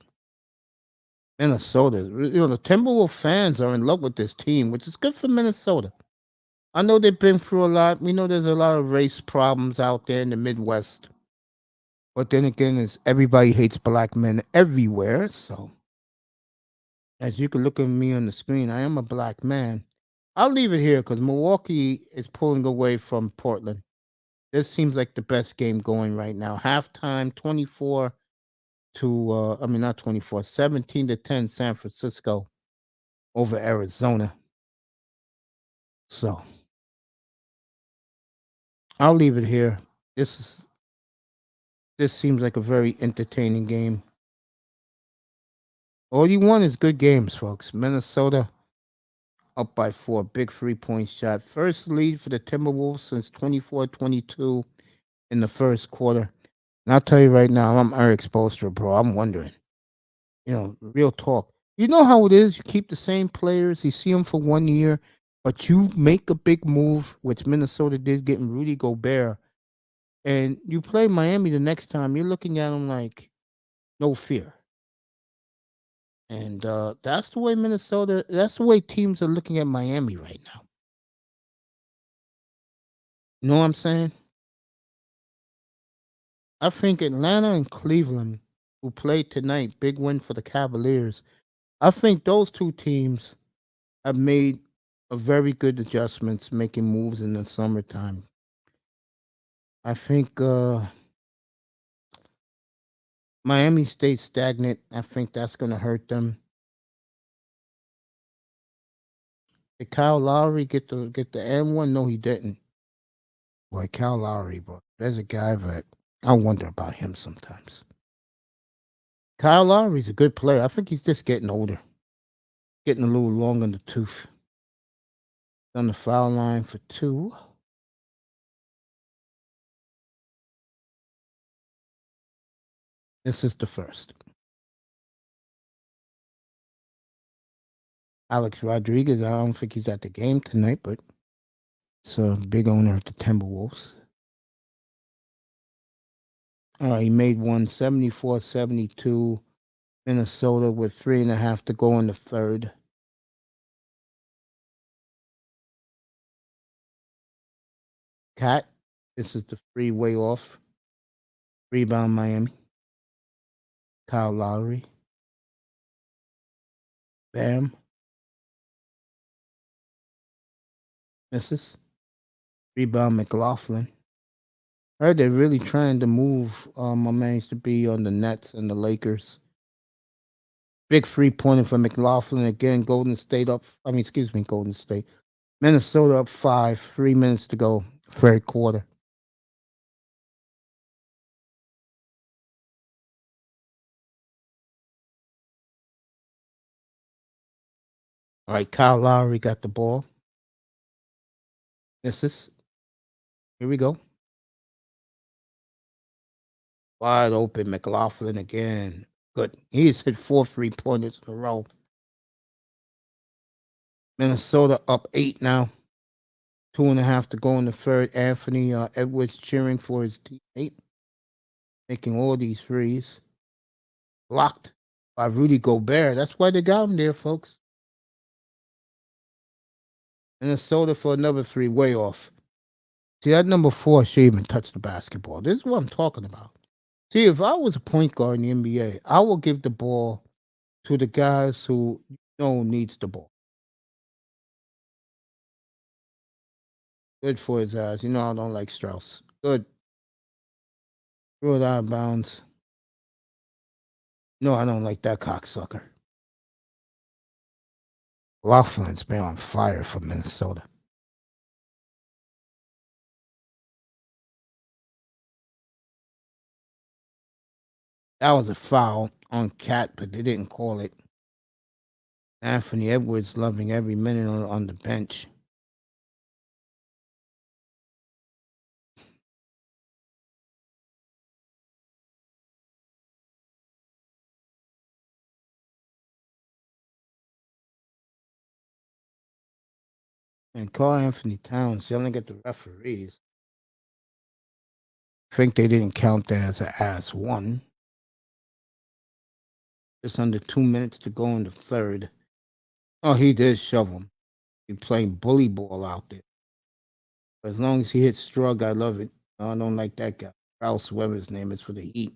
Speaker 1: Minnesota, the Timberwolves fans are in love with this team, which is good for Minnesota. I know they've been through a lot. We know there's a lot of race problems out there in the Midwest. But then again, everybody hates black men everywhere. So, as you can look at me on the screen, I am a black man. I'll leave it here because Milwaukee is pulling away from Portland. This seems like the best game going right now. Halftime, 24 to, not 24, 17 to 10, San Francisco over Arizona. So, I'll leave it here. This seems like a very entertaining game. All you want is good games, folks. Minnesota up by 4. Big 3-point shot. First lead for the Timberwolves since 24-22 in the first quarter. And I'll tell you right now, I'm Eric Spoelstra, bro. I'm wondering. Real talk. You know how it is. You keep the same players. You see them for 1 year, but you make a big move, which Minnesota did, getting Rudy Gobert, and you play Miami the next time. You're looking at them like no fear. And that's the way that's the way teams are looking at Miami right now. You know what I'm saying? I think Atlanta and Cleveland, who played tonight, big win for the Cavaliers. I think those two teams have made a very good adjustments, making moves in the summertime. I think Miami stayed stagnant. I think that's going to hurt them. Did Kyle Lowry get the N1? No, he didn't. Boy, Kyle Lowry, bro. There's a guy that I wonder about him sometimes. Kyle Lowry's a good player. I think he's just getting older. Getting a little long in the tooth. On the foul line for 2. This is the first. Alex Rodriguez, I don't think he's at the game tonight, but it's a big owner of the Timberwolves. All right, he made one 74-72. Minnesota with 3.5 to go in the third. Cat, this is the free way off. Rebound Miami. Kyle Lowry. Bam. Misses. Rebound McLaughlin. I heard they're really trying to move my man to be on the Nets and the Lakers. Big 3-pointer for McLaughlin again. Golden State. Golden State. Minnesota up 5. 3 minutes to go. Third quarter. All right, Kyle Lowry got the ball. Misses. Here we go. Wide open, McLaughlin again. Good. He's hit 4 3-pointers in a row. Minnesota up 8 now. 2.5 to go in the third. Anthony Edwards cheering for his teammate, making all these threes. Blocked by Rudy Gobert. That's why they got him there, folks. Minnesota for another 3, way off. See, that number 4 should even touch the basketball. This is what I'm talking about. See, if I was a point guard in the NBA, I will give the ball to the guys who needs the ball. Good for his ass. I don't like Strauss. Good. Throw it out of bounds. No, I don't like that cocksucker. Laughlin's been on fire for Minnesota. That was a foul on Cat, but they didn't call it. Anthony Edwards loving every minute on the bench. And Carl Anthony Towns yelling at the referees. I think they didn't count that as an ass one. Just under 2 minutes to go in the third. Oh, he did shove him. He playing bully ball out there. But as long as he hits Strug, I love it. I don't like that guy. Rouse, whatever his name is, for the Heat.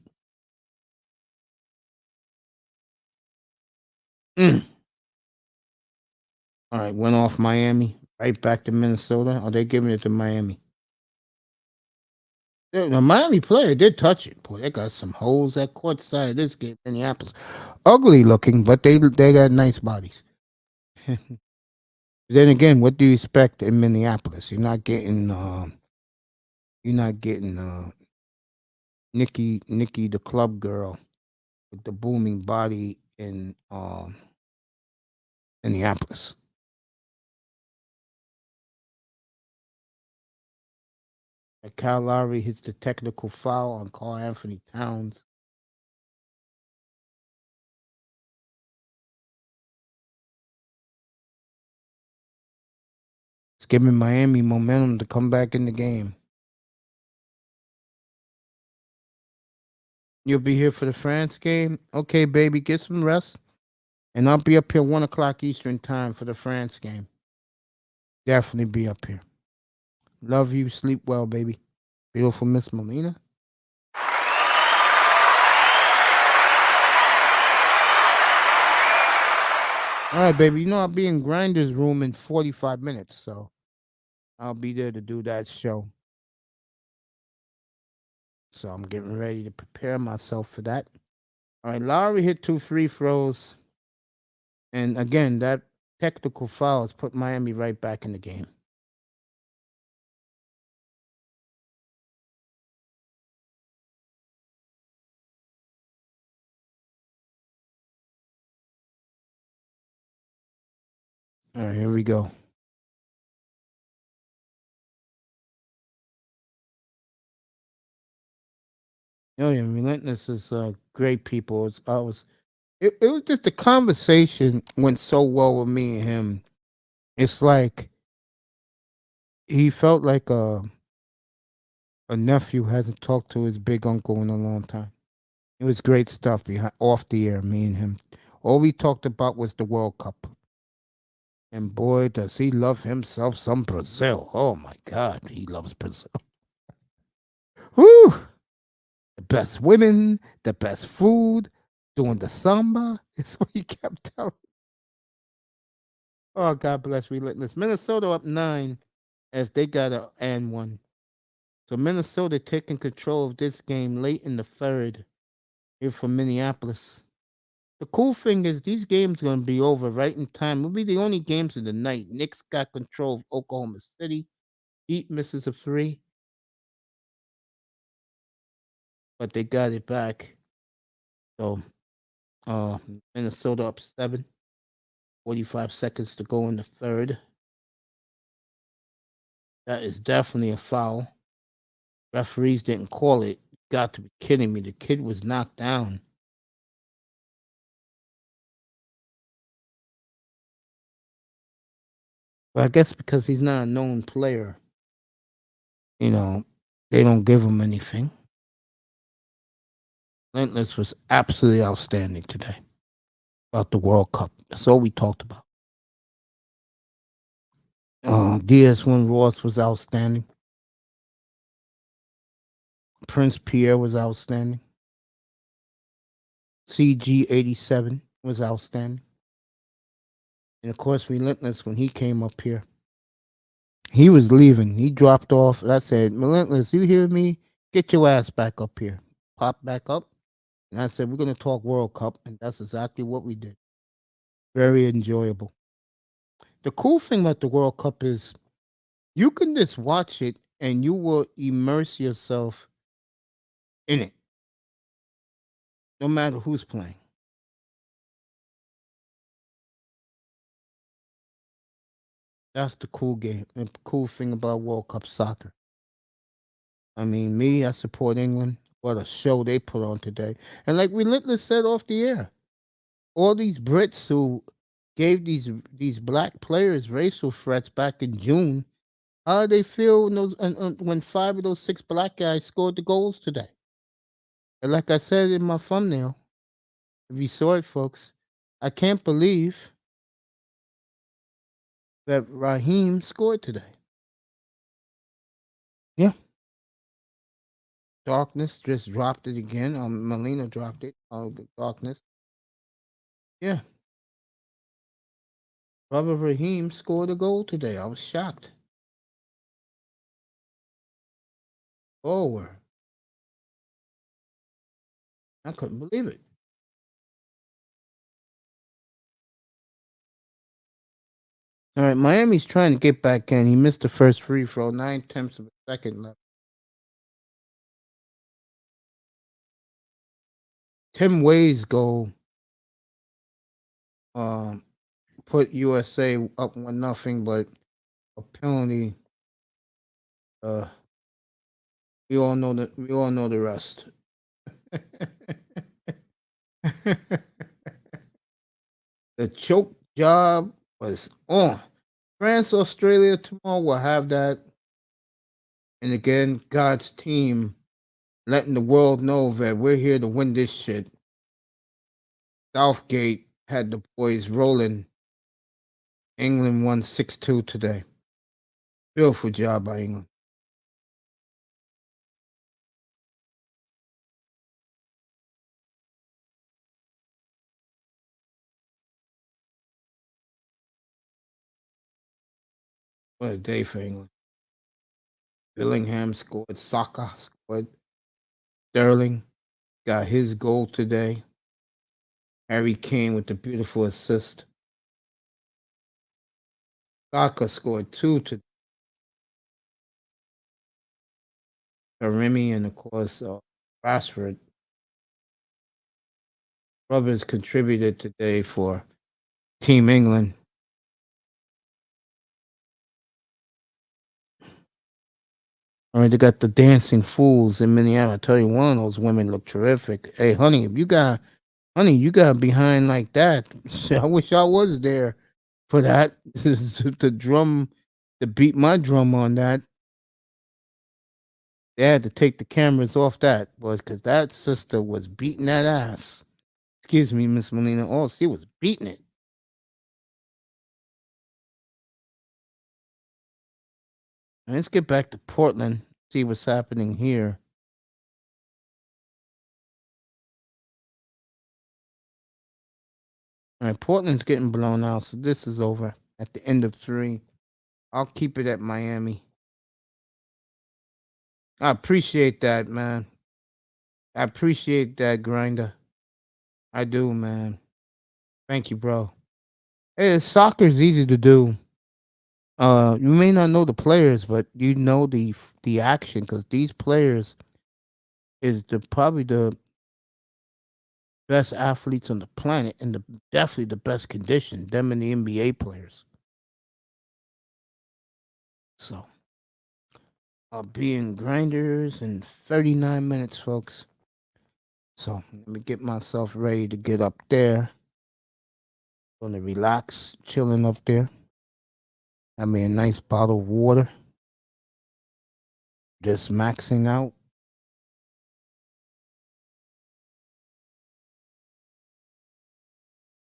Speaker 1: All right, went off Miami. Right back to Minnesota. Are they giving it to Miami? The Miami player did touch it. Boy, they got some holes at court side of this game. Minneapolis. Ugly looking, but they got nice bodies. Then again, what do you expect in Minneapolis? You're not getting Nikki the club girl with the booming body in Minneapolis. Kyle Lowry hits the technical foul on Carl Anthony Towns. It's giving Miami momentum to come back in the game. You'll be here for the France game? Okay, baby, get some rest. And I'll be up here 1 o'clock Eastern time for the France game. Definitely be up here. Love you. Sleep well, baby. Beautiful Miss Melina. All right, baby. I'll be in Grinder's room in 45 minutes, so I'll be there to do that show. So I'm getting ready to prepare myself for that. All right, Lowry hit 2 free throws. And again, that technical foul has put Miami right back in the game. All right, here we go. Yeah, Relentless is great people. It was just the conversation went so well with me and him. It's like he felt like a nephew hasn't talked to his big uncle in a long time. It was great stuff off the air, me and him. All we talked about was the World Cup. And boy, does he love himself some Brazil. Oh my God, he loves Brazil. Woo! The best women, the best food, doing the samba. It's what he kept telling. Oh, God bless Relentless. Minnesota up 9 as they got a and 1. So Minnesota taking control of this game late in the third here from Minneapolis. The cool thing is these games are going to be over right in time. It'll be the only games of the night. Knicks got control of Oklahoma City. Heat misses a 3. But they got it back. So Minnesota up 7. 45 seconds to go in the third. That is definitely a foul. Referees didn't call it. Got to be kidding me. The kid was knocked down. But I guess because he's not a known player, you know, they don't give him anything. Relentless was absolutely outstanding today about the World Cup. That's all we talked about. DS1 Ross was outstanding. Prince Pierre was outstanding. CG87 was outstanding. And of course, Relentless, when he came up here, he was leaving. He dropped off. I said, Relentless, you hear me? Get your ass back up here. Pop back up. And I said, we're going to talk World Cup. And that's exactly what we did. Very enjoyable. The cool thing about the World Cup is you can just watch it and you will immerse yourself in it, no matter who's playing. That's the cool game, the cool thing about World Cup soccer. I mean, me, I support England. What a show they put on today. And like Relentless said off the air, all these Brits who gave these black players racial threats back in June, how do they feel when when 5 of those 6 black guys scored the goals today? And like I said in my thumbnail, if you saw it, folks, I can't believe that Raheem scored today. Yeah. Darkness just dropped it again. Melina dropped it. Darkness. Yeah. Brother Raheem scored a goal today. I was shocked. Forward. I couldn't believe it. All right, Miami's trying to get back in. He missed the first free throw, 9/10 of a second left. Tim Wade's goal put USA up 1-0, but a penalty. Uh, we all know that. We all know the rest. The choke job was on. France, Australia tomorrow will have that. And again, God's team letting the world know that we're here to win this shit. Southgate had the boys rolling. England won 6-2 today. Beautiful job by England. What a day for England. Billingham scored. Saka scored. Sterling got his goal today. Harry Kane with the beautiful assist. Saka scored 2 today. Karimi and of course Rashford. Brothers contributed today for Team England. All right, they got the dancing fools in Minneapolis. I tell you, one of those women look terrific. Hey, honey, if you got, honey, you got behind like that. I wish I was there for that. The drum, to beat my drum on that. They had to take the cameras off that, boys, because that sister was beating that ass. Excuse me, Miss Melina. Oh, she was beating it. And let's get back to Portland. See what's happening here. All right, Portland's getting blown out, so this is over at the end of 3. I'll keep it at Miami. I appreciate that, man. I appreciate that, Grinder. I do, man. Thank you, bro. Hey, soccer's easy to do. You may not know the players, but you know the action because these players is probably the best athletes on the planet and definitely the best condition. Them and the NBA players. So, I'll be in Grinders in 39 minutes, folks. So let me get myself ready to get up there. Gonna relax, chilling up there. Have me a nice bottle of water. Just maxing out.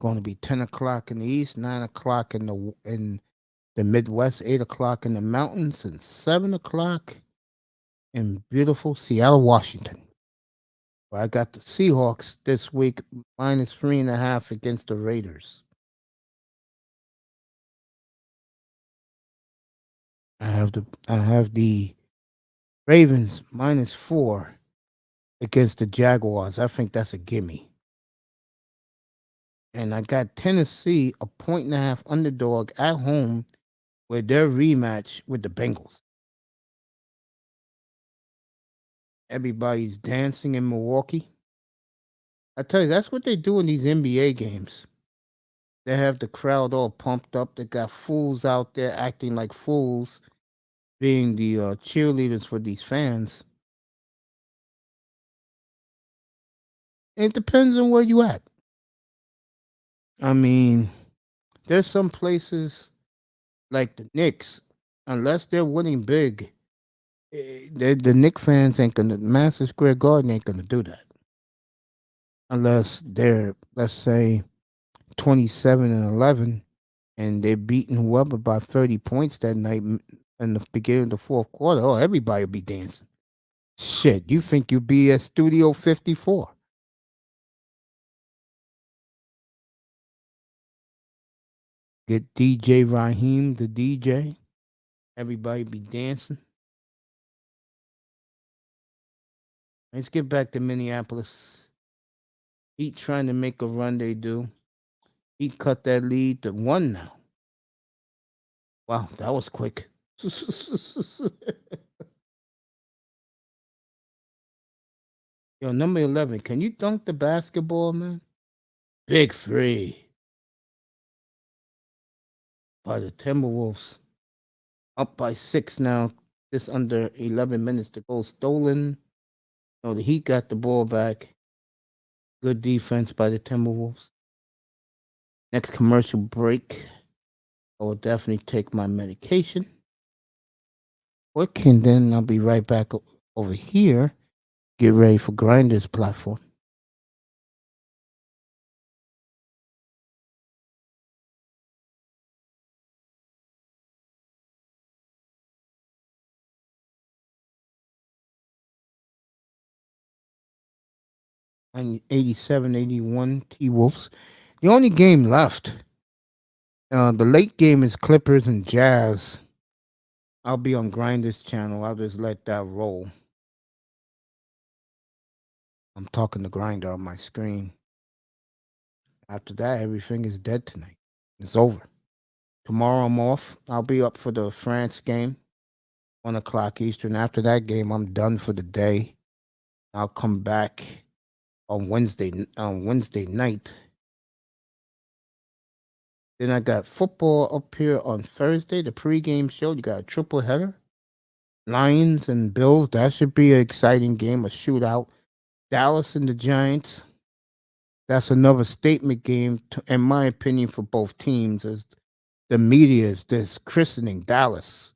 Speaker 1: Going to be 10 o'clock in the east, 9 o'clock in the Midwest, 8 o'clock in the mountains, and 7 o'clock in beautiful Seattle, Washington. Where I got the Seahawks this week minus 3.5 against the Raiders. I have the Ravens minus 4 against the Jaguars. I think that's a gimme. And I got Tennessee a 1.5 underdog at home with their rematch with the Bengals. Everybody's dancing in Milwaukee. I tell you, that's what they do in these NBA games. They have the crowd all pumped up. They got fools out there acting like fools, being the cheerleaders for these fans. It depends on where you at. I mean, there's some places like the Knicks, unless they're winning big, the Knicks fans ain't gonna, Madison Square Garden ain't gonna do that. Unless they're, let's say, 27-11 and they're beating whoever by 30 points that night in the beginning of the fourth quarter. Oh, everybody will be dancing. Shit, you think you'll be at Studio 54. Get DJ Raheem, the DJ. Everybody be dancing. Let's get back to Minneapolis. Heat trying to make a run, they do. Heat cut that lead to 1 now. Wow, that was quick. Yo, number 11, can you dunk the basketball, man? Big three by the Timberwolves. Up by 6 now. Just under 11 minutes to go. Stolen. No, the Heat got the ball back. Good defense by the Timberwolves. Next commercial break. I will definitely take my medication. Working, then I'll be right back over here. Get ready for Grinders platform. And 87-81 T-Wolves. The only game left. The late game is Clippers and Jazz. I'll be on Grinders channel. I'll just let that roll. I'm talking to Grinder on my screen. After that, everything is dead tonight. It's over. Tomorrow I'm off. I'll be up for the France game, 1 o'clock Eastern. After that game, I'm done for the day. I'll come back on Wednesday night. Then I got football up here on Thursday, the pregame show. You got a triple header. Lions and Bills. That should be an exciting game, a shootout. Dallas and the Giants. That's another statement game, in my opinion, for both teams. As the media is this christening Dallas.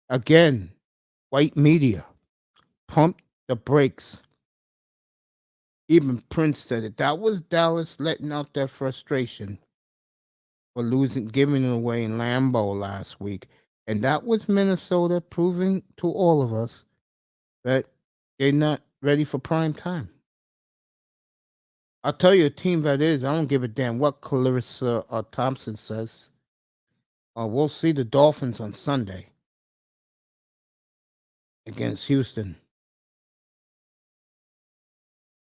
Speaker 1: Again, white media. Pump the brakes. Even Prince said it. That was Dallas letting out their frustration for giving it away in Lambeau last week. And that was Minnesota proving to all of us that they're not ready for prime time. I'll tell you a team that is. I don't give a damn what Clarissa Thompson says. We'll see the Dolphins on Sunday against Houston.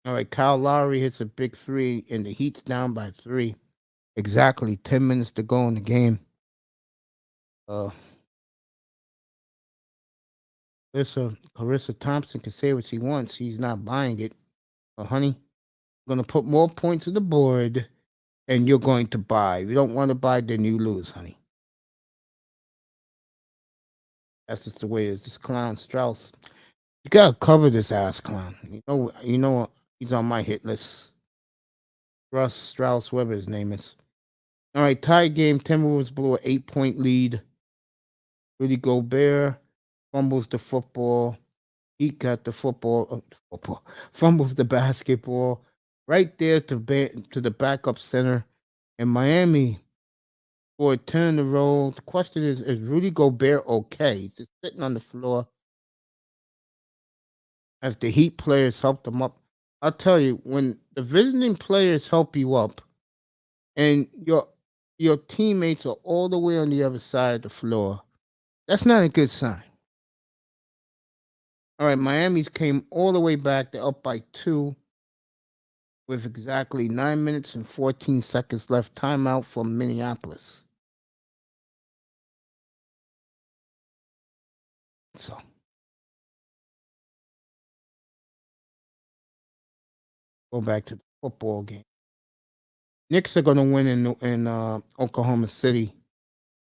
Speaker 1: All right, Kyle Lowry hits a big 3, and the Heat's down by 3. Exactly 10 minutes to go in the game. Clarissa Thompson can say what she wants. She's not buying it. Honey, I'm going to put more points on the board, and you're going to buy. If you don't want to buy, then you lose, honey. That's just the way it is. This clown Strauss. You gotta cover this ass clown. You know, he's on my hit list. Russ Strauss, whatever his name is. All right, tie game. Timberwolves blew an 8-point lead. Rudy Gobert fumbles the football. He got the football, fumbles the basketball right there to the backup center. And Miami scored 10 in a row. The question is Rudy Gobert okay? He's just sitting on the floor as the Heat players helped him up. I'll tell you, when the visiting players help you up and your teammates are all the way on the other side of the floor, that's not a good sign. All right, Miami's came all the way back. They're up by 2 with exactly 9 minutes and 14 seconds left. Timeout from Minneapolis. So go back to the football game. Knicks are going to win in Oklahoma City.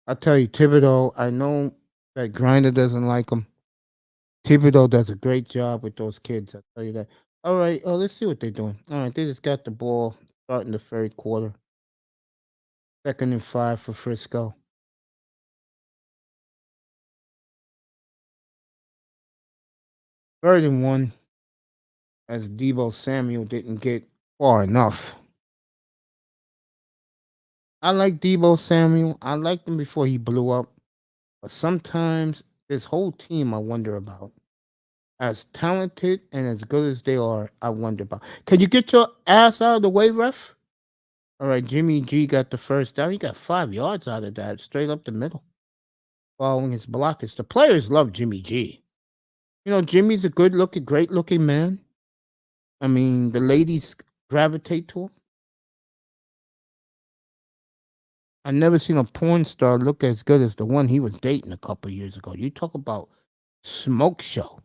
Speaker 1: I'll tell you, Thibodeau, I know that Grinder doesn't like him. Thibodeau does a great job with those kids. I'll tell you that. All right, let's see what they're doing. All right, they just got the ball starting the third quarter. 2nd and 5 for Frisco. 3rd and 1 as Debo Samuel didn't get far enough. I like Debo Samuel. I liked him before he blew up. But sometimes this whole team I wonder about. As talented and as good as they are, I wonder about. Can you get your ass out of the way, ref? All right, Jimmy G got the first down. He got 5 yards out of that, straight up the middle, following his blockers. The players love Jimmy G. You know, Jimmy's a good-looking, great-looking man. I mean, the ladies gravitate to him. I never seen a porn star look as good as the one he was dating a couple years ago. You talk about smoke show.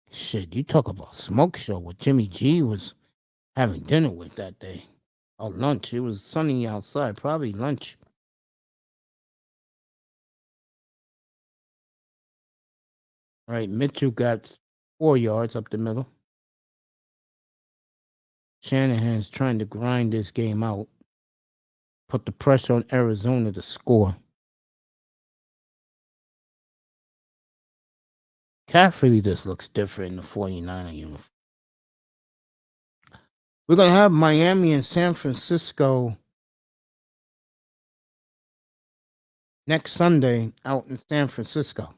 Speaker 1: Shit, you talk about smoke show. What Jimmy G was having dinner with that day. Or lunch. It was sunny outside. Probably lunch. All right, Mitchell got 4 yards up the middle. Shanahan's trying to grind this game out. Put the pressure on Arizona to score. Caffrey just looks different in the 49er uniform. We're going to have Miami and San Francisco next Sunday out in San Francisco.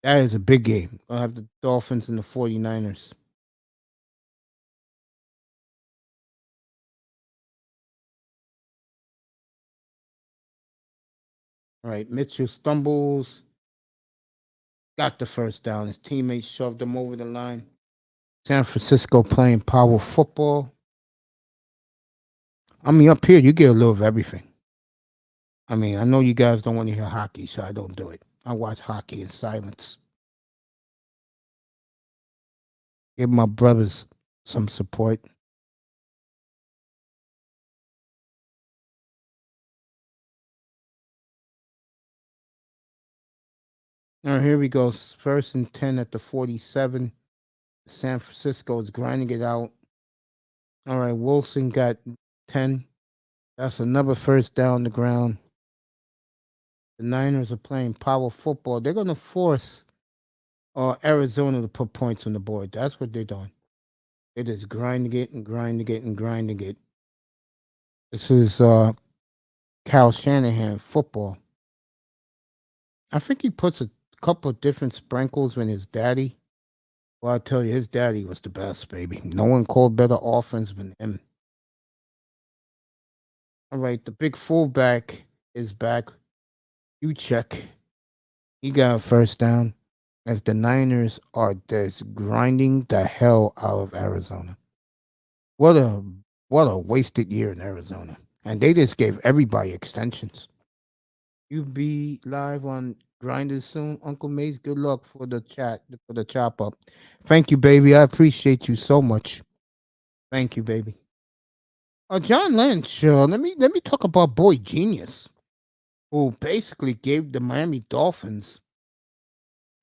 Speaker 1: That is a big game. We'll have the Dolphins and the 49ers. All right, Mitchell stumbles. Got the first down. His teammates shoved him over the line. San Francisco playing power football. I mean, up here, you get a little of everything. I mean, I know you guys don't want to hear hockey, so I don't do it. I watch hockey in silence. Give my brothers some support. All right, here we go. 1st and 10 at the 47. San Francisco is grinding it out. All right, Wilson got 10. That's another first down on the ground. The Niners are playing power football. They're going to force Arizona to put points on the board. That's what they're doing. They're just grinding it and grinding it and grinding it. This is Cal Shanahan football. I think he puts a couple of different sprinkles when his daddy. Well, I tell you, his daddy was the best, baby. No one called better offense than him. All right, the big fullback is back. You check. He got a first down as the Niners are just grinding the hell out of Arizona. What a wasted year in Arizona. And they just gave everybody extensions. You be live on Grinders soon, Uncle Mace. Good luck for the chop up. Thank you, baby. I appreciate you so much. Thank you, baby. John Lynch. Let me talk about Boy Genius. who basically gave the Miami Dolphins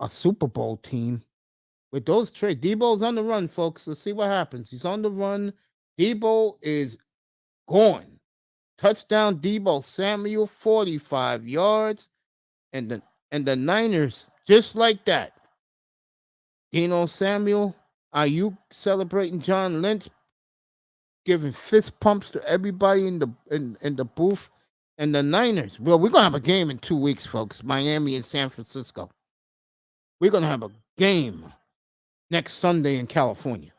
Speaker 1: a Super Bowl team with those trades. Debo's on the run, folks. Let's see what happens. He's on the run. Debo is gone. Touchdown, Debo Samuel, 45 yards. And the Niners, just like that. Dino Samuel, are you celebrating John Lynch, giving fist pumps to everybody in the booth? And the Niners, well, we're gonna have a game in 2 weeks, folks. Miami and San Francisco. We're gonna have a game next Sunday in California.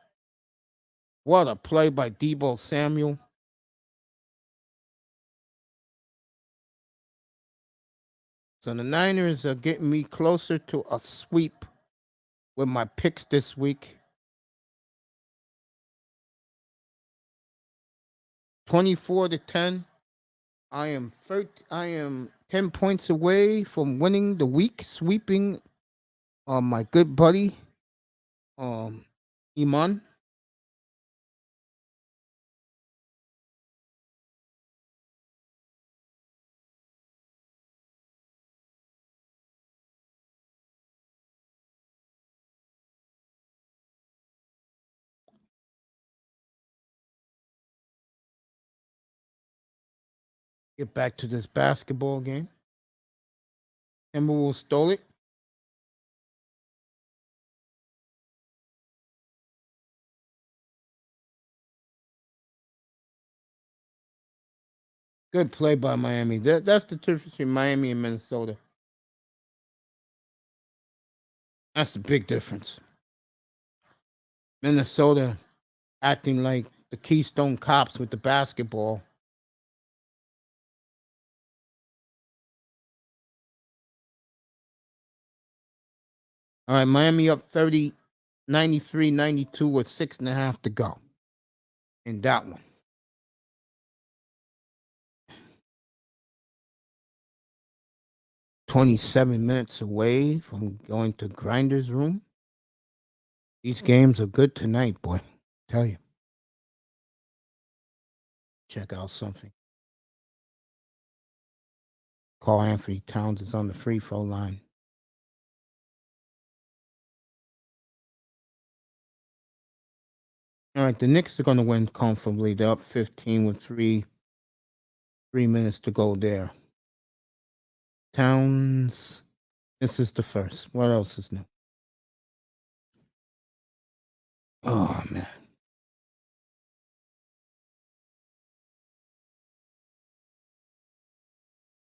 Speaker 1: What a play by Debo Samuel. So the Niners are getting me closer to a sweep with my picks this week. 24-10. I am 10 points away from winning the week, sweeping my good buddy Iman. Get back to this basketball game. Timberwolves stole it. Good play by Miami. That's the difference between Miami and Minnesota. That's the big difference. Minnesota acting like the Keystone Cops with the basketball. All right, Miami up 30, 93, 92 with 6.5 to go in that one. 27 minutes away from going to Grinder's room. These games are good tonight, boy. Tell you. Check out something. Carl Anthony Towns is on the free throw line. All right, the Knicks are going to win comfortably. They're up 15 with 3 minutes to go there. Towns, this is the first. What else is new? Oh, man.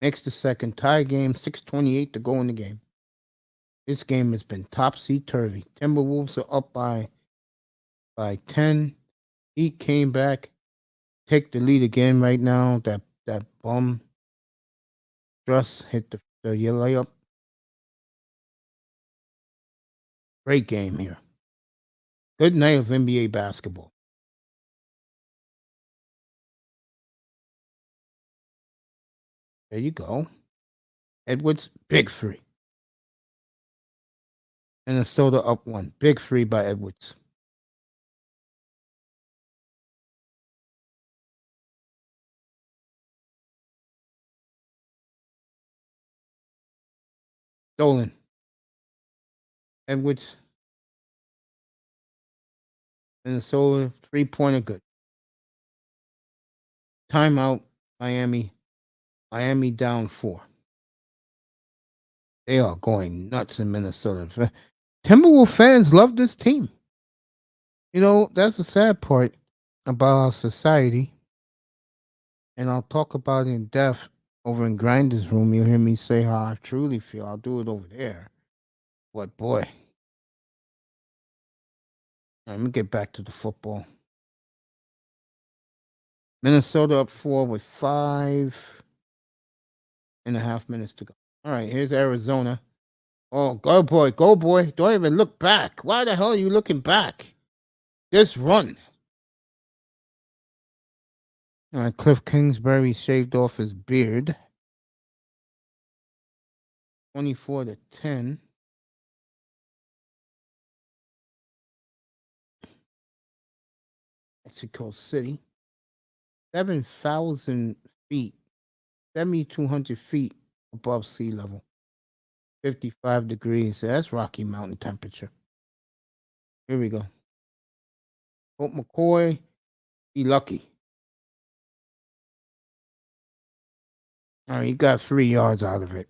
Speaker 1: Next the second tie game, 6:28 to go in the game. This game has been topsy-turvy. Timberwolves are up by 10. He came back, take the lead again right now. That bum Struss hit the layup. Great game here. Good night of NBA basketball. There you go. Edwards, big three. Minnesota up one. Big three by Edwards. Dolan. Edwards. Minnesota, 3-pointer good. Timeout, Miami. Miami down 4. They are going nuts in Minnesota. Timberwolves fans love this team. You know, that's the sad part about our society. And I'll talk about it in depth over in Grinder's room. You'll hear me say how I truly feel. I'll do it over there. But boy, let me get back to the football. Minnesota up 4 with 5.5 minutes to go. All right, here's Arizona. Oh, go boy, go boy. Don't even look back. Why the hell are you looking back? Just run. All right, Cliff Kingsbury shaved off his beard. 24-10. Mexico City. 7,000 feet. 7,200 feet above sea level. 55 degrees. That's Rocky Mountain temperature. Here we go. Colt McCoy, be lucky. All right, he got 3 yards out of it.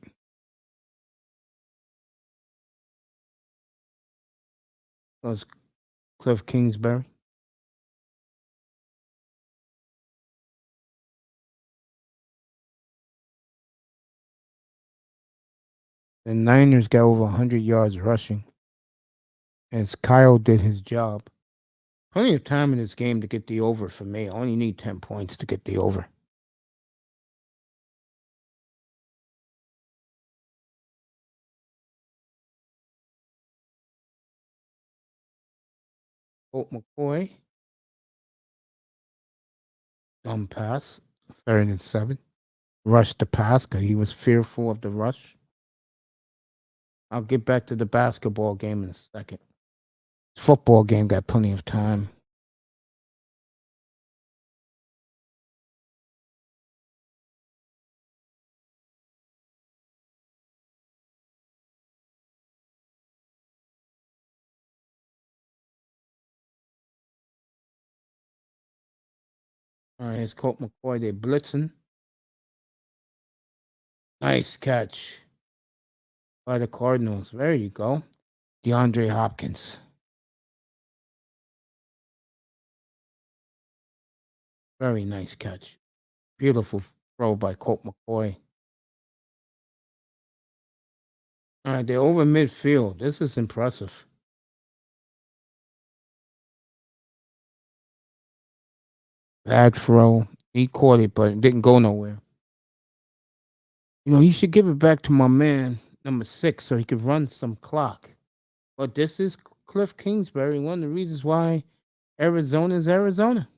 Speaker 1: That was Cliff Kingsbury. The Niners got over 100 yards rushing as Kyle did his job. Plenty of time in this game to get the over for me. I only need 10 points to get the over. Colt McCoy. Dumb pass. 3rd and 7. Rushed the pass because he was fearful of the rush. I'll get back to the basketball game in a second. Football game got plenty of time. All right, here's Colt McCoy. They're blitzing. Nice catch by the Cardinals. There you go. DeAndre Hopkins. Very nice catch. Beautiful throw by Colt McCoy. All right, they're over midfield. This is impressive. Bad throw. He caught it, but it didn't go nowhere. You know, you should give it back to my man, number 6, so he could run some clock. But this is Cliff Kingsbury, one of the reasons why Arizona is Arizona.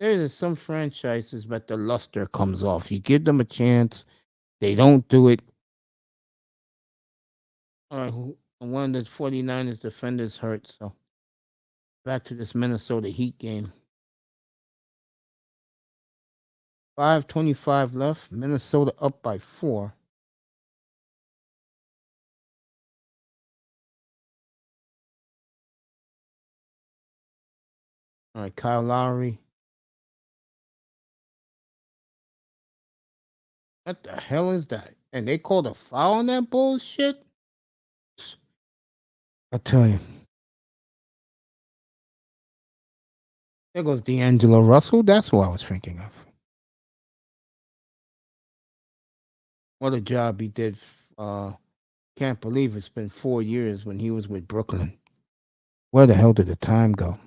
Speaker 1: There's some franchises, but the luster comes off. You give them a chance, they don't do it. All right, one of the 49ers defenders hurt, so back to this Minnesota Heat game. 5:25 left. Minnesota up by 4. All right, Kyle Lowry. What the hell is that? And they called a foul on that bullshit? I tell you. There goes D'Angelo Russell. That's who I was thinking of. What a job he did. Can't believe it's been 4 years when he was with Brooklyn. Where the hell did the time go?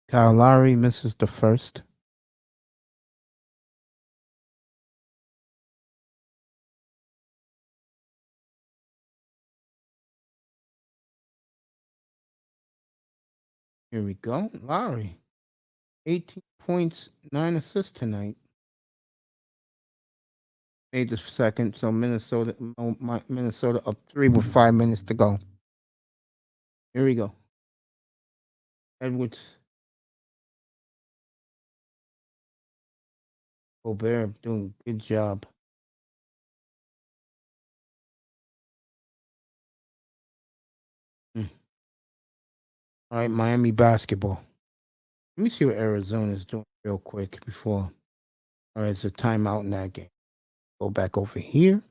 Speaker 1: Kyle Lowry misses the first. Here we go. Lowry. 18 points, 9 assists tonight. Made the second, so Minnesota up 3 with 5 minutes to go. Here we go. Edwards. Gobert doing a good job. All right, Miami basketball. Let me see what Arizona is doing real quick before. All right, it's a timeout in that game. Go back over here.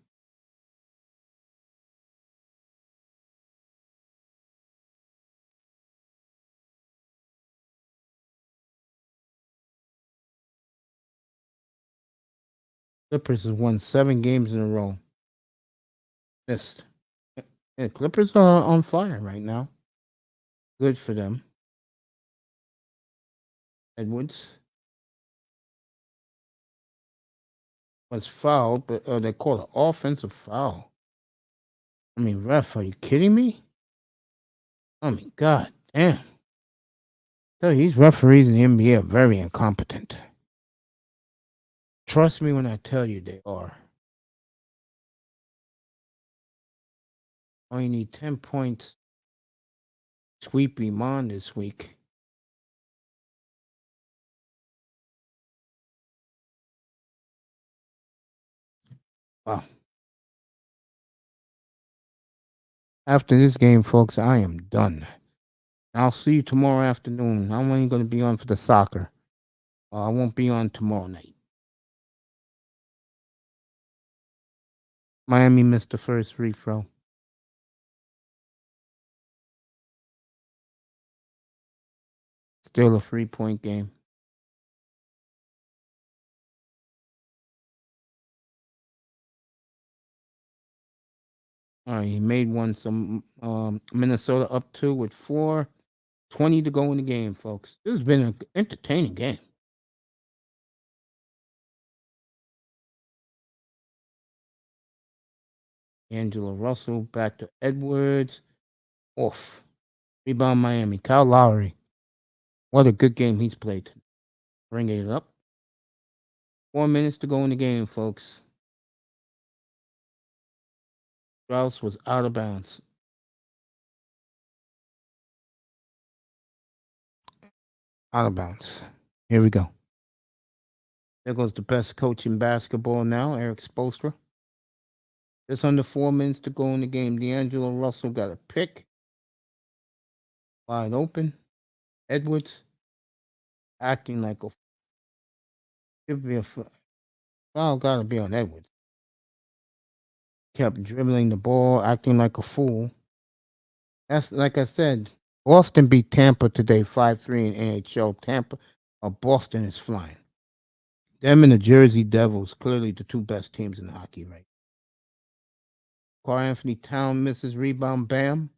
Speaker 1: Clippers has won 7 games in a row. Missed. Yeah, Clippers are on fire right now. Good for them. Edwards was fouled, but they called an offensive foul. I mean, ref, are you kidding me? I mean, god damn. So these referees in the NBA are very incompetent. Trust me when I tell you they are. Only need 10 points. Sweep Iman this week. Wow. After this game, folks, I am done. I'll see you tomorrow afternoon. I'm only going to be on for the soccer. I won't be on tomorrow night. Miami missed the first free throw. Still a 3-point game. All right, he made one. Some Minnesota up 2 with 4:20 to go in the game, folks. This has been an entertaining game. Angela Russell back to Edwards. Off. Rebound Miami. Kyle Lowry. What a good game he's played. Bring it up. 4 minutes to go in the game, folks. Strauss was out of bounds. Out of bounds. Here we go. There goes the best coach in basketball now, Eric Spoelstra. Just under 4 minutes to go in the game. D'Angelo Russell got a pick. Wide open. Edwards acting like a foul. Got to be on Edwards. Kept dribbling the ball, acting like a fool. That's like I said. Boston beat Tampa today, 5-3 in NHL. Tampa, Boston is flying. Them and the Jersey Devils, clearly the two best teams in hockey, right? Carl Anthony Town misses rebound. Bam.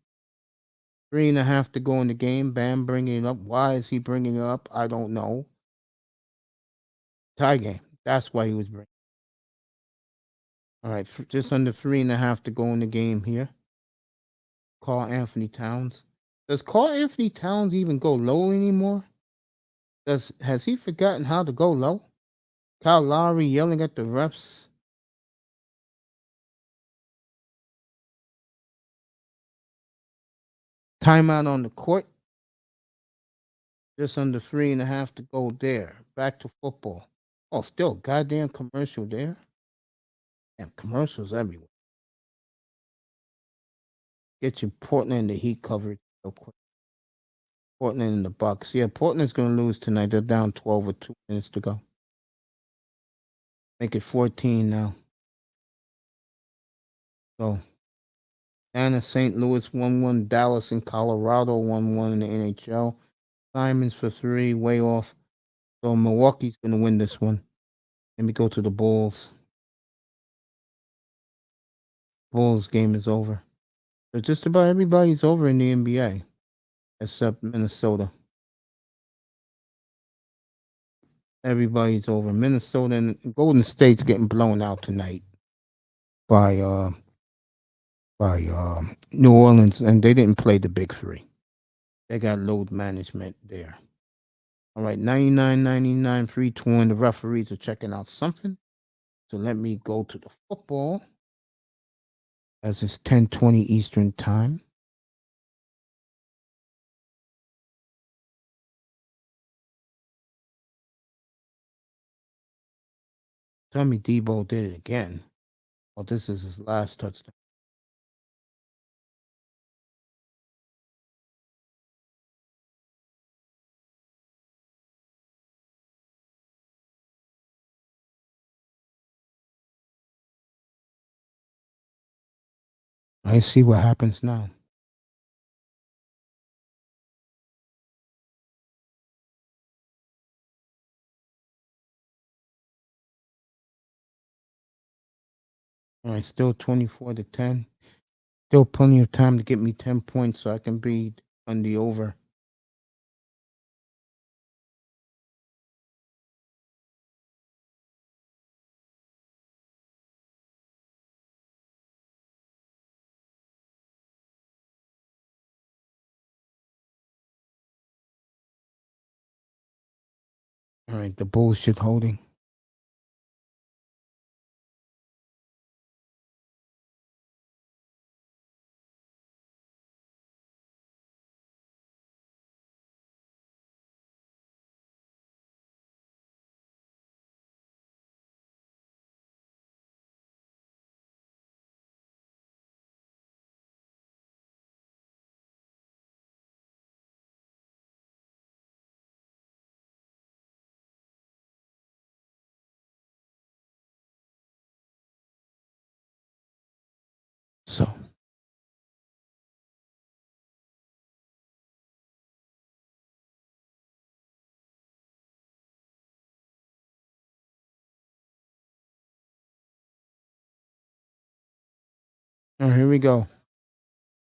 Speaker 1: 3.5 to go in the game. Bam bringing it up. Why is he bringing it up? I don't know. Tie game. That's why he was bringing. All right, just under 3.5 to go in the game here. Carl Anthony Towns. Does Carl Anthony Towns even go low anymore? Has he forgotten how to go low? Kyle Lowry yelling at the refs. Timeout on the court. Just under 3.5 to go there. Back to football. Oh, still goddamn commercial there. And commercials everywhere. Get you Portland the Heat covered real quick. Portland and the Bucks. Yeah, Portland's going to lose tonight. They're down 12 with 2 minutes to go. Make it 14 now. So, Anna St. Louis 1-1. Dallas and Colorado 1-1 in the NHL. Simons for 3, way off. So Milwaukee's going to win this one. Let me go to the Bulls. Bulls game is over. So just about everybody's over in the NBA except Minnesota. Everybody's over. Minnesota and Golden State's getting blown out tonight by New Orleans, and they didn't play the big three. They got load management there. All right, 99-99, 3-2. The referees are checking out something. So let me go to the football as it's 10:20 Eastern time. Tell me Debo did it again. Oh, this is his last touchdown. I see what happens now. All right, still 24-10. Still plenty of time to get me 10 points so I can be on the over. All right, the bullshit holding. Oh, here we go.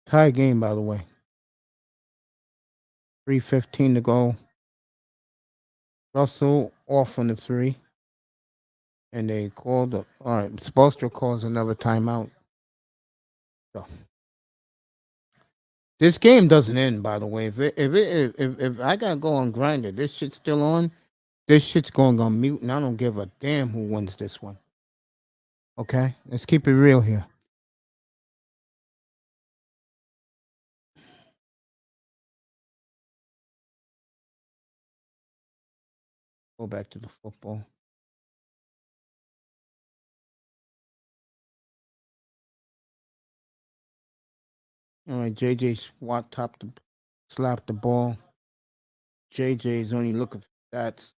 Speaker 1: Tie game, by the way. 3:15 to go. Russell off on the three. And they called all right, Spoelstra calls another timeout. So this game doesn't end, by the way. If I gotta go on Grinder, this shit's still on. This shit's going on mute, and I don't give a damn who wins this one. Okay, let's keep it real here. Go back to the football. All right, JJ Watt slapped the ball. JJ's only looking for stats.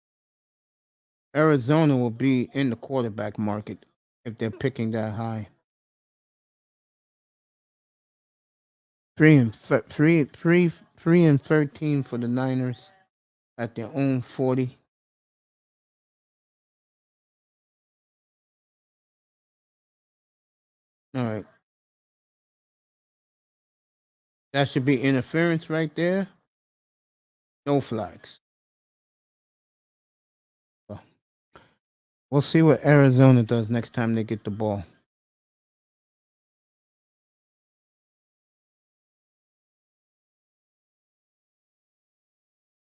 Speaker 1: Arizona will be in the quarterback market if they're picking that high. 3-13 for the Niners at their own 40. All right. That should be interference right there. No flags. So we'll see what Arizona does next time they get the ball.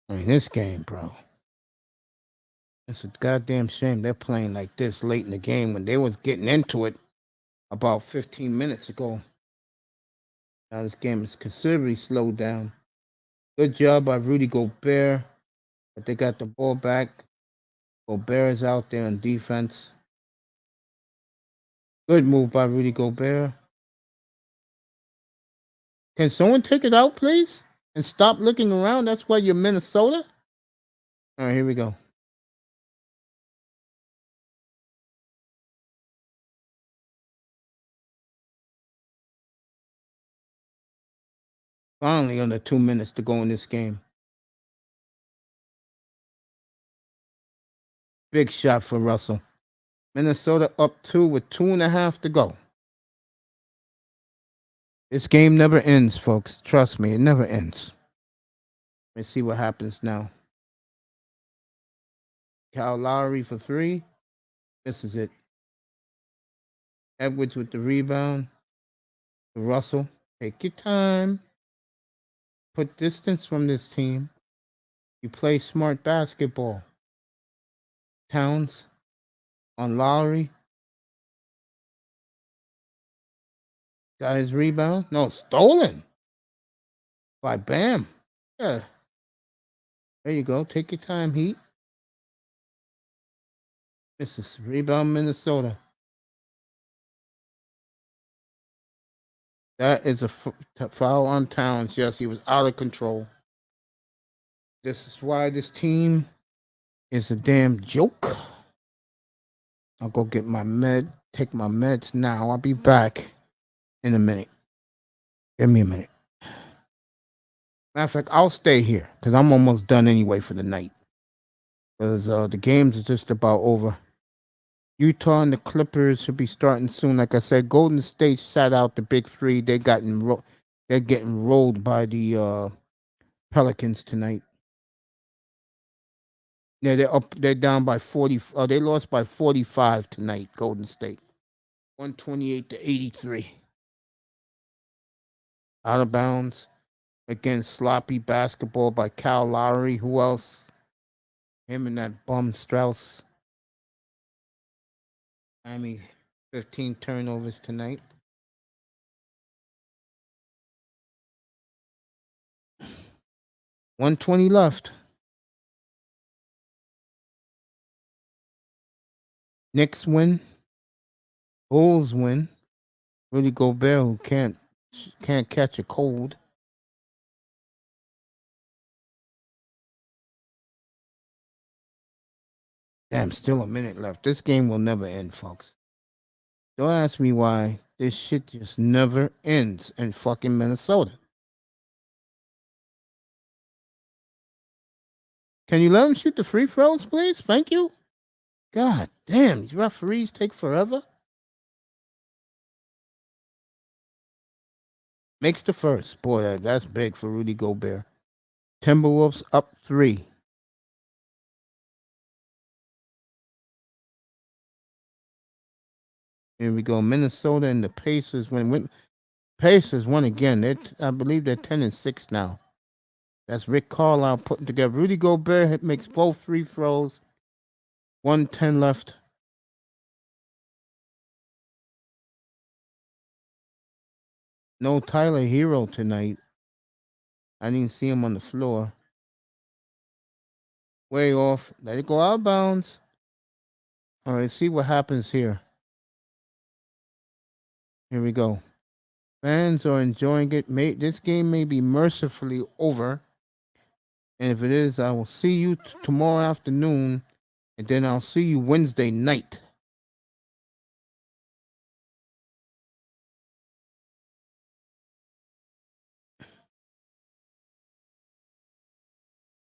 Speaker 1: I mean, this game, bro. It's a goddamn shame they're playing like this late in the game when they was getting into it about 15 minutes ago. Now this game is considerably slowed down. Good job by Rudy Gobert, but they got the ball back. Gobert is out there on defense. Good move by Rudy Gobert. Can someone take it out, please? And stop looking around? That's why you're Minnesota? All right, here we go. Finally, under 2 minutes to go in this game. Big shot for Russell. Minnesota up 2 with 2.5 to go. This game never ends, folks. Trust me, it never ends. Let's see what happens now. Kyle Lowry for 3. This is it. Edwards with the rebound. Russell, take your time. Put distance from this team. You play smart basketball. Towns on Lowry. Got his rebound. No, stolen by Bam. Yeah. There you go. Take your time, Heat. This is rebound Minnesota. That is a foul on Towns. Yes, he was out of control. This is why this team is a damn joke. I'll go get take my meds now. I'll be back in a minute. Give me a minute. Matter of fact, I'll stay here because I'm almost done anyway for the night. Because the games is just about over. Utah and the Clippers should be starting soon. Like I said, Golden State sat out the big three. They're getting rolled by the Pelicans tonight. Yeah, they're up. They're down by 40. They lost by 45 tonight. Golden State, 128-83. Out of bounds. Again, sloppy basketball by Kyle Lowry. Who else? Him and that bum Strauss. Miami, 15 turnovers tonight. $120 left. Knicks win. Bulls win. Rudy Gobert, who can't catch a cold. Damn, still a minute left. This game will never end, folks. Don't ask me why. This shit just never ends in fucking Minnesota. Can you let him shoot the free throws, please? Thank you. God damn, these referees take forever. Makes the first. Boy, that's big for Rudy Gobert. Timberwolves up 3. Here we go. Minnesota and the Pacers win. Pacers won again. I believe they're 10-6 now. That's Rick Carlisle putting together. Rudy Gobert makes both free throws. 1:10 left. No Tyler Hero tonight. I didn't see him on the floor. Way off. Let it go out of bounds. All right, see what happens here. Here we go. Fans are enjoying it. This game may be mercifully over. And if it is, I will see you tomorrow afternoon. And then I'll see you Wednesday night.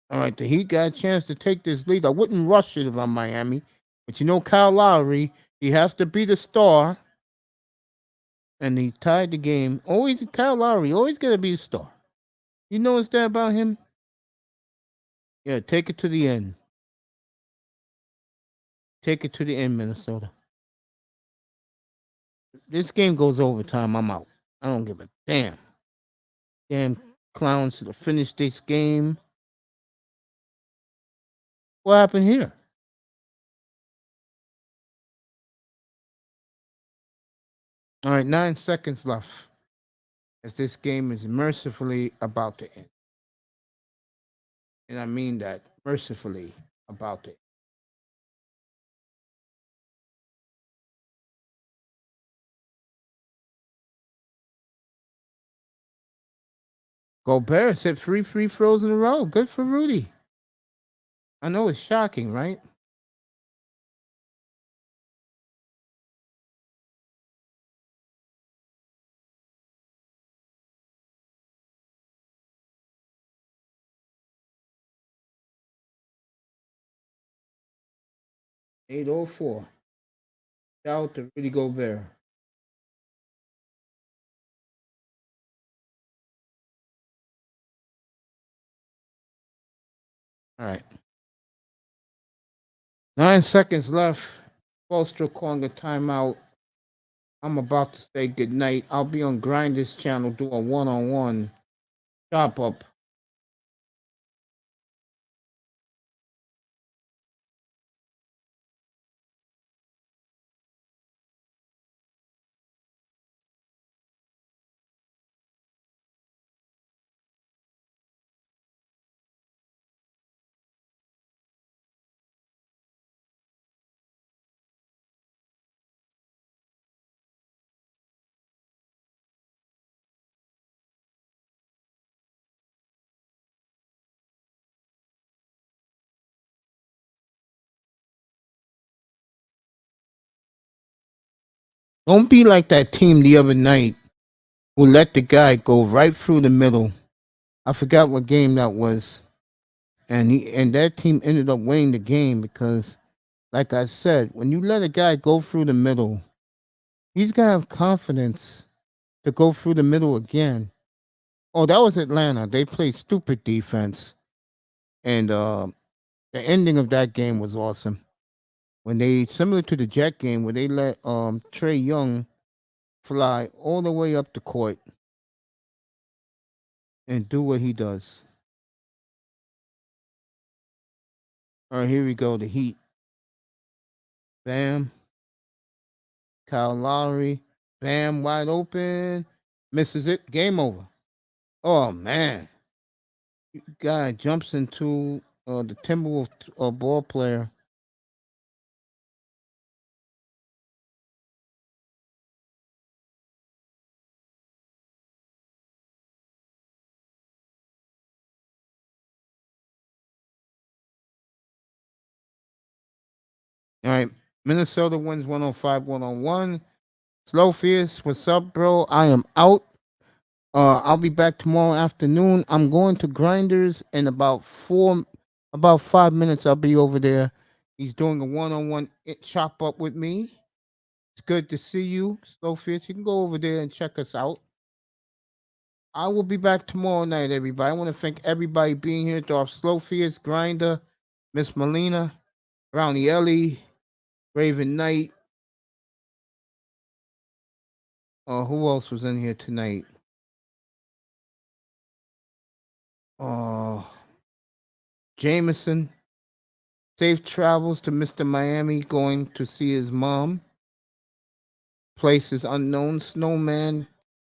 Speaker 1: All right, the Heat got a chance to take this lead. I wouldn't rush it if I'm Miami. But you know Kyle Lowry, he has to be the star. And he tied the game. Always Kyle Lowry, always got to be a star. You notice that about him? Yeah, take it to the end. Take it to the end, Minnesota. This game goes overtime. I'm out. I don't give a damn. Damn clowns to finish this game. What happened here? All right, 9 seconds left as this game is mercifully about to end. And I mean that mercifully about to end. Gobert hit 3 free throws in a row. Good for Rudy. I know it's shocking, right? $8.04. Shout out to Rudy Gobert. All right. 9 seconds left. Foster calling a timeout. I'm about to say good night. I'll be on Grinders channel doing a one-on-one chop up. Don't be like that team the other night who let the guy go right through the middle. I forgot what game that was. And that team ended up winning the game because, like I said, when you let a guy go through the middle, he's gonna have confidence to go through the middle again. Oh, that was Atlanta. They played stupid defense. And the ending of that game was awesome. When they similar to the Jet game where they let Trey Young fly all the way up the court and do what he does. All right, here we go. The Heat. Bam. Kyle Lowry. Bam, wide open. Misses it. Game over. Oh, man. Guy jumps into the Timberwolves ball player. All right. Minnesota wins 105-101. Slow Fierce, what's up, bro? I am out. I'll be back tomorrow afternoon. I'm going to Grinders in about 5 minutes. I'll be over there. He's doing a one-on-one chop up with me. It's good to see you, Slow Fierce. You can go over there and check us out. I will be back tomorrow night, everybody. I want to thank everybody being here. Darth Slowfears, Grinder, Miss Melina, Brownie Ellie, Raven Knight. Who else was in here tonight? Uh, Jameson. Safe travels to Mr. Miami going to see his mom. Place is unknown. Snowman.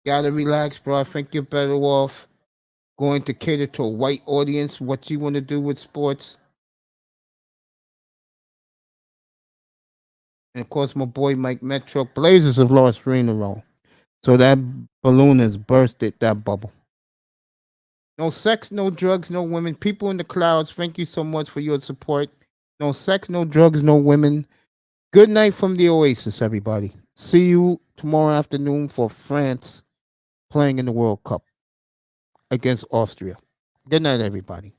Speaker 1: Gotta relax, bro. I think you're better off going to cater to a white audience. What you want to do with sports. And of course, my boy Mike Metro. Blazers have lost 3 in a row. So that balloon has bursted that bubble. No sex, no drugs, no women. People in the clouds, thank you so much for your support. No sex, no drugs, no women. Good night from the Oasis, everybody. See you tomorrow afternoon for France playing in the World Cup against Austria. Good night, everybody.